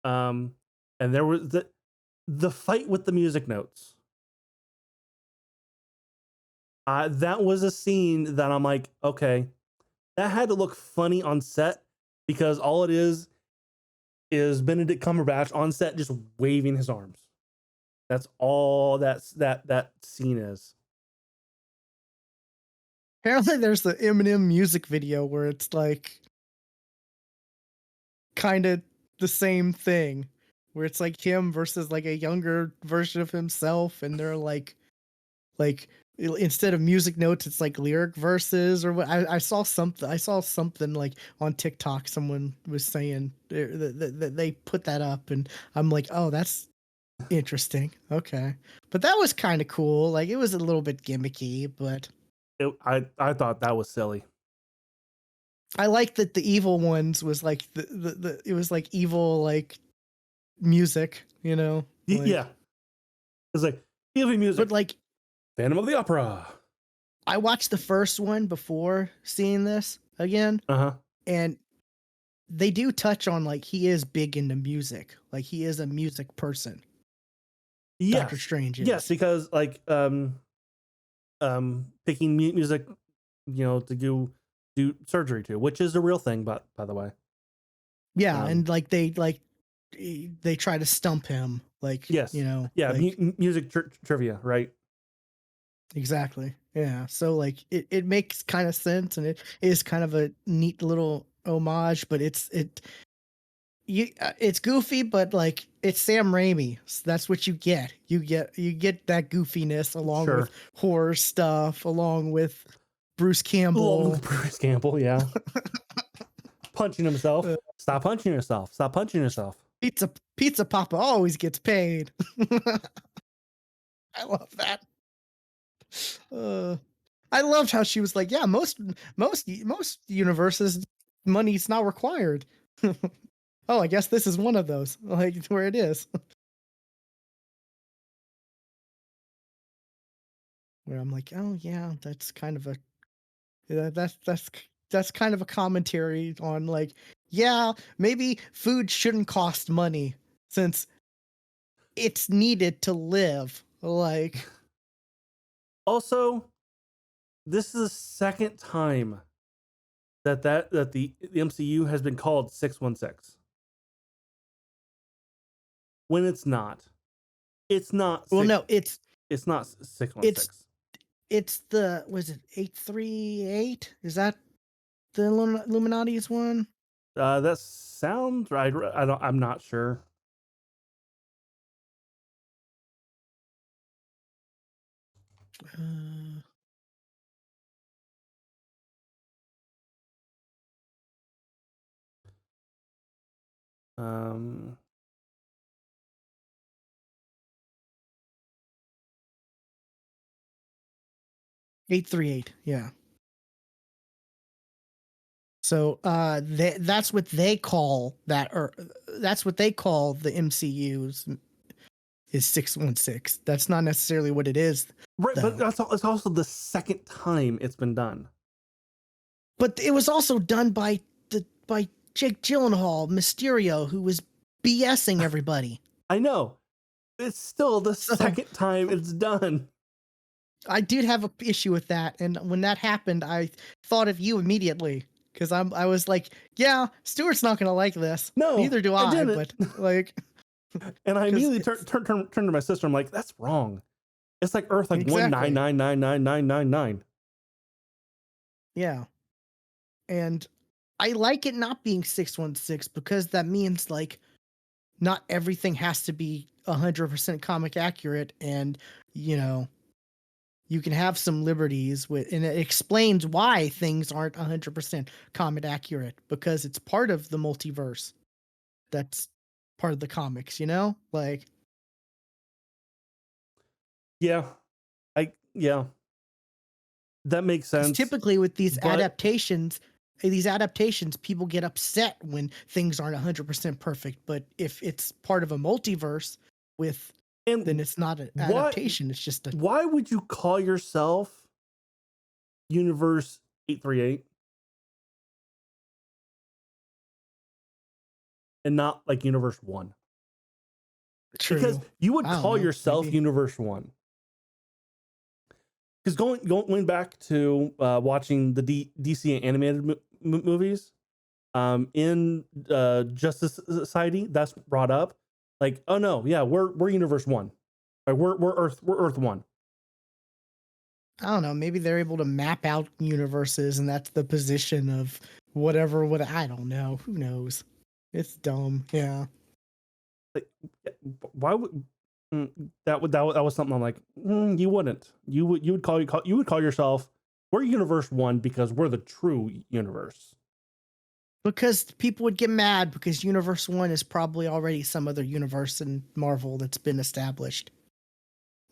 B: And there was the fight with the music notes. That was a scene that I'm like, okay, that had to look funny on set, because all it is Benedict Cumberbatch on set just waving his arms. That's all that scene is.
A: Apparently, there's the Eminem music video where it's like kind of the same thing, where it's like him versus like a younger version of himself, and they're like instead of music notes, it's like lyric verses or what. I saw something like on TikTok. Someone was saying that they put that up, and I'm like, oh, that's interesting. Okay, but that was kind of cool. Like it was a little bit gimmicky, but
B: I thought that was silly.
A: I like that the evil ones was like the it was like evil like music, like,
B: yeah. It's like evil music,
A: but like
B: Phantom of the Opera.
A: I watched the first one before seeing this again, and they do touch on like he is big into music, like he is a music person.
B: Yes.
A: Doctor Strange is.
B: Yes, because like picking music, to do surgery to, which is a real thing, but by the way.
A: Yeah, and like they try to stump him, like,
B: yes,
A: yeah,
B: like, music trivia, right?
A: Exactly. Yeah, so like it makes kind of sense, and it is kind of a neat little homage, but it's goofy, but like it's Sam Raimi. So that's what you get. You get that goofiness along with
B: Sure.
A: horror stuff, along with Bruce
B: Along
A: Campbell.
B: with Bruce Campbell, yeah. Punching himself.
A: Uh,
B: Stop punching yourself. Stop punching yourself.
A: Pizza Papa always gets paid. I love that. Uh, I loved how she was like, yeah, most universes money's not required. Oh, I guess this is one of those. Like where it is. Where I'm like, oh yeah, that's kind of a yeah, that's kind of a commentary on like, yeah, maybe food shouldn't cost money since it's needed to live. Like,
B: Also, this is the second time that the MCU has been called 616. When it's not. It's not
A: well,
B: six
A: no,
B: it's not
A: it's
B: 616.
A: it's the was it 838? Is that the Illuminati's one?
B: That sounds right. I'm not sure.
A: Uh,
B: Um
A: 838. Yeah. So that's what they call that, or that's what they call the MCU's is 616. That's not necessarily what it is,
B: right, but
A: though.
B: it's also the second time it's been done.
A: But it was also done by Jake Gyllenhaal, Mysterio, who was BSing everybody.
B: I know. It's still the
A: So
B: second time it's done.
A: I did have a issue with that, and when that happened, I thought of you immediately because I was like, yeah, Stuart's not gonna like this.
B: No,
A: Neither do
B: I
A: I.
B: didn't.
A: But like,
B: And I
A: because
B: immediately
A: it's
B: turned to my sister. I'm like, that's wrong. It's like Earth like
A: exactly
B: 1999999.
A: yeah, and I like it not being 616 because that means like not everything has to be 100% comic accurate, and you know you can have some liberties with, and it explains why things aren't 100% comic accurate because it's part of the multiverse. That's part of the comics, like
B: Yeah. Yeah. That makes
A: because
B: sense.
A: typically with
B: But
A: these adaptations, people get upset when things aren't 100% perfect. But if it's part of a multiverse with, then
B: and
A: it's not an
B: what
A: adaptation. It's just a
B: why would you call yourself Universe 838 and not like Universe 1? Because
A: true.
B: you would
A: I don't
B: call
A: know.
B: yourself
A: Maybe.
B: Universe 1. Because going back to watching the DC animated movies, in Justice Society, that's brought up. Like, oh no, yeah, we're Universe 1. Like, we're Earth 1.
A: I don't know. Maybe they're able to map out universes, and that's the position of whatever. What I don't know. Who knows? It's dumb. Yeah.
B: Like, why would that was something I'm like, you wouldn't. You would call yourself, we're Universe 1 because we're the true universe.
A: Because people would get mad because Universe 1 is probably already some other universe in Marvel that's been established.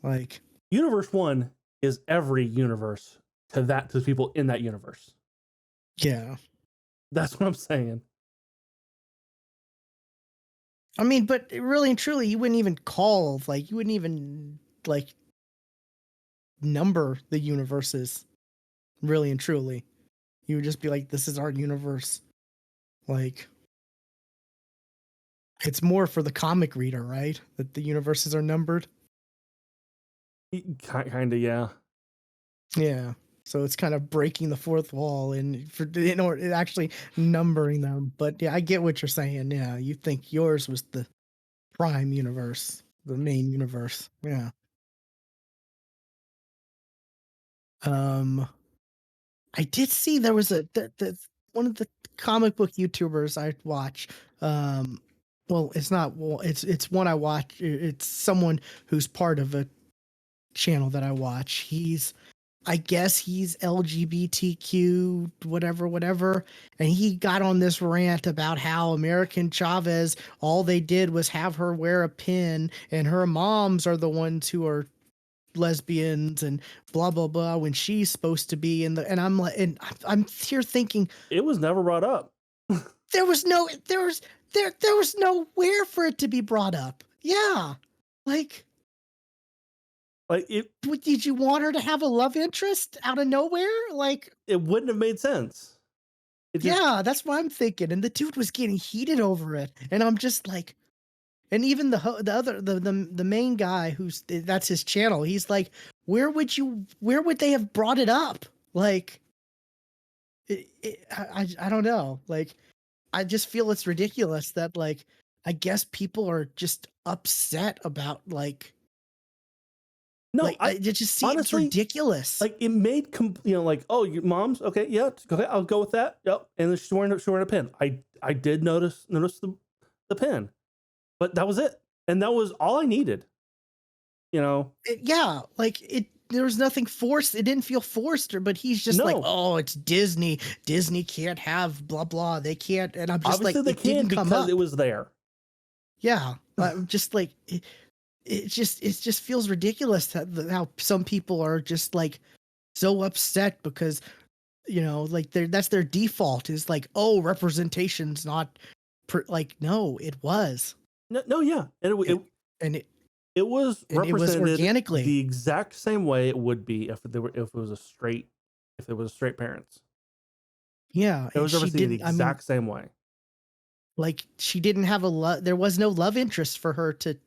A: Like,
B: Universe 1 is every universe to people in that universe.
A: yeah.
B: That's what I'm saying.
A: I mean, but really and truly, you wouldn't even like number the universes, really and truly. You would just be like, this is our universe. Like, it's more for the comic reader, right? That the universes are numbered.
B: Kind of, yeah.
A: Yeah. So it's kind of breaking the fourth wall in order actually numbering them. But yeah, I get what you're saying. Yeah, you think yours was the prime universe, the main universe. Yeah. I did see there was one of the comic book YouTubers I watch. Well, it's not. Well, it's one I watch. It's someone who's part of a channel that I watch. I guess he's LGBTQ, whatever. And he got on this rant about how American Chavez, all they did was have her wear a pin, and her moms are the ones who are lesbians and blah blah blah when she's supposed to be in the. And I'm like, and I'm here thinking
B: It was never brought up.
A: there was nowhere for it to be brought up. Yeah, like
B: it
A: did you want her to have a love interest out of nowhere? Like,
B: it wouldn't have made sense.
A: yeah, that's what I'm thinking. And the dude was getting heated over it, and I'm just like, and even the main guy that's his channel. He's like, where would they have brought it up? Like, I don't know. Like, I just feel it's ridiculous that, like, I guess people are just upset about, like,
B: No,
A: it just seems
B: honestly,
A: ridiculous.
B: Like, it made like, oh, your mom's okay, yeah, okay, I'll go with that. Yep. And then she's wearing a pin. I did notice the pin, but that was it, and that was all I needed.
A: Yeah, like there was nothing forced. It didn't feel forced, but he's just like,
B: No.
A: oh, it's Disney. Disney can't have blah blah. They can't. And I'm just
B: Obviously
A: like,
B: they
A: it didn't
B: can
A: come
B: because
A: up.
B: it was there.
A: Yeah, I'm just like, it just feels ridiculous how some people are just like so upset because, like that's their default is like, oh, representation's not like, no, it was.
B: No, yeah, and it was
A: it was
B: represented
A: organically
B: the exact same way it would be if it was a straight parents.
A: Yeah,
B: It
A: and
B: was
A: she
B: represented the
A: didn't. I mean,
B: exact same way.
A: like, she didn't have a love. There was no love interest for her to.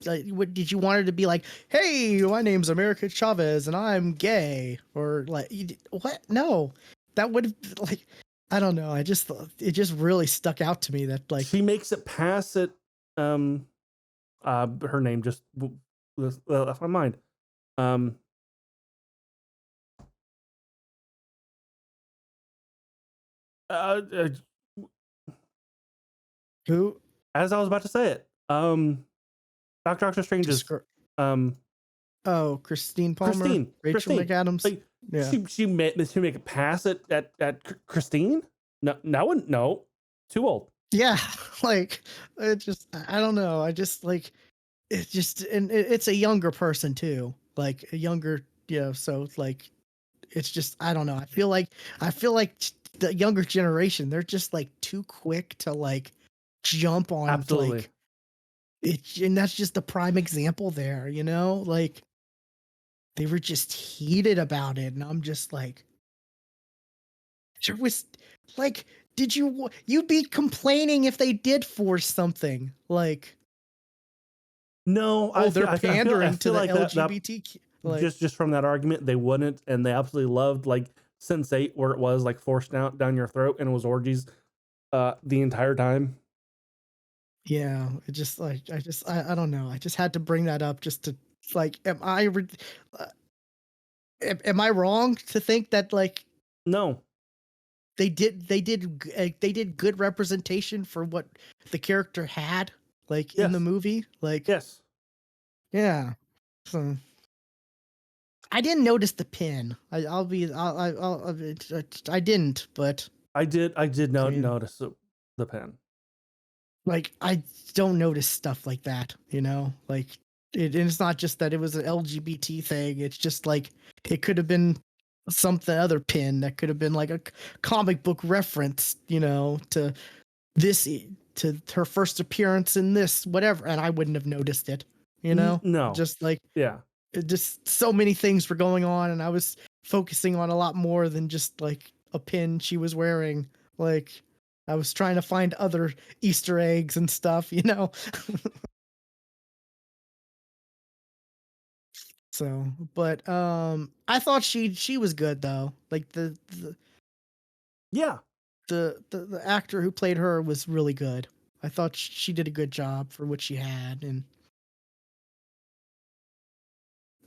A: Like, what did you want her to be like? Hey, my name's America Chavez and I'm gay, or like, what? No, that would like, I don't know. It just really stuck out to me that, like,
B: She makes it past it. Her name just left my mind. Uh, uh,
A: who?
B: as I was about to say it, Doctor Strange's
A: Oh, Christine Palmer, Rachel McAdams.
B: Like,
A: yeah,
B: she make it pass it at Christine. No, too old.
A: yeah. Like, it just, I don't know. I just like it. Just, and it's a younger person too. Like a younger, so like, it's just, I don't know. I feel like the younger generation, they're just like too quick to like jump on
B: Absolutely.
A: like it, and that's just the prime example there, like they were just heated about it, and I'm just like, there was like, you'd be complaining if they did force something like,
B: No,
A: oh, they're pandering to the
B: like
A: LGBTQ. Like,
B: just from that argument, they wouldn't, and they absolutely loved like Sense8, where it was like forced down your throat, and it was orgies, the entire time.
A: yeah, it just like, I don't know. I just had to bring that up just to like, am I wrong to think that, like,
B: No,
A: they did good representation for what the character had, like, in the
B: yes,
A: movie? Like,
B: yes,
A: yeah. So I didn't notice the pin. I didn't, but
B: I did
A: I mean,
B: notice the pen.
A: like, I don't notice stuff like that, like, and it's not just that it was an LGBT thing. It's just like, it could have been something other pin that could have been like a comic book reference, to this, to her first appearance in this, whatever, and I wouldn't have noticed it,
B: No,
A: just like,
B: yeah,
A: just so many things were going on, and I was focusing on a lot more than just like a pin she was wearing. Like, I was trying to find other Easter eggs and stuff, So, but I thought she was good though. Like,
B: yeah.
A: the actor who played her was really good. I thought she did a good job for what she had, and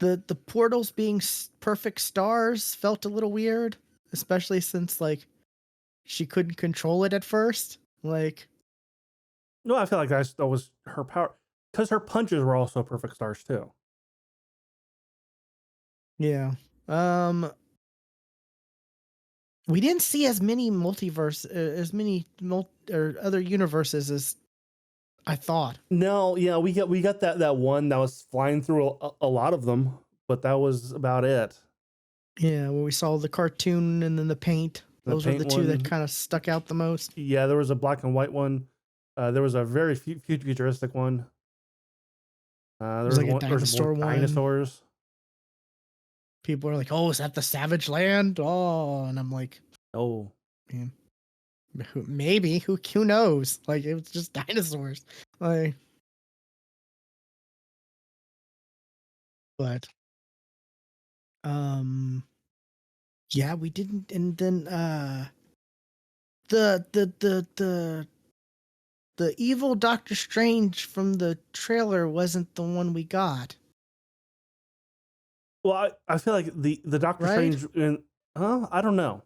A: the portals being perfect stars felt a little weird, especially since like she couldn't control it at first. Like,
B: No, I feel like that was her power because her punches were also perfect stars too.
A: yeah. We didn't see as many or other universes as I thought.
B: No, yeah, we got that one that was flying through a lot of them, but that was about it.
A: Yeah, where we saw the cartoon and then the paint.
B: The
A: Those were
B: paint
A: the two that
B: one,
A: kind of stuck out the most.
B: yeah, there was a black and white one. There was a very futuristic one. There
A: There's
B: was
A: like a
B: one. There's more
A: dinosaur one.
B: dinosaurs.
A: People are like, "Oh, is that the Savage Land?" Oh, and I'm like,
B: Oh,
A: man, maybe who knows? Like it was just dinosaurs. Like, but yeah, we didn't. And then the the the the the evil Doctor Strange from the trailer wasn't the one we got,
B: well, I feel like the Doctor
A: right?
B: Strange in. I don't know.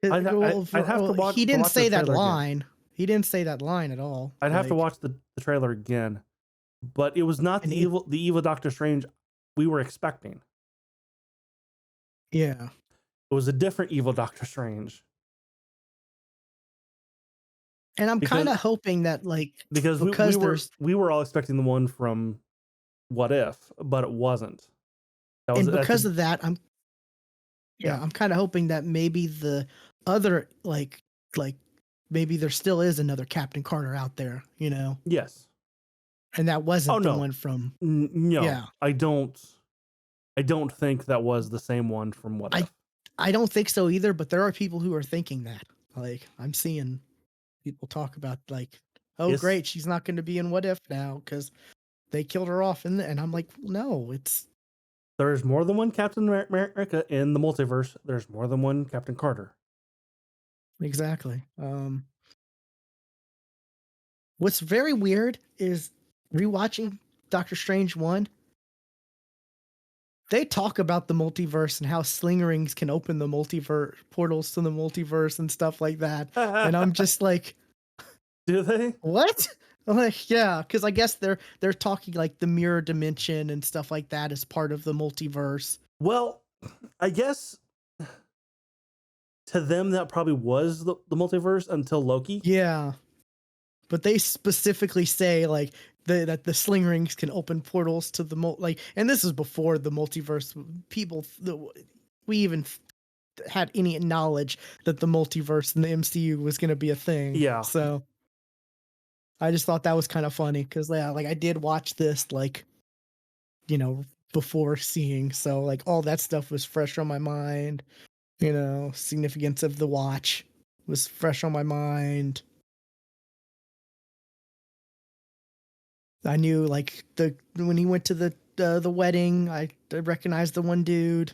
A: Well,
B: I'd have to watch
A: he didn't
B: the
A: say that
B: trailer again.
A: line. He didn't say that line at all.
B: I'd have to
A: Like,
B: watch the trailer again, but it was not
A: and it,
B: the evil Doctor Strange we were expecting.
A: yeah.
B: It was a different evil Doctor Strange.
A: And I'm kind
B: Because
A: of hoping that like
B: because
A: there's
B: we were all expecting the one from What If, but it wasn't.
A: and because of that, I'm
B: yeah.
A: I'm kind of hoping that maybe the other like maybe there still is another Captain Carter out there, you know,
B: Yes.
A: and that wasn't
B: Oh
A: the
B: no.
A: one from
B: No.
A: yeah.
B: I don't think that was the same one from What If.
A: I don't think so either, but there are people who are thinking that. Like I'm seeing people talk about like, oh great, she's not going to be in What If now because they killed her off and I'm like, no, it's
B: There's more than one Captain America in the multiverse. There's more than one Captain Carter.
A: exactly. What's very weird is rewatching Doctor Strange 1. They talk about the multiverse and how sling rings can open the multiverse portals to the multiverse and stuff like that. And I'm just like,
B: do they?
A: what? I'm like, yeah, because I guess they're talking like the mirror dimension and stuff like that as part of the multiverse.
B: Well, I guess to them that probably was the multiverse until Loki.
A: Yeah. But they specifically say like that the sling rings can open portals to the like, and this is before the multiverse. People, we even had any knowledge that the multiverse in the MCU was going to be a thing.
B: Yeah.
A: So I just thought that was kind of funny because yeah, like I did watch this like, you know, before seeing, so like all that stuff was fresh on my mind. You know, significance of the watch was fresh on my mind. I knew like when he went to the wedding, I recognized the one dude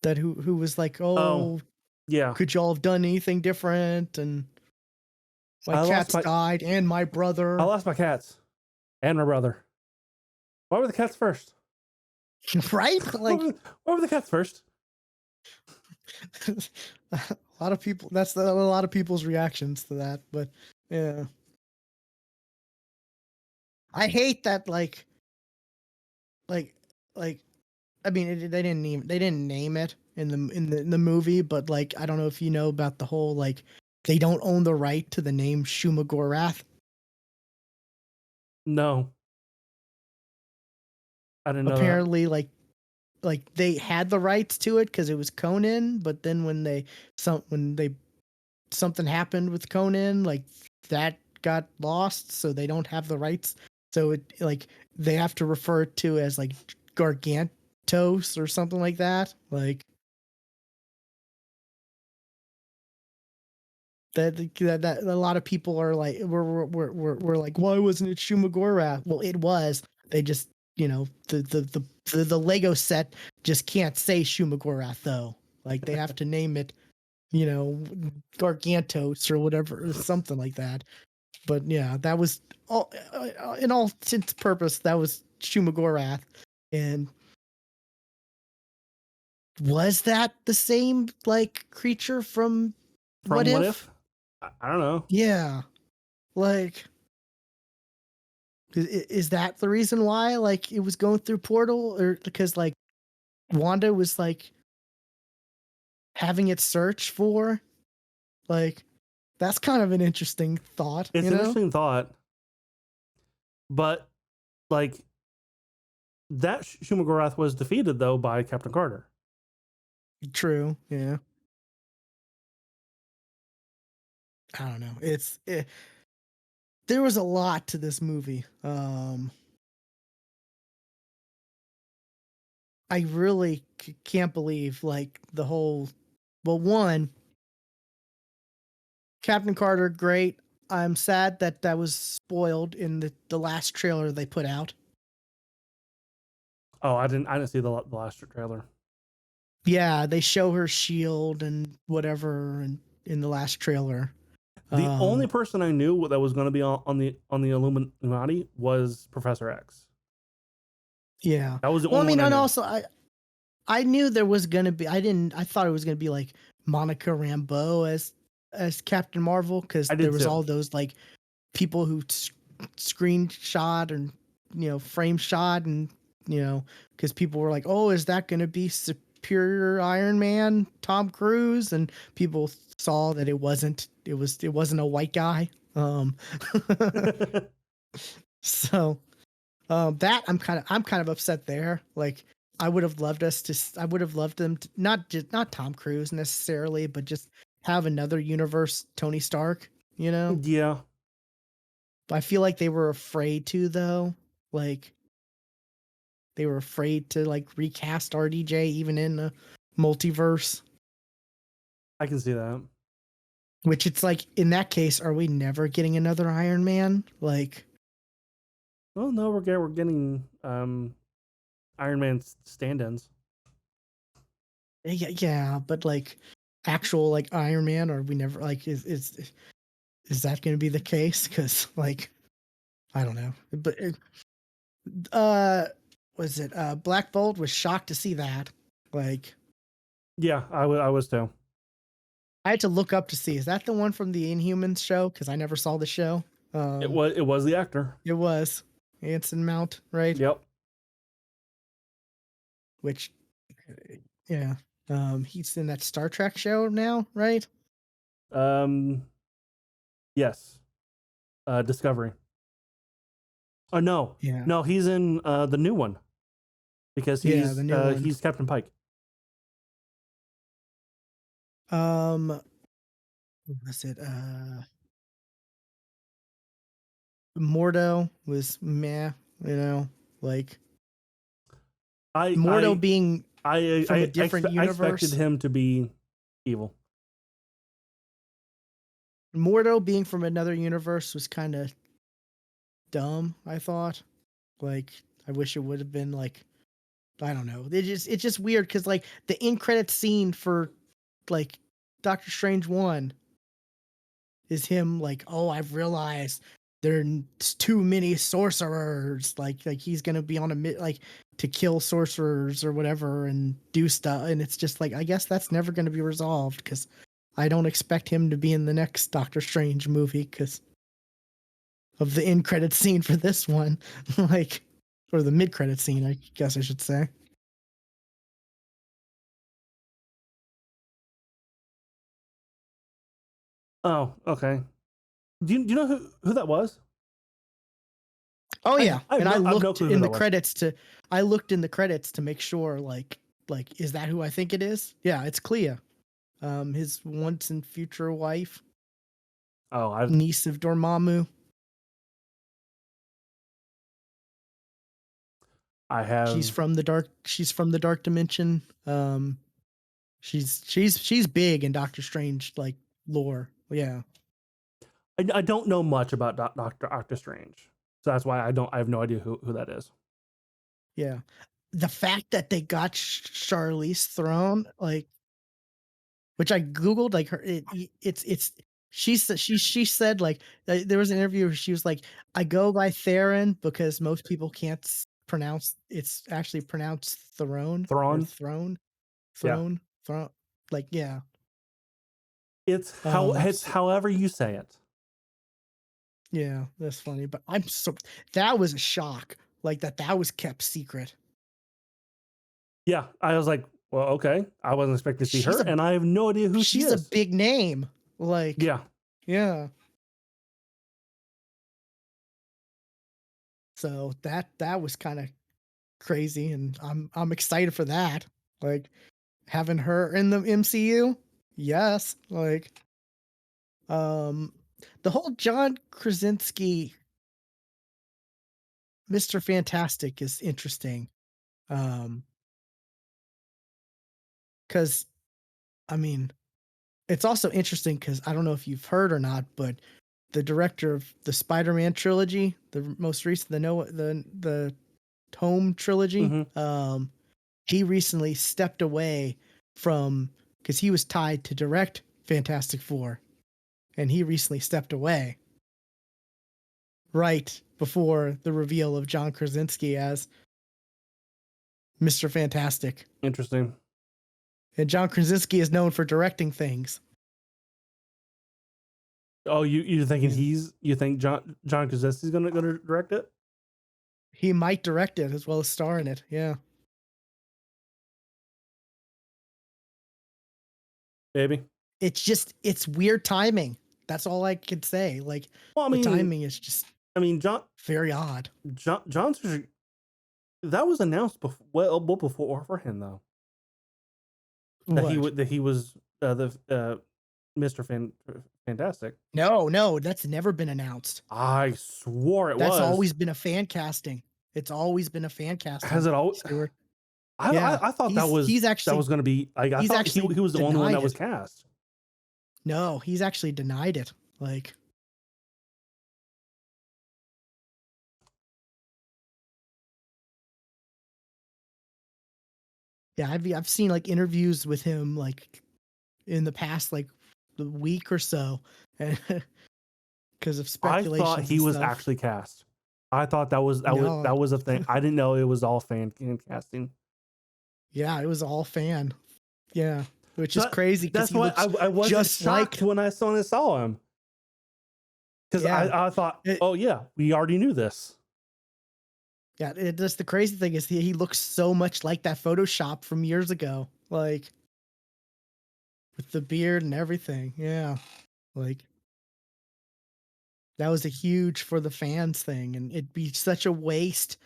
A: that who was like,
B: Oh,
A: oh,
B: yeah.
A: could y'all have done anything different? And my
B: I
A: cats died and my brother.
B: I lost my cats and my brother. Why were the cats first?
A: Right? Like
B: why were the cats first?
A: a lot of people. That's a lot of people's reactions to that. But yeah, I hate that. Like, I mean, they didn't name it in the movie, but like, I don't know if you know about the whole like they don't own the right to the name Shumagorath.
B: No, I didn't know that.
A: Apparently, like they had the rights to it because it was Conan, but then when something happened with Conan, like that got lost, so they don't have the rights. So it like they have to refer to as like Gargantos or something like that. Like that a lot of people are like we're like, why wasn't it Shumagorath? Well, it was. They just, you know, the Lego set just can't say Shumagorath though. Like they have to name it, you know, Gargantos or whatever, or something like that. But yeah, that was all in all intents purpose. That was Shumagorath, and was that the same like creature from
B: From What If? I don't know.
A: Yeah, like is that the reason why like it was going through portal, or because like Wanda was like having it search for like that's kind of an interesting thought.
B: It's
A: you
B: an
A: know?
B: interesting thought, but like that Shumagorath was defeated though by Captain Carter.
A: True. Yeah. I don't know. There was a lot to this movie. I really can't believe like the whole. Well, one, Captain Carter, great. I'm sad that that was spoiled in the last trailer they put out.
B: Oh, I didn't see the last trailer.
A: Yeah, they show her shield and whatever in the last trailer.
B: The only person I knew that was going to be on the Illuminati was Professor X.
A: Yeah.
B: That was the
A: Well, I
B: only
A: mean,
B: one I
A: and
B: knew.
A: also I knew there was gonna be. I thought it was gonna be like Monica Rambeau as Captain Marvel, because
B: I
A: there
B: did
A: was
B: too.
A: all those like people who screenshot and frame shot, and because people were like, oh, is that gonna be superior Iron Man Tom Cruise, and people saw that it wasn't. It wasn't a white guy. So that I'm kind of upset there. Like I would have loved I would have loved them to, not Tom Cruise necessarily, but just have another universe Tony Stark,
B: Yeah.
A: I feel like they were afraid to, though. Like they were afraid to like recast RDJ even in the multiverse,
B: I can see that.
A: which it's like in that case, are we never getting another Iron Man? Like
B: Oh no, we're getting Iron Man stand-ins.
A: yeah, but like actual like Iron Man, or we never like is that going to be the case? Because like I don't know, but uh, was it Black Bolt? Was shocked to see that. Like
B: Yeah, I was too.
A: I had to look up to see, is that the one from the Inhumans show? Because I never saw the show.
B: It was the actor.
A: It was Anson Mount, right?
B: Yep.
A: Which, yeah, he's in that Star Trek show now, right?
B: Um. Yes. Discovery. Oh no,
A: Yeah,
B: no, he's in the new one because
A: yeah, the new one.
B: he's Captain Pike.
A: What was it? Mordo was meh, like Mordo
B: I
A: being from a
B: I
A: different
B: I expected
A: universe.
B: him to be evil.
A: Mordo being from another universe was kind of dumb, I thought. Like, I wish it would have been like, I don't know. It's just weird because like the end credit scene for like Doctor Strange 1 is him like, oh, I've realized there's too many sorcerers. Like he's gonna be on a like to kill sorcerers or whatever and do stuff. And it's just like, I guess that's never gonna be resolved because I don't expect him to be in the next Doctor Strange movie because of the end credit scene for this one. Like, or the mid credit scene, I guess I should say.
B: Oh, okay. Do you know who that was?
A: Oh yeah, and I
B: I have no
A: looked
B: clue who
A: in the
B: that was.
A: credits to make sure like is that who I think it is? Yeah, it's Clea, his once and future wife,
B: Oh,
A: niece of Dormammu.
B: I have.
A: She's from the dark dimension. She's big in Doctor Strange like lore. Yeah,
B: I don't know much about Doctor Strange, so that's why I have no idea who that is.
A: yeah. The fact that they got Charlize Theron, like, which I googled, like it's she said like there was an interview where she was like, I go by Theron because most people can't It's actually pronounced Throne or
B: Thrawn.
A: Throne,
B: Yeah.
A: Throne. Like, yeah.
B: It's
A: So,
B: however you say it.
A: yeah, that's funny. But that was a shock. Like that was kept secret.
B: Yeah, I was like, well, okay. I wasn't expecting to see her, and I have no idea who she
A: She's a
B: is.
A: big name. Like,
B: Yeah.
A: yeah. So that was kind of crazy, and I'm excited for that. Like having her in the MCU. Yes. Like, the whole John Krasinski Mr. Fantastic is interesting. Because I mean, it's also interesting because I don't know if you've heard or not, but the director of the Spider-Man trilogy, the most recent, the Home trilogy,
B: Mm-hmm.
A: he recently stepped away from because he was tied to direct Fantastic Four, and he recently stepped away right before the reveal of John Krasinski as Mr. Fantastic.
B: Interesting.
A: And John Krasinski is known for directing things.
B: Oh, you're thinking
A: Yeah.
B: you think John Krasinski's gonna direct it?
A: He might direct it as well as star in it. Yeah.
B: Maybe.
A: It's weird timing. That's all I can say. Like,
B: Well,
A: the timing is just very odd.
B: John's that was announced before, well before for him though.
A: What?
B: That he was the Mr. Fantastic.
A: No, that's never been announced.
B: I swore it
A: That's
B: was.
A: always been a fan casting. It's always been a fan casting,
B: Has it all?
A: Stuart. Yeah.
B: I thought
A: He's
B: that
A: actually
B: was going to be like I
A: he's
B: thought
A: actually
B: he was the only one
A: denied
B: that was
A: it.
B: cast.
A: No, he's actually denied it. Like, yeah, I've seen like interviews with him like in the past like the week or so, and because of
B: I thought
A: speculations
B: he
A: and
B: was
A: stuff.
B: actually cast. I thought that was
A: No.
B: a thing. I didn't know it was all fan casting.
A: Yeah, it was all fan. Yeah, which is
B: So
A: crazy because
B: that's
A: he
B: why
A: looks
B: I wasn't
A: just
B: shocked
A: like.
B: when I saw him. Because
A: Yeah,
B: I thought,
A: it,
B: oh yeah, we already knew this.
A: yeah. Just the crazy thing is he looks so much like that Photoshop from years ago, like with the beard and everything. Yeah, like that was a huge for the fans thing, and it'd be such a waste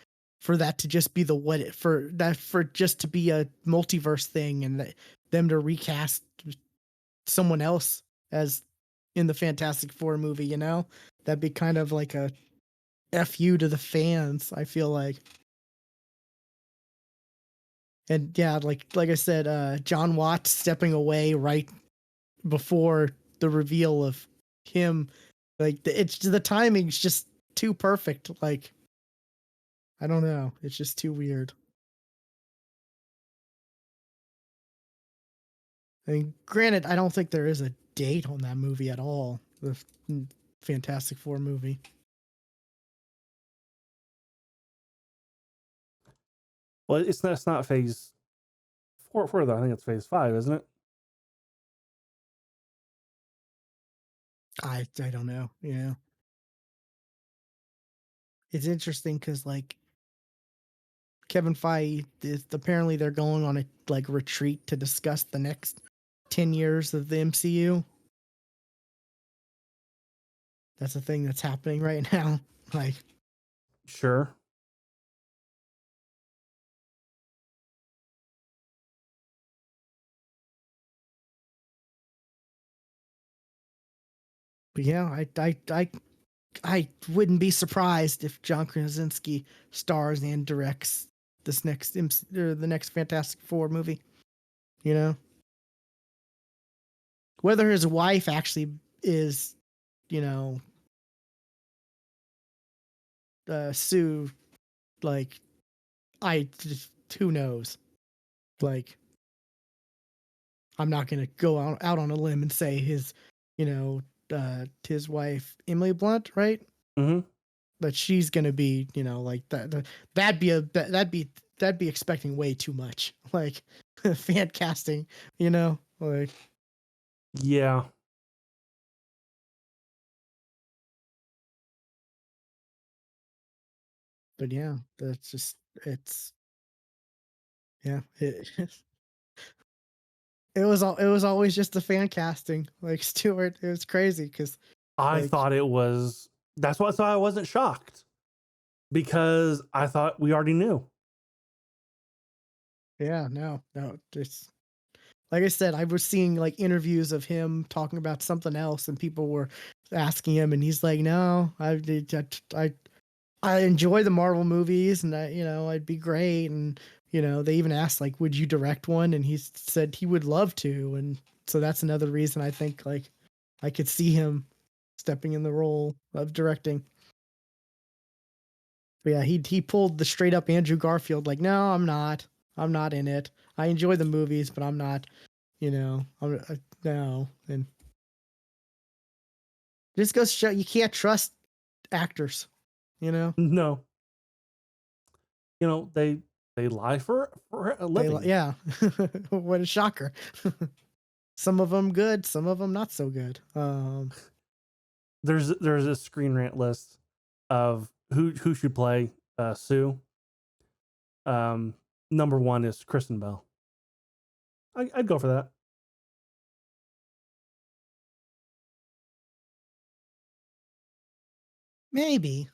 A: for that to just be for just to be a multiverse thing, and them to recast someone else as in the Fantastic Four movie. That'd be kind of like a fu to the fans, I feel like. And yeah, like I said, John Watts stepping away right before the reveal of him, like the timing's just too perfect. Like, I don't know, it's just too weird. I mean, granted, I don't think there is a date on that movie at all. The Fantastic Four movie.
B: Well, it's not phase four though. I think it's phase 5, isn't it?
A: I don't know. Yeah, it's interesting because like Kevin Feige apparently they're going on a like retreat to discuss the next 10 years of the MCU. That's a thing that's happening right now. Like,
B: Sure.
A: but yeah, I wouldn't be surprised if John Krasinski stars and directs this next or the next Fantastic Four movie. You know, whether his wife actually is, you know, Sue, like, I just, who knows? Like, I'm not gonna go out on a limb and say his wife Emily Blunt, right?
B: Mm-hmm.
A: that she's gonna be, you know, like that'd be expecting way too much, like fan casting, you know, like.
B: Yeah.
A: But yeah, that's just it's yeah. It was always just the fan casting, like Stewart. It was crazy because
B: I
A: like
B: thought it was. That's why I wasn't shocked because I thought we already knew.
A: yeah, no, it's like I said, I was seeing like interviews of him talking about something else, and people were asking him, and he's like, "No, I enjoy the Marvel movies, and I, you know, I'd be great." And you know, they even asked like, "Would you direct one?" And he said he would love to. And so that's another reason I think like I could see him stepping in the role of directing. But yeah, he pulled the straight up Andrew Garfield, like, "No, I'm not in it. I enjoy the movies, but I'm not, you know, no." And just goes to show you can't trust actors, you know.
B: No, they lie for a living.
A: Yeah. What a shocker. Some of them good, some of them not so good.
B: There's a Screen Rant list of who should play Sue. Um, Number one is Kristen Bell. I'd go for that.
A: Maybe.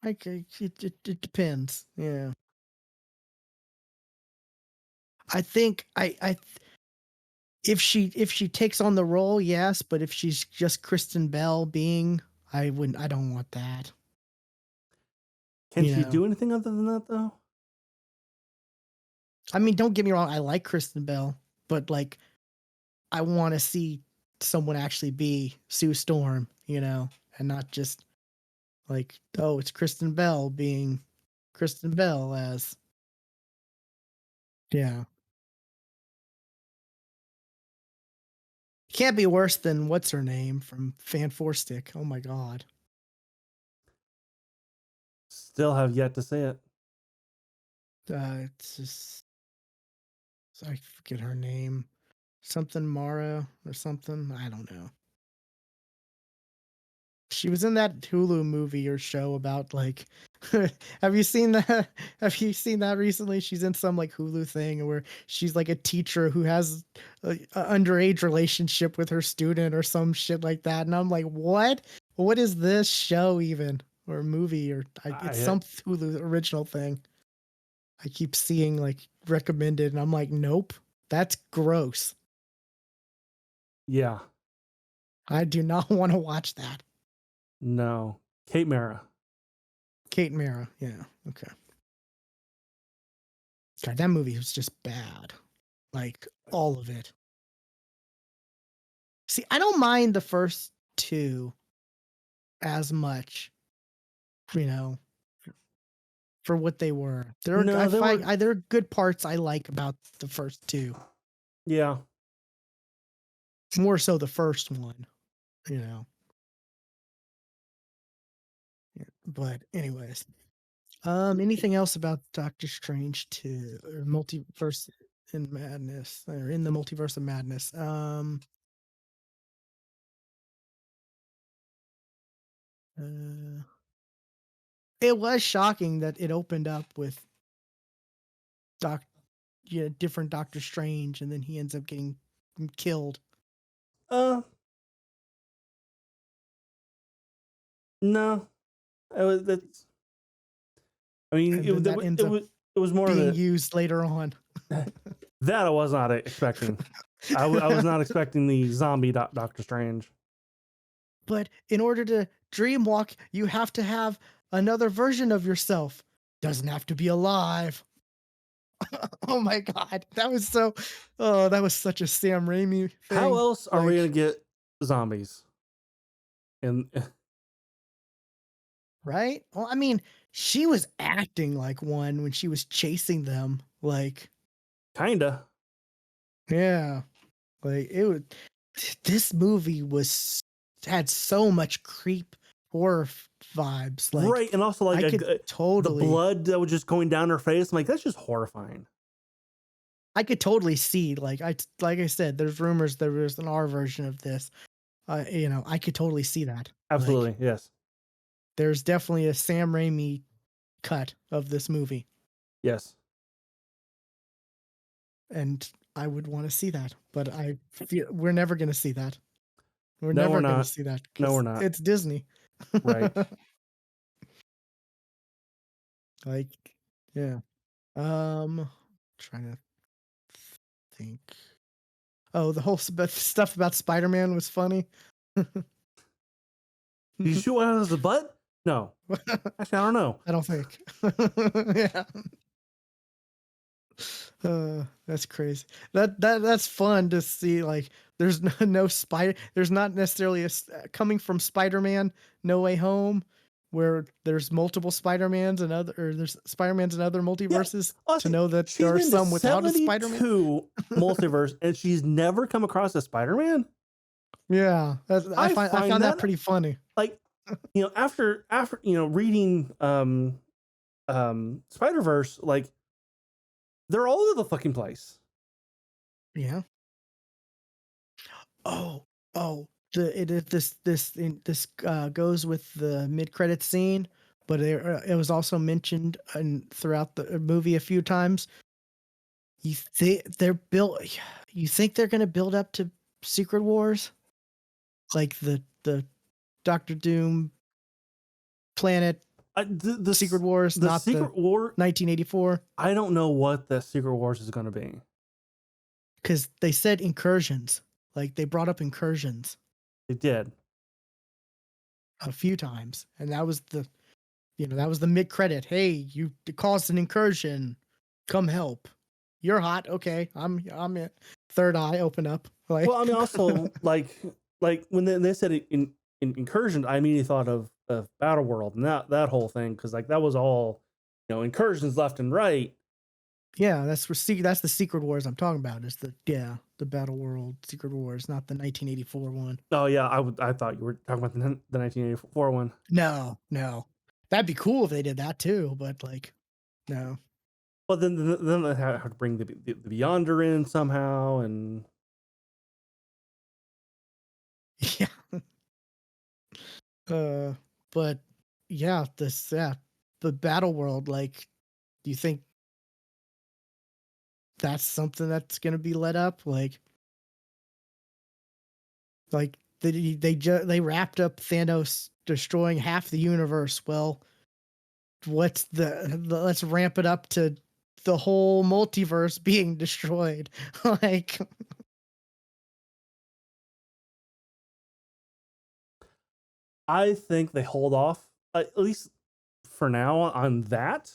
A: Like it depends. Yeah. I think I if she takes on the role, yes, but if she's just Kristen Bell being, I don't want that.
B: Can
A: You
B: she
A: know.
B: do anything other than that though?
A: I mean, don't get me wrong, I like Kristen Bell, but like I want to see someone actually be Sue Storm, you know, and not just like, oh, it's Kristen Bell being Kristen Bell as yeah. Can't be worse than what's her name from Fan Four Stick. Oh my god.
B: Still have yet to say it.
A: It's just I forget her name. Something Mara or something. I don't know. She was in that Hulu movie or show about like have you seen that? Have you seen that recently? She's in some like Hulu thing where she's like a teacher who has a underage relationship with her student or some shit like that. And I'm like, what? What is this show even? Or movie or it's
B: I
A: some Hulu original thing. I keep seeing like recommended and I'm like, nope, that's gross.
B: Yeah.
A: I do not want to watch that.
B: No. Kate Mara.
A: Kate Mara. Yeah. Okay. God, that movie was just bad. Like all of it. See, I don't mind the first two as much, you know, for what they were.
B: No, they were.
A: There are good parts I like about the first two.
B: Yeah.
A: More so the first one, you know. Yeah. But anyways, anything else about Doctor Strange 2 or Multiverse in Madness or in the Multiverse of Madness? Uh, it was shocking that it opened up with Doc, yeah, different Doctor Strange, and then he ends up getting killed.
B: Uh, no. It was that's. I mean,
A: And then that ends up
B: it was more
A: being
B: that
A: used later on.
B: I was not expecting. I was not expecting the zombie Doctor Strange.
A: But in order to dreamwalk, you have to have another version of yourself. Doesn't have to be alive. Oh my god, that was so. Oh, that was such a Sam Raimi
B: How
A: thing.
B: else are we
A: Like,
B: gonna get zombies? And
A: right? Well, I mean, she was acting like one when she was chasing them. Like,
B: kinda.
A: yeah, like it would. this movie had so much creep horror vibes. Like,
B: Right, and also like
A: I could
B: the
A: totally,
B: blood that was just going down her face. I'm like, that's just horrifying.
A: I could totally see. Like I said, there's rumors there was an R version of this. I could totally see that. Like,
B: Absolutely, yes,
A: there's definitely a Sam Raimi cut of this movie,
B: yes.
A: and I would want to see that. But I feel we're never going to see that. We're
B: No, we're
A: never going to
B: not.
A: see that
B: No, we're
A: because
B: not.
A: it's Disney.
B: Right.
A: Like, yeah. Trying to think. Oh, the whole stuff about Spider-Man was funny.
B: Did you shoot one out of the butt? No. Actually, I don't know.
A: I don't think. Yeah. That's crazy. That's fun to see. Like, there's no spider. There's not necessarily coming from Spider-Man No Way Home, where there's multiple Spider-Mans and there's Spider-Mans in other
B: Yeah.
A: multiverses. To
B: Honestly,
A: know that
B: she's
A: there are
B: been to
A: some without a Spider-Man.
B: 72 multiverse and she's never come across a Spider-Man.
A: Yeah, I
B: I find
A: found that
B: that
A: pretty funny.
B: like, after reading Spider-Verse, like, they're all over the fucking place.
A: Yeah. Oh, oh, this goes with the mid-credit scene, but it was also mentioned throughout the movie a few times. You think they're gonna build up to Secret Wars, like the Doctor Doom planet Secret Wars,
B: The
A: not the
B: Secret War,
A: 1984,
B: I don't know what the Secret Wars is going to be.
A: because they said incursions, like they brought up incursions
B: They did.
A: a few times, and that was the mid credit. Hey, you caused an incursion. Come help. You're hot. Okay, I'm it. Third eye open up. Like,
B: Well, I mean, also like when they said it in incursions, I immediately thought of Battle World and that whole thing, because like that was all incursions left and right.
A: yeah, that's the Secret Wars I'm talking about. Is the Battle World Secret Wars, not the 1984 one.
B: Oh yeah, I thought you were talking about the 1984 one.
A: No, no, that'd be cool if they did that too. But like, no.
B: But then they have to bring the Beyonder in somehow, and
A: Yeah. Uh, but yeah, the Battle World. Like, do you think that's something that's gonna be let up? Like they wrapped up Thanos destroying half the universe. Well, what's let's ramp it up to the whole multiverse being destroyed. Like,
B: I think they hold off, at least for now, on that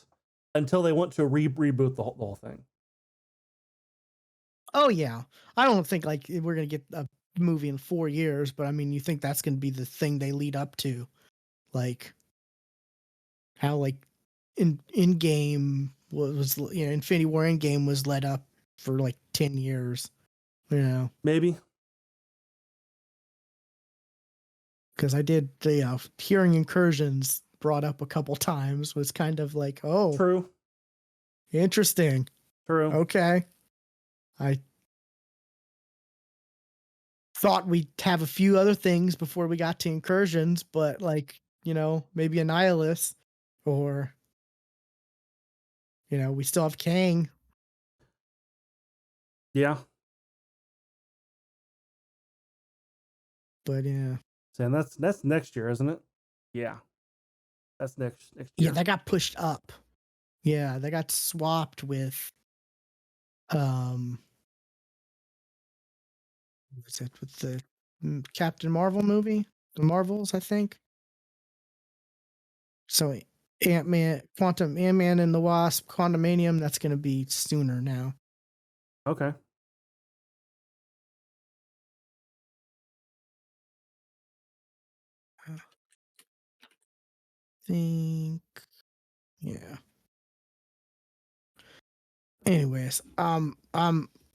B: until they want to reboot the whole thing.
A: oh yeah, I don't think like we're gonna get a movie in 4 years, but I mean, you think that's gonna be the thing they lead up to, like how like in game was Infinity War in game was led up for like 10 years,
B: Maybe.
A: because I did hearing incursions brought up a couple times was kind of like, oh,
B: True.
A: interesting.
B: True.
A: Okay. I thought we'd have a few other things before we got to incursions, but like, maybe Annihilus, or we still have Kang.
B: Yeah.
A: But yeah.
B: And that's next year, isn't it? Yeah. That's next year.
A: Yeah, that got pushed up. Yeah, that got swapped with what's it with the Captain Marvel movie? The Marvels, I think. So Ant-Man and the Wasp, Quantumanium, that's going to be sooner now.
B: Okay.
A: I think, yeah. Anyways,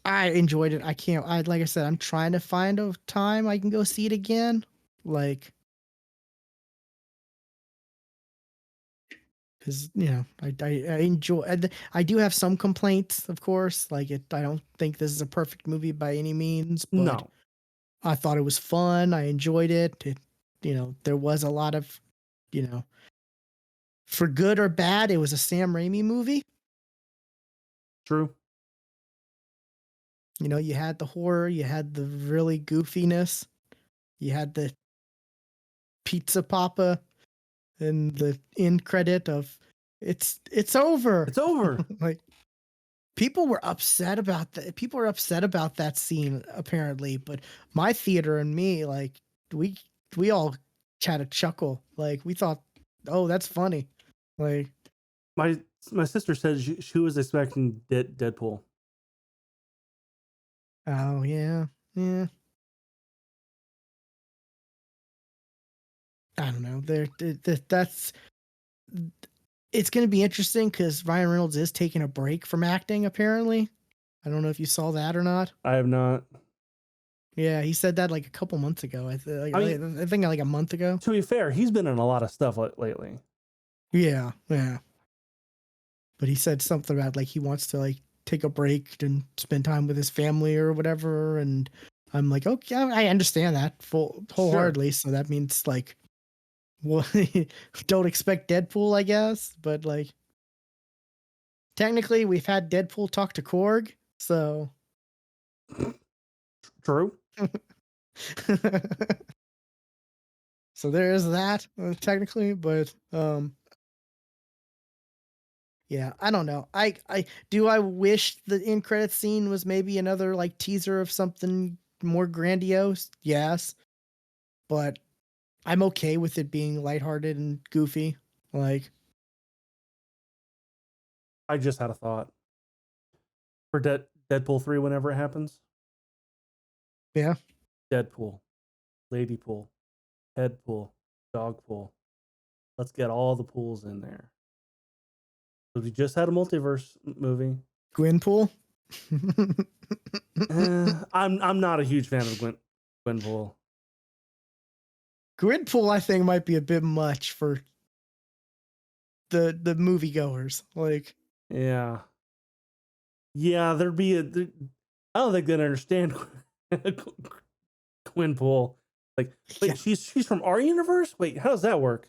A: I enjoyed it. Like I said, I'm trying to find a time I can go see it again. Like, because I enjoy. I do have some complaints, of course. Like I don't think this is a perfect movie by any means, but
B: No,
A: I thought it was fun. I enjoyed it. There was a lot of, you know, for good or bad, it was a Sam Raimi movie.
B: true.
A: You had the horror, you had the really goofiness, you had the pizza papa, and the end credit of it's over.
B: It's over.
A: Like people were upset about that. People were upset about that scene apparently, but my theater and me, like we we all had a chuckle. Like we thought, oh, that's funny. Like,
B: My sister said she was expecting Deadpool.
A: oh yeah, yeah. I don't know. That's it's going to be interesting because Ryan Reynolds is taking a break from acting. Apparently, I don't know if you saw that or not.
B: I have not.
A: Yeah, he said that like a couple months ago.
B: I mean,
A: I think like a month ago.
B: to be fair, he's been in a lot of stuff lately.
A: Yeah, yeah. But he said something about like he wants to like take a break and spend time with his family or whatever. And I'm like, okay, I understand that
B: Sure.
A: wholeheartedly. So that means like, well, don't expect Deadpool, I guess. But like, technically, we've had Deadpool talk to Korg, so.
B: True.
A: So there is that technically, but yeah, I don't know. I wish the end credit scene was maybe another like teaser of something more grandiose. Yes, but I'm okay with it being lighthearted and goofy. Like,
B: I just had a thought for Deadpool 3 whenever it happens.
A: yeah,
B: Deadpool, Ladypool, Headpool, Dogpool. Let's get all the pools in there. So we just had a multiverse movie.
A: Gwynpool.
B: I'm not a huge fan of Gwenpool.
A: Gwynpool, I think, might be a bit much for the moviegoers. Like,
B: Yeah, there'd be I don't think they'd understand Gwenpool. Like, wait,
A: yeah,
B: she's from our universe. Wait, how does that work?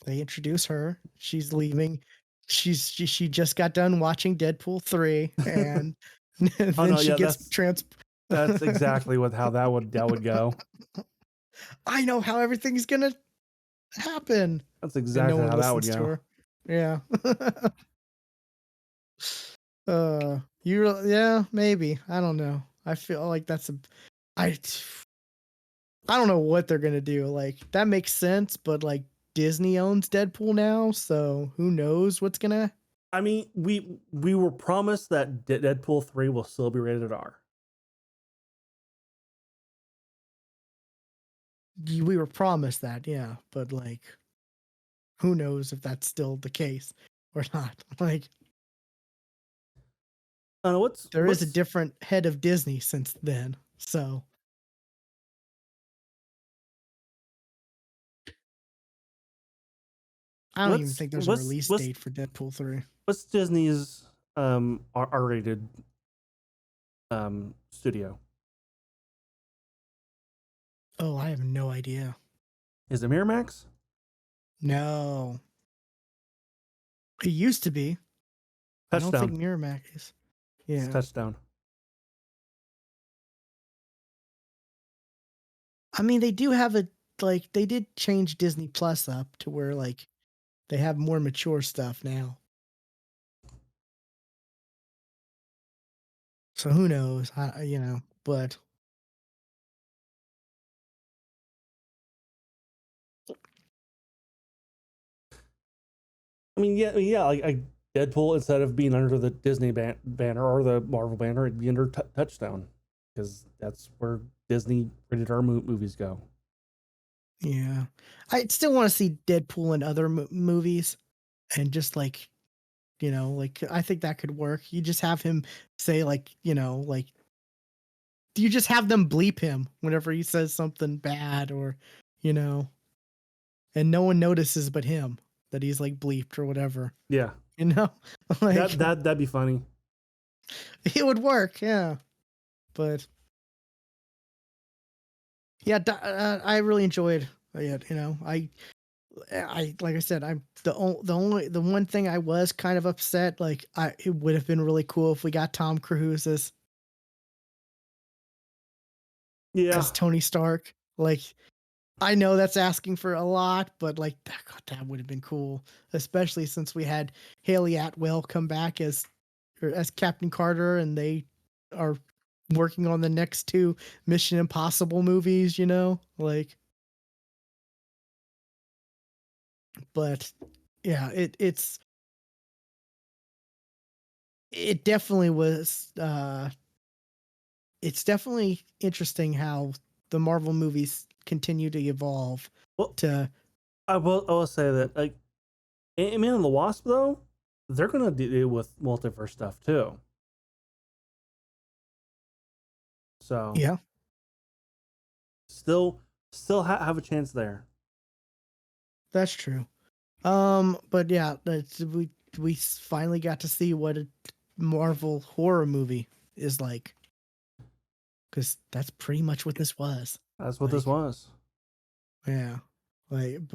A: they introduce her. She's leaving. She just got done watching Deadpool 3 and
B: Oh
A: then
B: no,
A: she
B: yeah,
A: gets trans
B: that's exactly how that would go.
A: I know how everything's going to happen.
B: That's
A: And no
B: exactly
A: one
B: how that would
A: listens to
B: go.
A: her. Yeah. Yeah, maybe. I don't know. I feel like I I don't know what they're going to do. Like that makes sense, but like Disney owns Deadpool now, so who knows what's going to.
B: I mean, we were promised that Deadpool 3 will still be rated R.
A: We were promised that, yeah, but like who knows if that's still the case or not. Like there is a
B: What's
A: different head of Disney since then. So I don't even
B: what's
A: think there's a
B: what's
A: release
B: what's
A: date for Deadpool 3.
B: what's Disney's R-rated studio?
A: Oh, I have no idea.
B: Is it Miramax?
A: No. It used to be. I don't think
B: Touchdown.
A: Miramax is.
B: It's
A: Yeah.
B: Touchdown.
A: I mean, they do have they did change Disney Plus up to where like they have more mature stuff now. So who knows? But
B: I mean, yeah. Like Deadpool, instead of being under the Disney banner or the Marvel banner, it'd be under Touchdown, because that's where Disney rated R movies go.
A: yeah, I still want to see Deadpool in other movies. and just like, like I think that could work. You just have him say like, like you just have them bleep him whenever he says something bad or, and no one notices but him that he's like bleeped or whatever.
B: Yeah.
A: Like
B: That'd be funny.
A: it would work, yeah. But yeah, I really enjoyed it. I like I said, I'm the one thing I was kind of upset. Like, it would have been really cool if we got Tom Cruise as Tony Stark. Like, I know that's asking for a lot, but like that would have been cool, especially since we had Haley Atwell come back as Captain Carter, and they are working on the next 2 Mission Impossible movies. Like, but yeah, it definitely was. It's definitely interesting how the Marvel movies continue to evolve.
B: Well, I will say that, like, Ant-Man and the Wasp, though, they're gonna deal with multiverse stuff too. So
A: yeah,
B: still have a chance there.
A: that's true. But yeah, we finally got to see what a Marvel horror movie is like, because that's pretty much what this was.
B: That's what this was.
A: Yeah,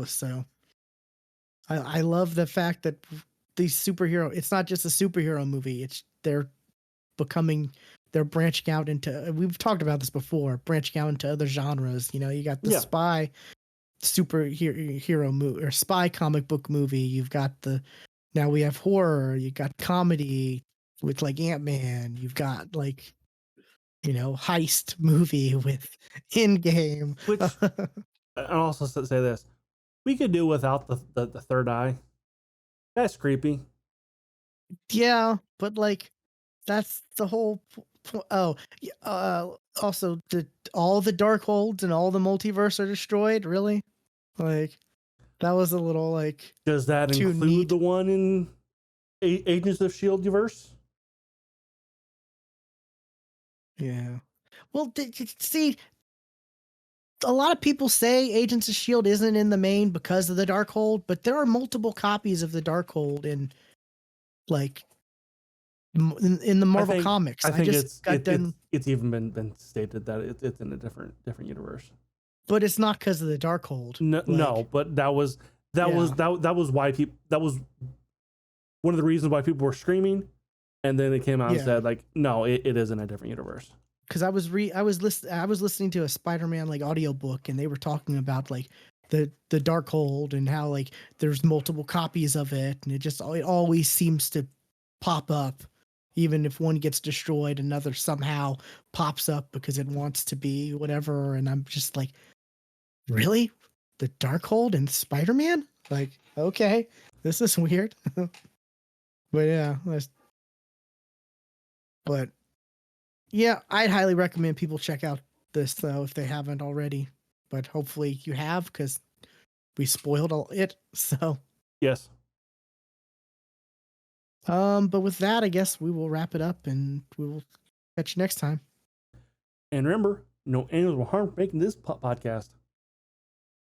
A: so I love the fact that these superhero. It's not just a superhero movie. They're branching out into. We've talked about this before. Branching out into other genres. You got the spy superhero movie or spy comic book movie. You've got now we have horror. You got comedy with like Ant-Man. You've got like heist movie with Endgame.
B: Which I'll also say this: we could do without the third eye. That's creepy.
A: Yeah, but like that's the whole point. Oh, also all the dark holds and all the multiverse are destroyed. Really, like that was a little like.
B: Does that include the one in Agents of Shield universe?
A: Yeah. Well, see, a lot of people say Agents of Shield isn't in the main because of the Darkhold, but there are multiple copies of the Darkhold in like in the Marvel comics.
B: I think it's even been stated that it's in a different universe.
A: But it's not because of the Darkhold.
B: No, but that was why people, that was one of the reasons why people were screaming, and then it came out and said like, no, it is in a different universe.
A: Because I was listening to a Spider-Man like audiobook, and they were talking about like the Darkhold and how like there's multiple copies of it, and it always seems to pop up, even if one gets destroyed, another somehow pops up because it wants to be whatever. And I'm just like, really, the Darkhold and Spider-Man? Like, okay, this is weird. But yeah, yeah, I'd highly recommend people check out this though if they haven't already. But hopefully you have, because we spoiled it. So
B: yes.
A: But with that, I guess we will wrap it up, and we will catch you next time.
B: And remember, no animals were harmed making this podcast.